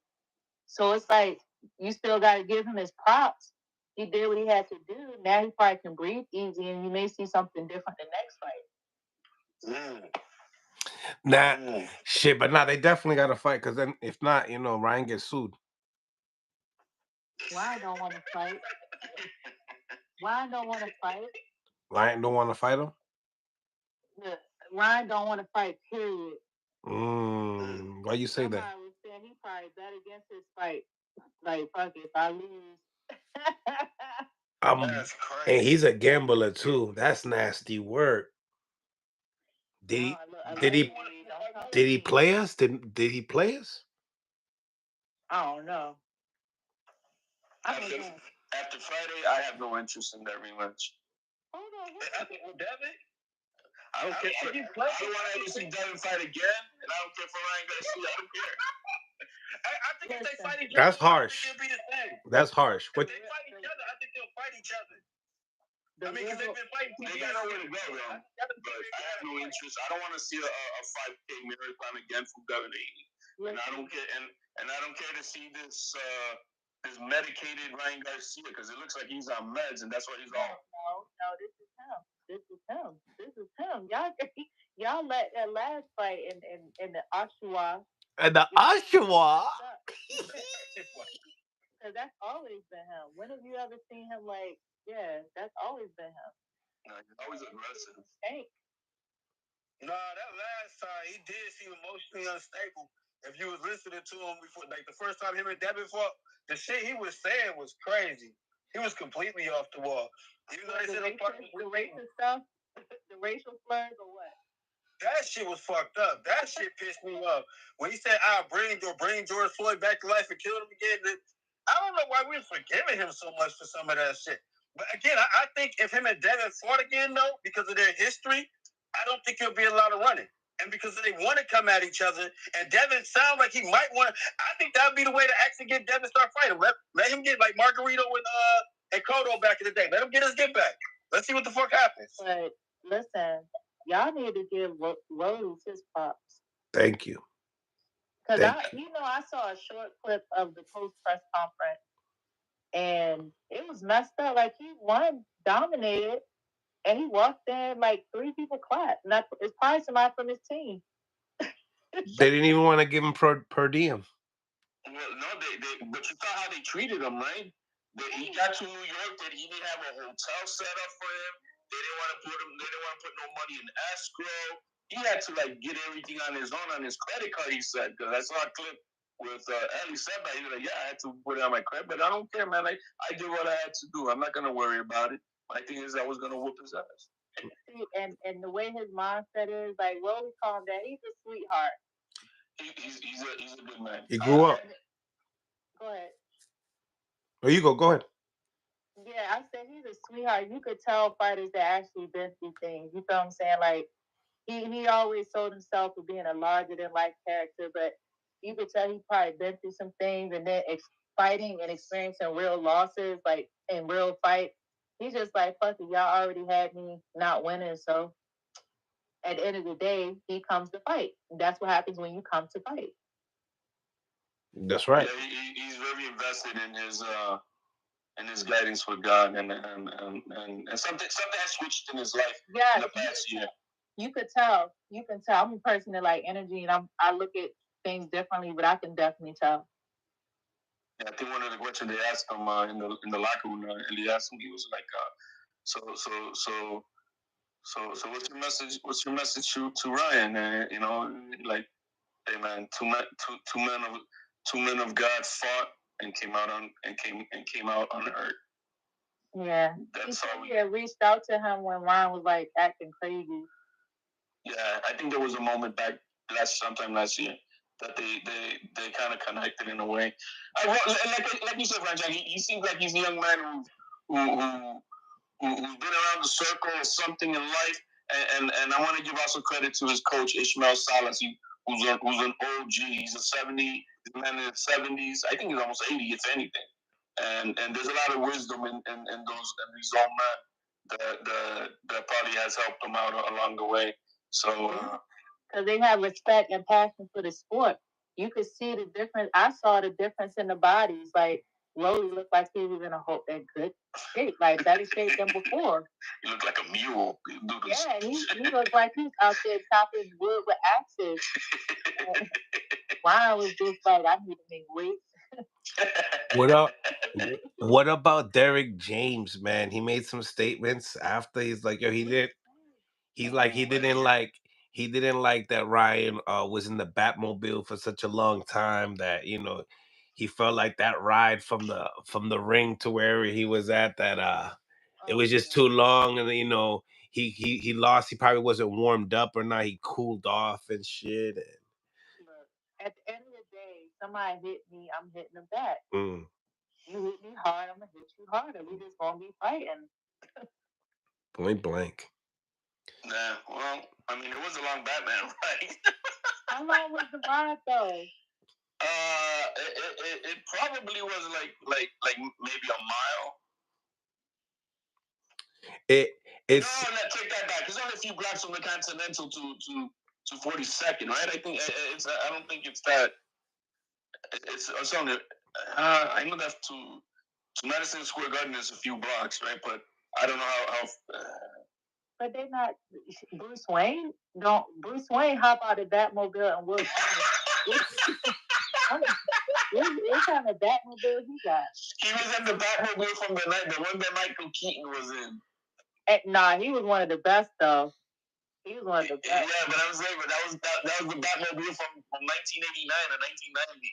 so it's like you still got to give him his props. He did what he had to do. Now he probably can breathe easy, and you may see something different the next fight. Shit, but they definitely got to fight because then if not, you know, Ryan gets sued. Ryan don't want to fight. Ryan don't want to fight. Ryan don't want to fight him? Yeah, Ryan don't want to fight, period. Why you say that? Was saying he probably bet against his fight. Like, fuck it, if I lose. That's crazy. And he's a gambler too. That's nasty work. Did he play us? Did he play us? I don't know. After Friday, I have no interest in that rematch. Hold on. Devin? I don't care. I don't want to ever see Devin fight again, and I don't care for Ryan Garcia. I don't care. I think if they fight each other, that's harsh. They'll be the same. That's harsh. If they fight each other, I think they'll fight each other. I mean, because they've been fighting. They got nowhere to go, man. But I have no interest. I don't want to see a 5K marathon again from Devin Haney. And I don't care. And I don't care to see this medicated Ryan Garcia because it looks like he's on meds, and that's what he's on. No, this is him. Y'all let that last fight in the Oshawa. And the Oshawa. Because that's always been him. When have you ever seen him like, yeah, that's always been him. He's always aggressive. Tank. Nah, that last time he did seem emotionally unstable. If you was listening to him before, like the first time him and Devin fought, the shit he was saying was crazy. He was completely off the wall. Even though they said the racist stuff, the racial slurs or what? That shit was fucked up. That shit pissed me off. When he said, "I'll bring George Floyd back to life and kill him again," I don't know why we're forgiving him so much for some of that shit. But again, I think if him and Devin fought again, though, because of their history, I don't think he'll be allowed to run it. And because they want to come at each other, and Devin sounds like he might want to, I think that would be the way to actually get Devin to start fighting. Let him get like Margarito and Cotto back in the day. Let him get his get back. Let's see what the fuck happens. But listen, y'all need to give Rose his props. Thank you. Because I saw a short clip of the post press conference, and it was messed up. Like he won, dominated, and he walked in like 3 people clapped. And it's probably somebody from his team. They didn't even want to give him per diem. Well, no, but you saw how they treated him, right? He got to New York, that he didn't have a hotel set up for him. They didn't want to put no money in escrow. He had to like get everything on his own on his credit card. He said, because I saw a clip with Ellie said that. He was like, "Yeah, I had to put it on my credit, but I don't care, man. I did what I had to do. I'm not gonna worry about it. My thing is, I was gonna whoop his ass." And the way his mindset is, like, Rolly calm down. He's a sweetheart. He's a good man. He grew up. Go ahead. Oh, you go. Go ahead. Yeah, I said he's a sweetheart. You could tell fighters that actually been through things. You feel what I'm saying? Like he always sold himself for being a larger than life character, but you could tell he probably been through some things, and then fighting and experiencing real losses, like in real fight. He's just like, fuck it, y'all already had me not winning, so at the end of the day, he comes to fight. That's what happens when you come to fight. That's right. Yeah, he's very invested in his guidance with God, and something has switched in his life in the past year. You could tell. You can tell. I'm a person that like energy, and I look at things differently, but I can definitely tell. Yeah, I think one of the questions they asked him in the locker room, and they asked him, he was like, so what's your message? What's your message to Ryan? Like, hey man, two men of God fought and came out unhurt. Yeah, that's how we reached out to him when Ryan was like acting crazy. Yeah, I think there was a moment back sometime last year that they kind of connected in a way. Like you said, Frank, he seems like he's a young man who's been around the circle or something in life. And I want to give also credit to his coach Ishmael Salas, who's an OG. He's a man in his 70s. I think he's almost 80, if anything. And there's a lot of wisdom in these old men that probably has helped them out along the way. So because they have respect and passion for the sport. You could see the difference. I saw the difference in the bodies. Like Rolly looked like he was in a good shape, like better shape than before. He looked like a mule. Yeah, he looked like he's out there chopping wood with axes. Ryan was just like, I need to make weight. What about Derek James, man? He made some statements after. He's like, yo, he didn't like that Ryan was in the Batmobile for such a long time, that he felt like that ride from the ring to where he was at, that it was just too long, and he lost. He probably wasn't warmed up or not. He cooled off and shit. Look, at the end of the day, somebody hit me, I'm hitting them back. You hit me hard, I'm gonna hit you harder. We just gonna be fighting. Point blank. Yeah, well, I mean, it was a long Batman ride. How long was the ride though? It probably was like maybe a mile. It's no, take that back. It's only a few blocks from the Continental to 42nd, right? I think it's. I don't think it's that. It's only. I know that to Madison Square Garden is a few blocks, right? But I don't know how but they're not. Bruce Wayne hop out of Batmobile and will What kind of Batmobile he got? He was in the Batmobile from the one that Michael Keaton was in. Nah, he was one of the best though. He was one of the best. Yeah, but I'm saying, but that was the Batmobile from 1989 or 1990.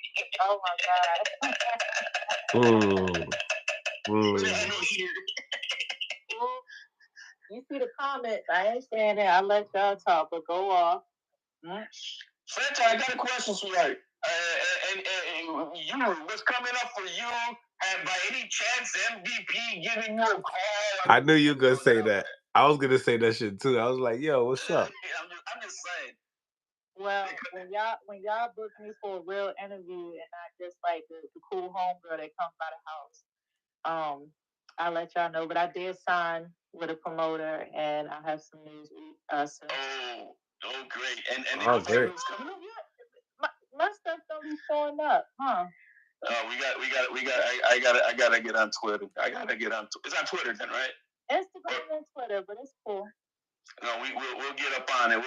You see the comments. I ain't saying that. I let y'all talk, but go off. French, I got a question for you. And you, what's coming up for you? And by any chance, MVP giving you a call? I knew you were gonna say that. I was gonna say that shit too. I was like, yo, what's up? I'm just saying. Well, when y'all book me for a real interview and not just like the cool homegirl that comes by the house, I'll let y'all know. But I did sign with a promoter, and I have some news soon. Oh, great! And great. My stuff don't be showing up, huh? I gotta get on Twitter. It's on Twitter then, right? Instagram and Twitter, but it's cool. No, we'll get up on it.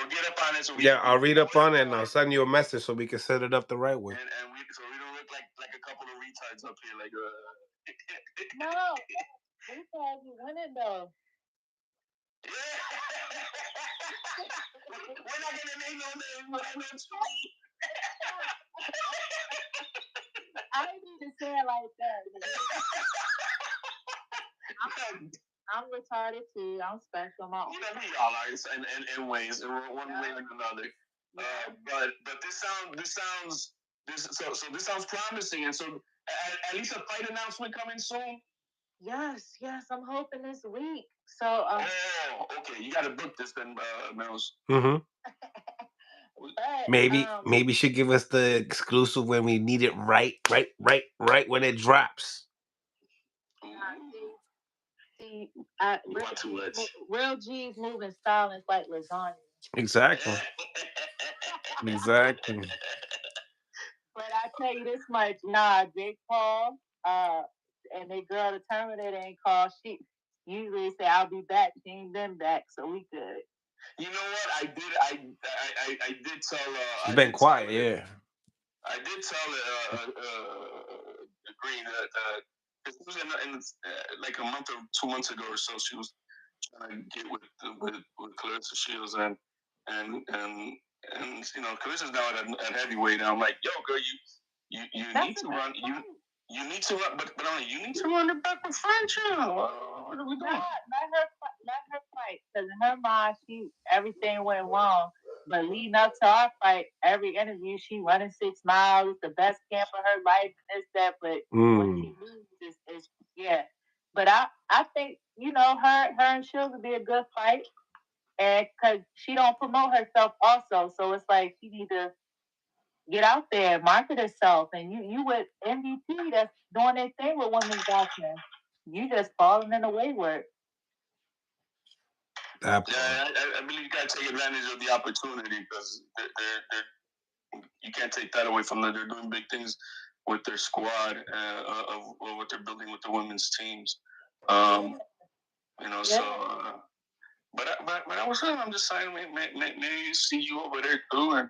So I'll read up on it and I'll send you a message so we can set it up the right way. And we don't look like a couple of retards up here, like No, retards you winning though. We're not gonna name no names. I didn't need to say it like that. I'm retarded too. I'm special. We all are in ways, one way or another. But this sounds promising, and so at least a fight announcement coming soon. Yes, I'm hoping this week. So. Okay. You got to book this then, Mills. Maybe she'll give us the exclusive when we need it right when it drops. Real G's moving silence like lasagna. Exactly. But I tell you this much, Jake Paul, and the girl, the Terminator, ain't called. She usually say, "I'll be back." She ain't been back, so we good. You know what? I did tell. She's been quiet, yeah. I did tell Green that it was like a month or 2 months ago or so. She was trying to get with Clarissa Shields and Carissa's now at heavyweight. And I'm like, yo, girl, you need to run. You need to run, but only you need to run it back with French. What are we doing? Let her fight, because in her mind, everything went wrong. But leading up to our fight, every interview, she running 6 miles, the best camp of her life, and this, that. But when she loses, is yeah. But I think her and Shields would be a good fight, and because she don't promote herself also, so it's like she need to get out there, market herself, and you with MVP that's doing their thing with women's boxing. You just falling in the wayward. I believe you got to take advantage of the opportunity because you can't take that away from them. They're doing big things with their squad of what they're building with the women's teams. So. But I was saying, I'm just saying, maybe see you over there too, and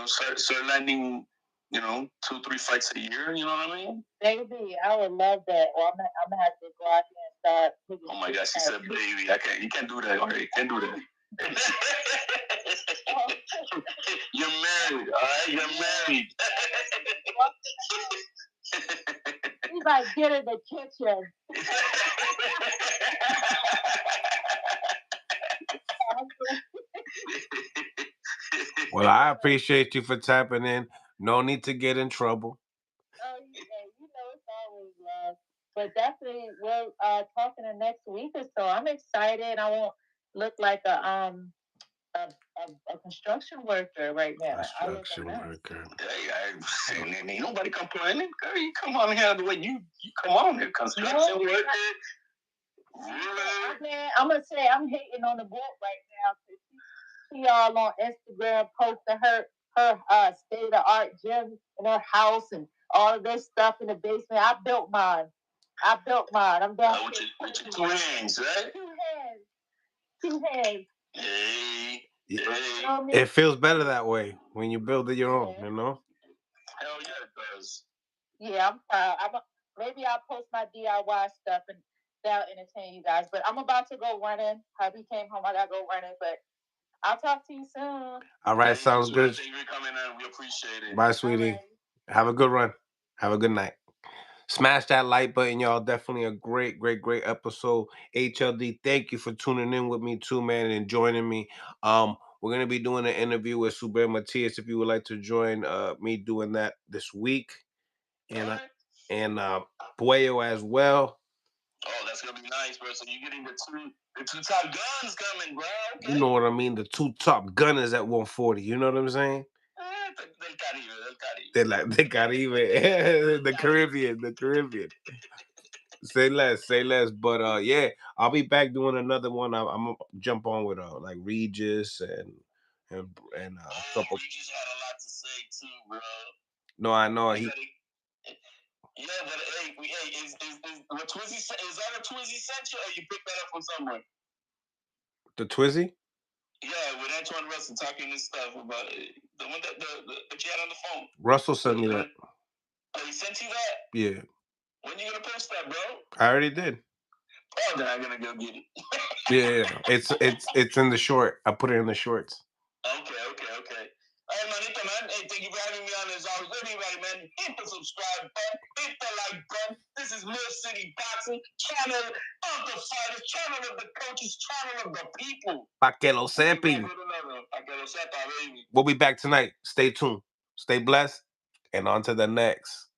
start landing, 2-3 fights a year. You know what I mean? Baby, I would love that. Well, I'm gonna have to go out here and start. Oh my gosh, she said, "Baby, I can't. You can't do that. All right, can't do that." You're married, all right? You're married. He's like, get in the kitchen. Well, I appreciate you for tapping in. No need to get in trouble. Oh, yeah, it's always love. But definitely, we'll talking the next week or so. I'm excited. I won't look like a construction worker right now. Construction worker. Ain't nobody complaining. Girl, you come on here the way you come on here. Construction worker. I'm gonna say I'm hating on the board right now. See y'all on Instagram posting her state of art gym in her house and all of this stuff in the basement. I built mine. I'm down with your 2 hands, right? 2 hands. Hey. It feels better that way when you build it your own, Hell yeah, it does. Yeah, I'm proud. Maybe I'll post my DIY stuff and that'll entertain you guys. But I'm about to go running. Hubby came home. I gotta go running. But I'll talk to you soon. All right, sounds good. Thank you for coming in. We appreciate it. Bye, sweetie. Right. Have a good run. Have a good night. Smash that like button, y'all. Definitely a great episode. HLD, thank you for tuning in with me too, man, and joining me. We're gonna be doing an interview with Super Matias if you would like to join me doing that this week. And Puello as well. Oh, that's gonna be nice, bro. So you're getting the two top guns coming, bro. Okay. You know what I mean? The two top gunners at 140. You know what I'm saying? Del Caribe. The Caribbean. Say less. But yeah, I'll be back doing another one. I'm gonna jump on with like Regis and a couple. Regis had a lot to say too, bro. No, I know Yeah, but hey, is what Twizzy is that a Twizzy sent you, or you picked that up from somewhere? The Twizzy? Yeah, with Antoine Russell talking this stuff about the one that you had on the phone. Russell sent me that. Oh, he sent you that? Yeah. When you gonna post that, bro? I already did. Oh, then I'm gonna go get it. Yeah. It's in the short. I put it in the shorts. Okay. Hey, manito, man. Hey, thank you for having me on as always. Everybody, man, hit the subscribe button, hit the like button. This is Mill City Boxing, channel of the fighters, channel of the coaches, channel of the people. Pa que lo sepan. We'll be back tonight. Stay tuned. Stay blessed. And on to the next.